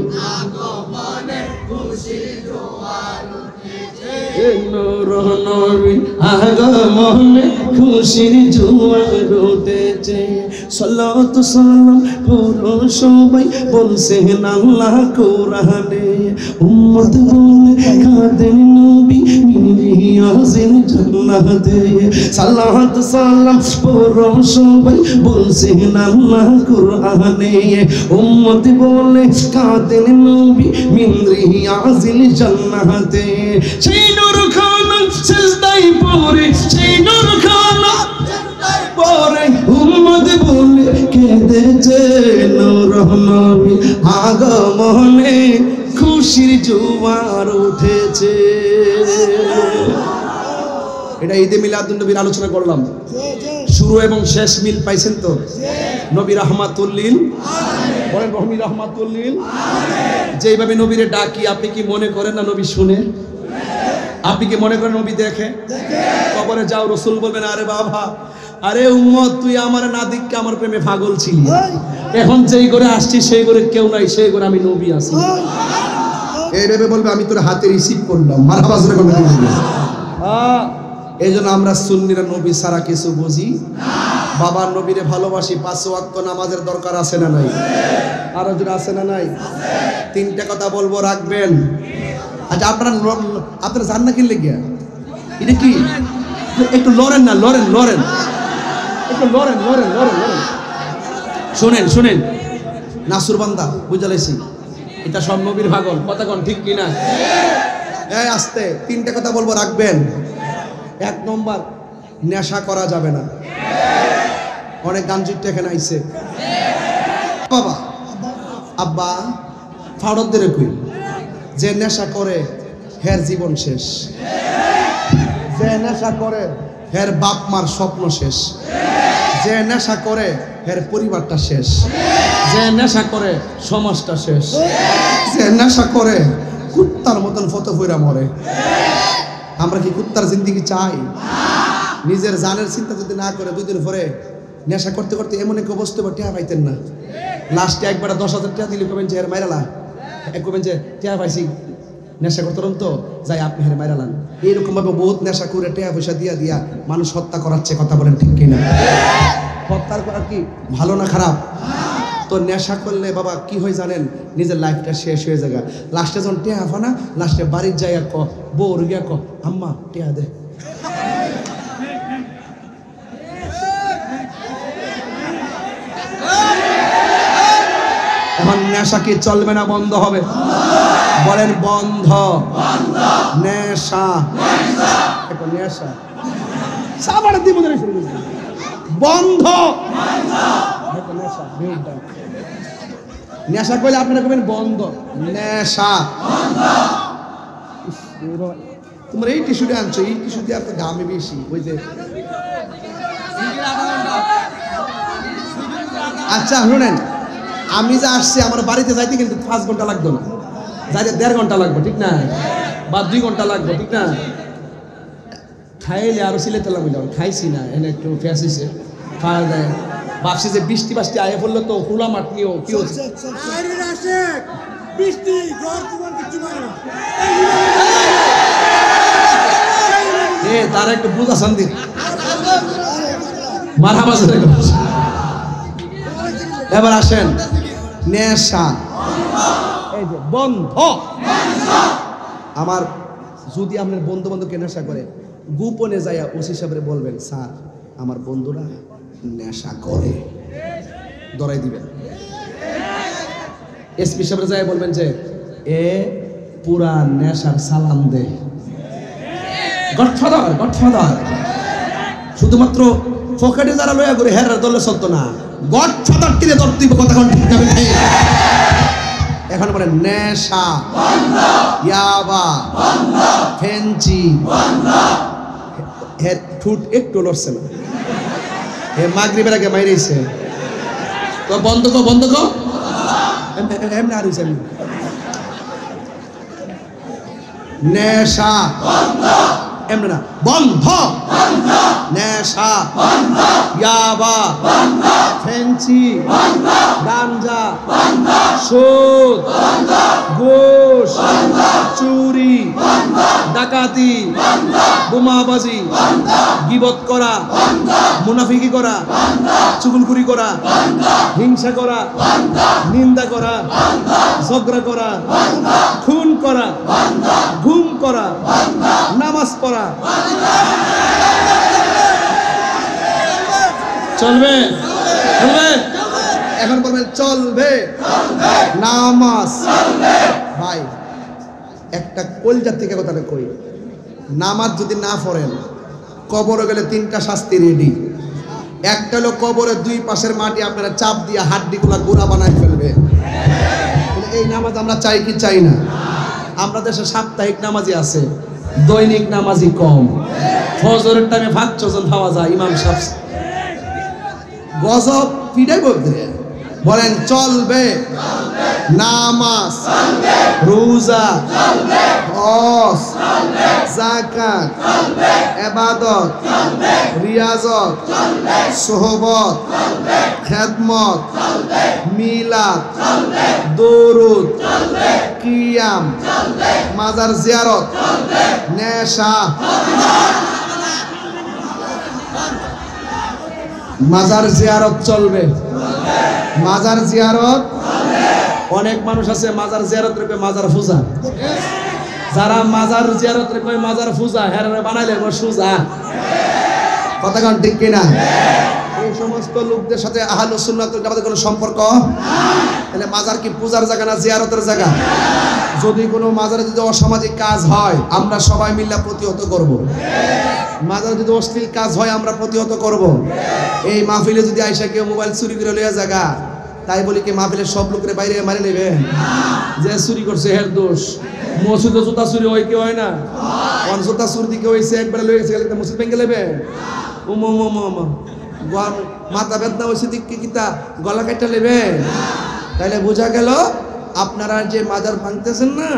নূর নবীর আগমনে খুশির জোয়ার উঠেছে। সালাত সালাম পুরো সবাই বলছেন আল্লাহ কোরআনে, উম্মত বলে কাঁদেন নবী মিনহি আসেন জান্নাতে। সালাত সালাম পুরো সবাই বলছেন আল্লাহ কোরআনে, উম্মত বলে কাঁদেন নবী মিনহি আসেন জান্নাতে। সেই নূর খানা সিজদাই পড়ে, সেই নূর খানা পড়ে উম্মত বলে কেঁদেছে নূর নবী আগমনে খুশির জোয়ার উঠেছে। এটা ঈদে মিলাদুন নবীর আলোচনা করলাম, শুরু এবং শেষ মিল পাইছেন তো? নবী রাহমাতুল্লিল বলেন, রহমি রাহমাতুল্লিল। যেইভাবে নবীরে ডাকি, আপনি কি মনে করেন না নবী শুনে? আপনি কি মনে করেন নবী দেখে? কবরে যাও, রসুল বলবেন আরে বাবা, আরে উম্মত, তুই আমার না দিককে আমার প্রেমে পাগল ছিলি, এখন যেই করে আসছি সেই করে কেউ নাই, সেই করে আমি নবী আছি। এইভাবে বলবে আমি তোর হাতে রিসিভ করলাম, মারহাবা জোরে করবে। এই জন্য আমরা সুন্নিরা নবী ছাড়া কিছু বুঝি বাবার নবীরে ভালোবাসি। 5 ওয়াক্ত নামাজের দরকার আছে না নাই? আরো জন আছে না নাই? 3টা কথা বলবো, রাখবেন। আচ্ছা, আপনারা জান না কিনলে গিয়া এটা কি? একটু লড়েন না, লড়েন একটু লড়েন। শোনেন নাসুর বান্দা বুঝালাইছি, এটা সব নবীর ভাগল, কথা কন ঠিক কিনা? এই আস্তে 3টা কথা বলবো, রাখবেন। 1 নম্বর, নেশা করা যাবে না। অনেক গাঞ্জুরটা এখানে আইছে, বাবা আব্বা ফাড়দের কই, যে নেশা করে হের জীবন শেষ, যে নেশা করে হের বাপ মার স্বপ্ন শেষ, যে নেশা করে হের পরিবারটা শেষ, যে নেশা করে সমাজটা শেষ, যে নেশা করে কুত্তার মতন ফটো ফইরা মরে। আমরা কি কুত্তার জিন্দেগি চাই? নিজের জানের চিন্তা যদি না করে 2 দিন পরে নেশা করতে করতে এমন এক অবস্থা টিয়া পাইতেন না, লাস্টে একবার 10,000 টাকা দিলে কবেন যে হের মাইরালা, কবেন যে টিয়া পাইছি নেশা করতেন তো যাই আপনি হের মাইরালান। এইরকম ভাবে বহুত নেশা করে টিয়া পয়সা দিয়া মানুষ হত্যা করাচ্ছে, কথা বলেন ঠিক কিনা? হত্যার করা কি ভালো না খারাপ? তো নেশা করলে বাবা কি হয় জানেন, নিজের লাইফটা শেষ হয়ে যায়। লাস্টে যখন টেয়া ফানা, লাস্টে বাড়ির যায় বউর গিয়া আম্মা টেয়া দে। এখন নেশা কি চলবে না বন্ধ হবে? বলেন বন্ধ। নেশা নেশা সাবার দিব বন্ধ। নেশা করলে আপনারা কবেন বন্ধ। নেশা তোমার এই টিস্যুটা আনছো, এই টিস্যু দিয়ে আপনার দামে বেশি। ওই যে আচ্ছা শুনেন, আমি যে আসছি আমার বাড়িতে যাইতে কিন্তু 5 ঘন্টা লাগতো না, যাইতে 1.5 ঘন্টা লাগবে, ঠিক না? বা 2 ঘন্টা লাগবে, ঠিক না? খাইলে আরো সিলেতে লাগবে, খাইছি না, এনে একটু ফেসিছে খাওয়া দেয়। ভাবছি যে বৃষ্টি বাষ্টি আয়ে পড়লো তো খোলা মাঠ নিয়েও কি হচ্ছে, তারা একটু বুঝা শান্তি মারহাবা। এবার আসেন, নেশা এই যে বন্ধ। আমার যদি আপনার বন্ধু বান্ধবকে নেশা করে, গোপনে যাইয়া ওসি সাহেবরে বলবেন, স্যার আমার বন্ধুরা নেশা করে, ধরাই দিবেন। এসপি সাহেবরে যাইয়া বলবেন যে এ পুরা নেশার সালাম দে। গডফাদার শুধুমাত্র পকেটে যারা লয়া করে হেরার দলে চলতো না, গডফাদার টিরে ধরতে কথা কোন ঠিক যাবে। এখন বলে নেশা বন্ধ, ইয়াবা বন্ধ, ফেঞ্চি বন্ধ। হের ঠুট একটু লড়ছে না, এ মাগরিবের আগে মাইরেছে তো বন্ধ কো এমনি আর হইছে। নেশা বন্ধ, এমনি না, বন্ধ নেশা বন্ধ, ইয়াবা বন্ধ, ফেঞ্চি বন্ধ, গাঞ্জা বন্ধ, সুদ বন্ধ, ঘুষ বন্ধ, চুরি বন্ধ, ডাকাতি বন্ধ, বোমাবাজি বন্ধ, গীবত করা বন্ধ, মুনাফিকি করা বন্ধ, চুগলখুরি করা বন্ধ, হিংসা করা বন্ধ, নিন্দা করা বন্ধ, ঝগড়া করা বন্ধ, খুন করা বন্ধ, ঘুম করা বন্ধ, নামাজ পড়া চলবে। এখন বলবেন চলবে নামাজ। ভাই একটা কলজার থেকে কথাটা কই, নামাজ যদি না পড়েন কবরে গেলে 3টা শাস্তি রেডি। একটা হলো কবরের দুই পাশের মাটি আপনারা চাপ দিয়ে হাড্ডিগুলা গোড়া বানায় ফেলবে। এই নামাজ আমরা চাই কি চাই না? আমরা দেশে সাপ্তাহিক নামাজি আছে, দৈনিক নামাজি কম। ফজরের টাইমে 5 জন পাওয়া যায় ইমাম সাহেব, গজব পিড়াই বলতে বলেন চলবে নামাজ, রোজা, হজ, যাকাত, ইবাদত, রিয়াজত, সোহবত, খেদমত, মিলাদ, দরুদ, কিয়াম, মাজার জিয়ারত, নেশা, মাজার জিয়ারত চলবে। মাজার জিয়ারত, অনেক মানুষ আছে মাজার জিয়ারত রেখে মাজার পূজা। যারা মাজার জিয়ারত রেখে মাজার পূজা হেরারে বানাইলে সুজা। কথা কোন ঠিক কিনা? এই সমস্ত লোকদের সাথে আহলুস সুন্নাত ওয়াল জামাতের কোনো সম্পর্ক? তাহলে মাজার কি পূজার জায়গা না জিয়ারতের জায়গা? যদি কোনো মাজারে যদি অসামাজিক কাজ হয় আমরা সবাই মিলে প্রতিহত করব। মাজারে যদি অশ্লীল কাজ হয় আমরা প্রতিহত করব। এই মাহফিলে যদি আইসা কেউ মোবাইল চুরি করে লইয়া জায়গা, তাই বলি কি মাহফিলের সব লোকের বাইরে মারি নেবে? যে চুরি করছে হের দোষ। মসজিদে জুতা চুরি হয় কি হয় না? জুতা চুরি দিকে হয়েছে একবারে লয়ে গেছে, মসজিদ ভেঙে নেবে। মাথা বেদনা হয়েছে দিকে কিতা গলা কাটা নেবে। তাইলে বোঝা গেল আপনারা যে মাজার ভাঙতেছেন না,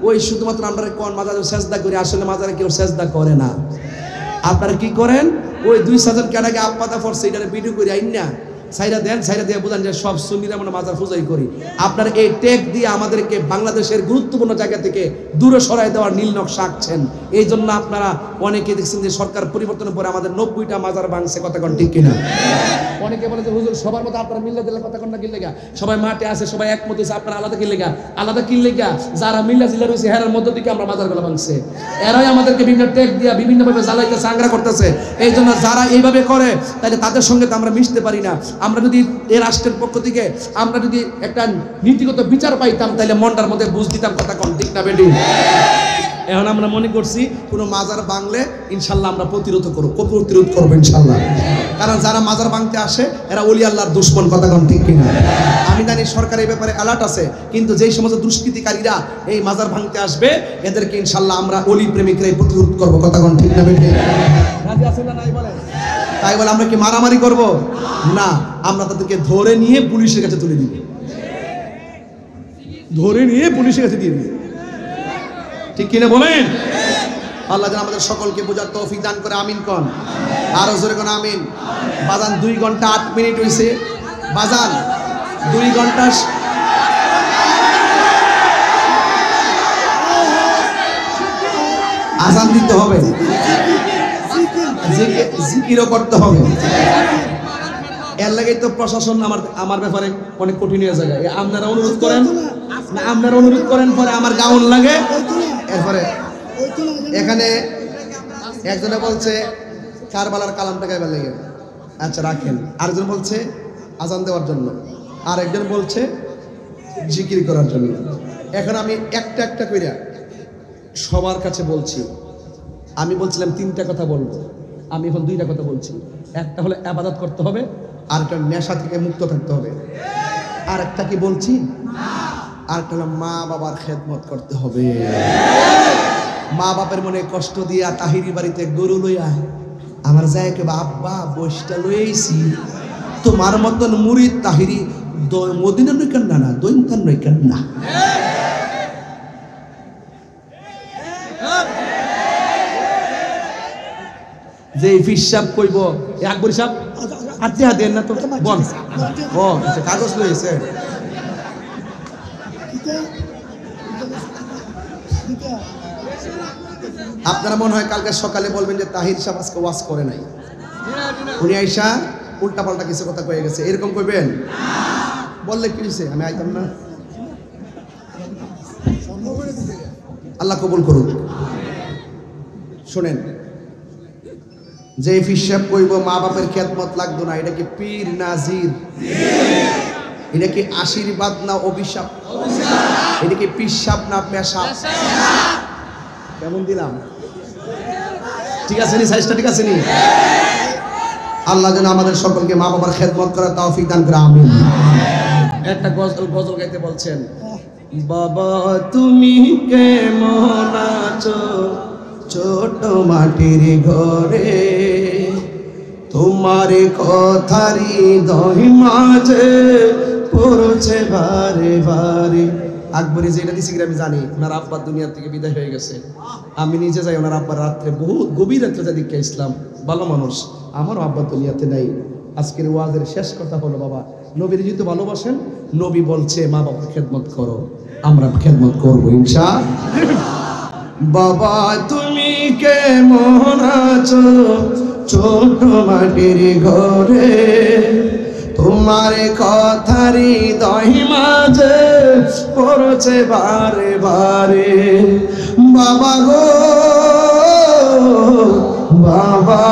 ওই শুধুমাত্র আমরা কোন মাজারে সেজদা করি, আসলে মাজারে কেউ সেজদা করে না। আপনারা কি করেন? ওই 2 কেটাকে আপাতা ফরছে এটা ভিডিও করে আইন না সাইরা দেন, সাইরা দিয়ে বুঝান যে সব সুন্নিরা আমরা মাজার পূজাই করি। আপনারা এই টেক দিয়ে আমাদেরকে বাংলাদেশের গুরুত্বপূর্ণ জায়গা থেকে দূরে সরাই দেওয়ার নীল নকশা আঁকছেন। এই জন্য আপনারা অনেকে দেখছেন যে সরকার পরিবর্তনের পরে আমাদের 90টা মাজার ভাঙছে। কথা কোন ঠিক কিনা? অনেকে বলে যে হুজুর সবার মতো আপনারা মিল্লা দিলে কথা কোন না কি লেগা? সবাই মাঠে আছে, সবাই একমত হয়েছে, আপনারা আলাদা কি লেগা? আলাদা কি লেগা? যারা মিল্লা জিল্লা রয়েছে হেরার মধ্য থেকে আমরা মাজারগুলো ভাঙছে। এরাই আমাদেরকে বিভিন্ন টেক দিয়া বিভিন্নভাবে জ্বালাইতে চাংরা করতেছে। এই জন্য যারা এইভাবে করে তাহলে তাদের সঙ্গে তো আমরা মিশতে পারি না। আমরা যদি এই রাষ্ট্রের পক্ষ থেকে আমরা যদি একটা নীতিগত বিচার পাইতাম তাহলে মনটার মধ্যে বুঝ দিতাম। কথা কোন ঠিক না বেটি? এখন আমরা মনে করছি কোনো মাজার ভাঙলে ইনশাল্লাহ আমরা প্রতিরোধ করবো ইনশাল্লাহ। কারণ যারা মাজার ভাঙতে আসে এরা ওলি আল্লাহর দুশমন। কথা কোন ঠিক কিনা? আমি জানি সরকার এই ব্যাপারে অ্যালার্ট আছে, কিন্তু যেই সমস্ত দুষ্কৃতিকারীরা এই মাজার ভাঙতে আসবে এদেরকে ইনশাল্লাহ আমরা ওলি প্রেমিকরাই প্রতিরোধ করবো। কথা কোন ঠিক না বেটি? রাজি আছেন না নাই বলেন? তাই বলে আমরা কি মারামারি করব না, আমরা তাদেরকে ধরে নিয়ে পুলিশের কাছে তুলে দিব, ধরে নিয়ে পুলিশের কাছে দিয়ে দিব। ঠিক কিনা বলেন? আল্লাহ যেন আমাদের সকলকে বোঝার তৌফিক দান করে। আমিন কোন? আরো জোরে কোন আমিন। বাজান 2 ঘন্টা 8 মিনিট হইছে। বাজান 2 ঘন্টা আজান দিতে হবে, জিকিরও করতে হবে। এর লাগেই তো প্রশাসন আমার ব্যাপারে অনেক কঠিন হয়ে যায়। আপনারা অনুরোধ করেন না, আপনারা অনুরোধ করেন পরে আমার গাউন লাগে। এরপরে এখানে একজনে বলছে কারবালার কালামটা গাইবার লাগে, আচ্ছা রাখেন। আরেকজন বলছে আজান দেওয়ার জন্য, আর একজন বলছে জিকির করার জন্য। এখন আমি একটা একটা কইরা সবার কাছে বলছি। আমি বলছিলাম 3টা কথা বলবো, আমি এখন 2টা কথা বলছি। একটা হলো ইবাদত করতে হবে, আর একটা নেশা থেকে মুক্ত থাকতে হবে। আর একটা কি বলছি? আর একটা হলো মা বাবার খেদমত করতে হবে। মা বাপের মনে কষ্ট দিয়া তাহিরি বাড়িতে গরু লইয়া আমার যায় কে আব্বা বসটা লইছি, তোমার মতন মুরিদ তাহিরি মদিনা নইকান না, না দৈনকান নইকান না। যে ফিসাব কইব আকবর সাহেব হাতে হাতে না তো বল ও কাগজ লইছে। আপনারা মনে হয় কালকে সকালে বলবেন যে তাহির সাহেব আজকে ওয়াজ করে নাই, উনি আইসা উল্টা পাল্টা কিছু কথা কয়ে গেছে, এরকম কইবেন? বললে কি হয়েছে? আমি আইতাম না। আল্লাহ কবুল করুন। শোনেন, যে ফিসাব কইব মা বাপের খেদমত লাগতো না, এটা কি পীর নাজির? এটা কি আশীর্বাদ না অভিশাপ? এটা কি পিসাব না পেশাব? কেমন দিলাম? ঠিক আছে নি? সাইজটা ঠিক আছে নি? আল্লাহ যেন আমাদের সকলকে মা বাবার খেদমত করার তৌফিক দান করে, আমিন। একটা গজল গাইতে বলছেন, বাবা তুমি কেমন আছো ছোট মাটির ঘরে, তোমার কথারি দহি মাঝে পড়ছে বারে বারে। আকবরী যেটা দিছি আমি জানি, ওনার আব্বার দুনিয়া থেকে বিদায় হয়ে গেছে। আমি নিজে যাই ওনার আব্বার রাত্রে, বহুত গভীর রাত্রে যা দিকে ইসলাম, ভালো মানুষ। আমারও আব্বার দুনিয়াতে নাই। আজকের ওয়াজের শেষ কথা হলো, বাবা নবীর যেহেতু ভালোবাসেন, নবী বলছে মা বাবার খেদমত করো, আমরা খেদমত করবো ইনশাআল্লাহ। বাবা তুমি কেমন আছো ছোট মাটির ঘরে, তোমার কথারি দহি মাঝে পড়ছে বারে বারে। বাবা গো বাবা,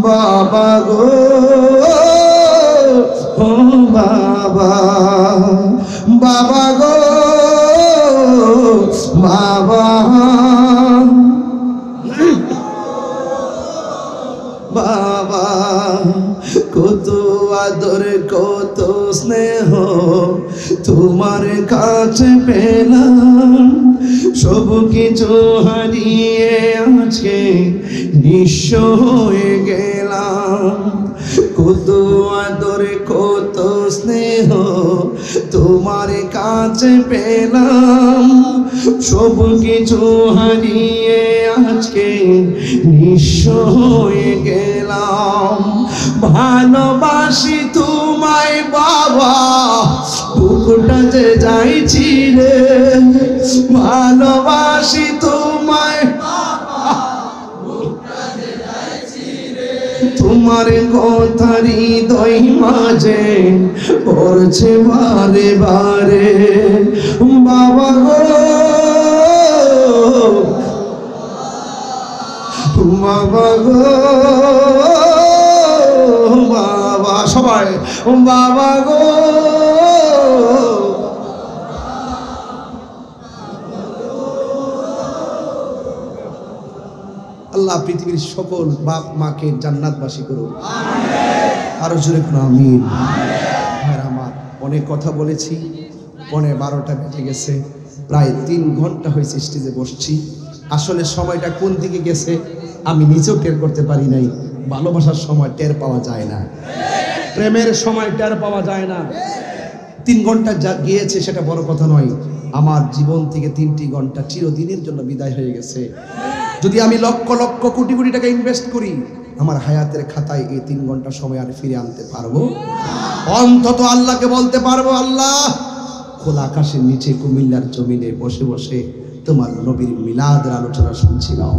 বাবা গো ও বাবা, বাবা গো বাবা, বাবা কত আদর কত স্নেহ তোমার কাছে পেলাম, সব কিছু হারিয়ে আজকে নিঃস্ব হয়ে গেলাম। কত আদর কত স্নেহ তোমার কাছে পেলাম, সব কিছু হারিয়ে আজকে নিঃস্ব হয়ে গেলাম। ভালোবাসি তোমায় বাবা, বুকটা যে যাইছি রে, ভালোবাসি তোমায় তোমার কথারি দই মাঝে পড়ছে বারে বারে। বাবা গো বাবা গো বাবা, সবাই বাবা গো। আল্লাহ পৃথিবীর সকল বাপ মাকে জান্নাতবাসী করুন, আরো জোরে করুন আমিন। আমার অনেক কথা বলেছি, 12:15 বেজে গেছে, প্রায় 3 ঘন্টা হয়েছে স্টেজে বসছি। আসলে সময়টা কোন দিকে গেছে আমি নিজেও টের করতে পারি নাই। ভালোবাসার সময় টের পাওয়া যায় না, প্রেমের সময় টের পাওয়া যায় না। 3 ঘন্টা যা গিয়েছে সেটা বড় কথা নয়, আমার জীবন থেকে 3টি ঘন্টা চিরদিনের জন্য বিদায় হয়ে গেছে। যদি আমি লক্ষ লক্ষ কোটি কোটি টাকা ইনভেস্ট করি, আমার হায়াতের খাতায় এই 3 ঘন্টা সময় আর ফিরে আনতে পারবো? অন্তত আল্লাহকে বলতে পারবো, আল্লাহ খোলা আকাশের নিচে কুমিল্লার জমিনে বসে বসে তোমার নবীর মিলাদের আলোচনা শুনছিলাম,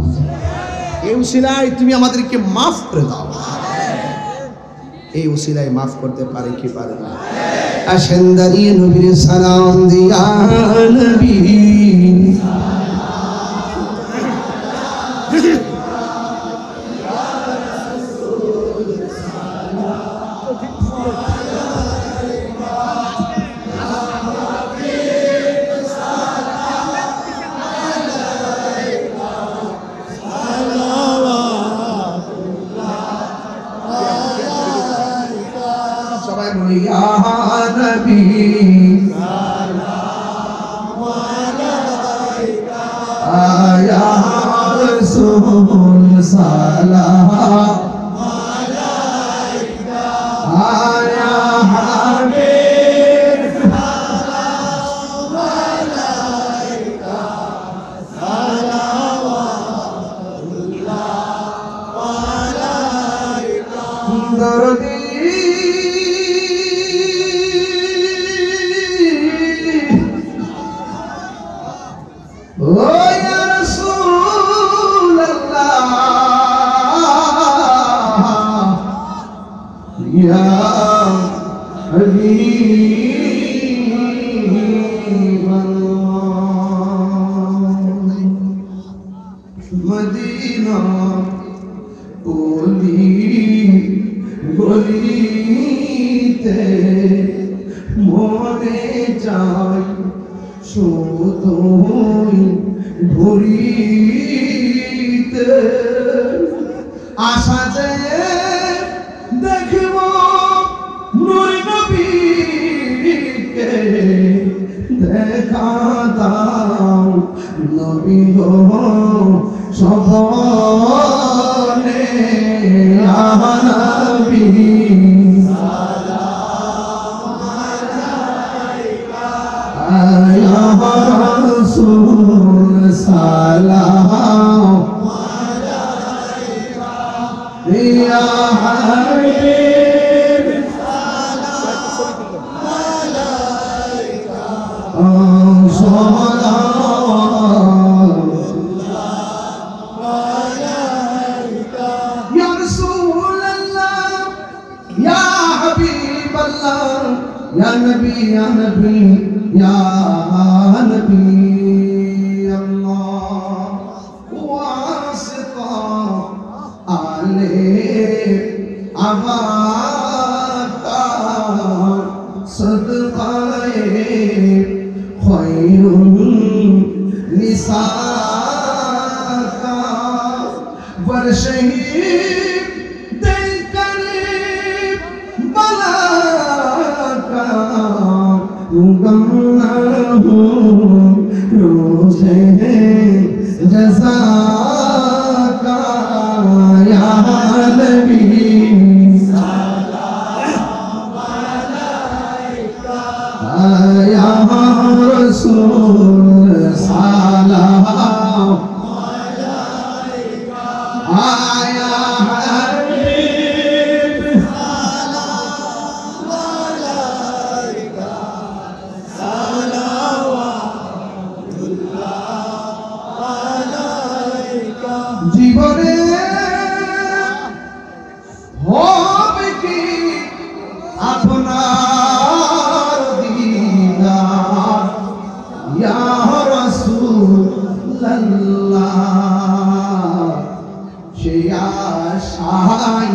এই উসিলায় তুমি আমাদেরকে মাফ করে দাও। এই উসিলায় মাফ করতে পারে কি পারে না? আসেন দাঁড়িয়ে নবীর সালাম দিয়া নবী সবাই বলি ইয়া নবী সালাম আলাইকা, ইয়া রাসূল সালাম আলাইকা, ইয়া হাবিব সালাম আলাইকা, সালাওয়াতুল্লাহ আলাইকা। দরদি Oh ya Rasulullah, ya Habiballah, Madina oli golite mone jai শুধুই ঘুরিতে, আশা যে দেখব নূর নবীকে দেখা দাও নবী গো সপনে ইয়া নবী ইয়া রাসূল সালাম ইয়া হাবিব يا رسول الله يا حبيب الله يا نبي يا نبي يا نبي الله واسطة عليه عباك صدقائه خير نساءك ورشهيد دلكريم بلاك تغناه روزه جزاك يا نبي يا رسول سلام يا حبيب জীবনে হবে কি আপনার দিদার ইয়া রাসূলুল্লাহ সে আশায়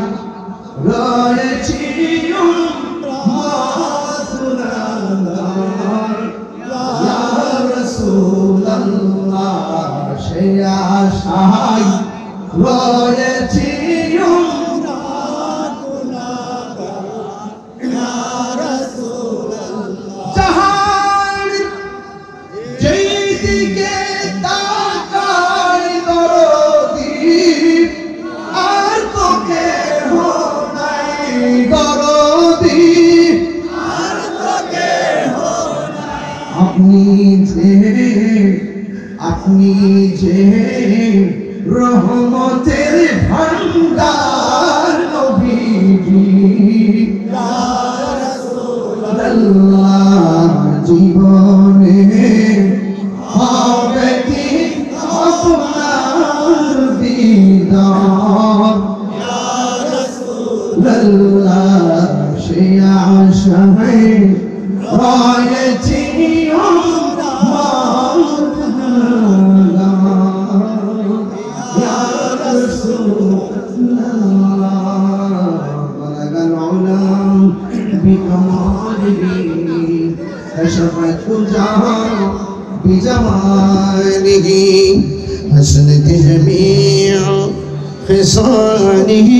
রয়েছি ইয়া রাসূলুল্লাহ সে আশায় রয়েছি জাহান যেই দিকে তাকাই দরদি আর তো কেহ নাই দরদি আপনি যে রহমতের ভান্ডার নবীজি আল্লাহ জীবনে হবে কি আপনার দিদার আল্লাহ সে আশায় রয়েছি كشفت الجهر بجماله حسنت جميع خصاله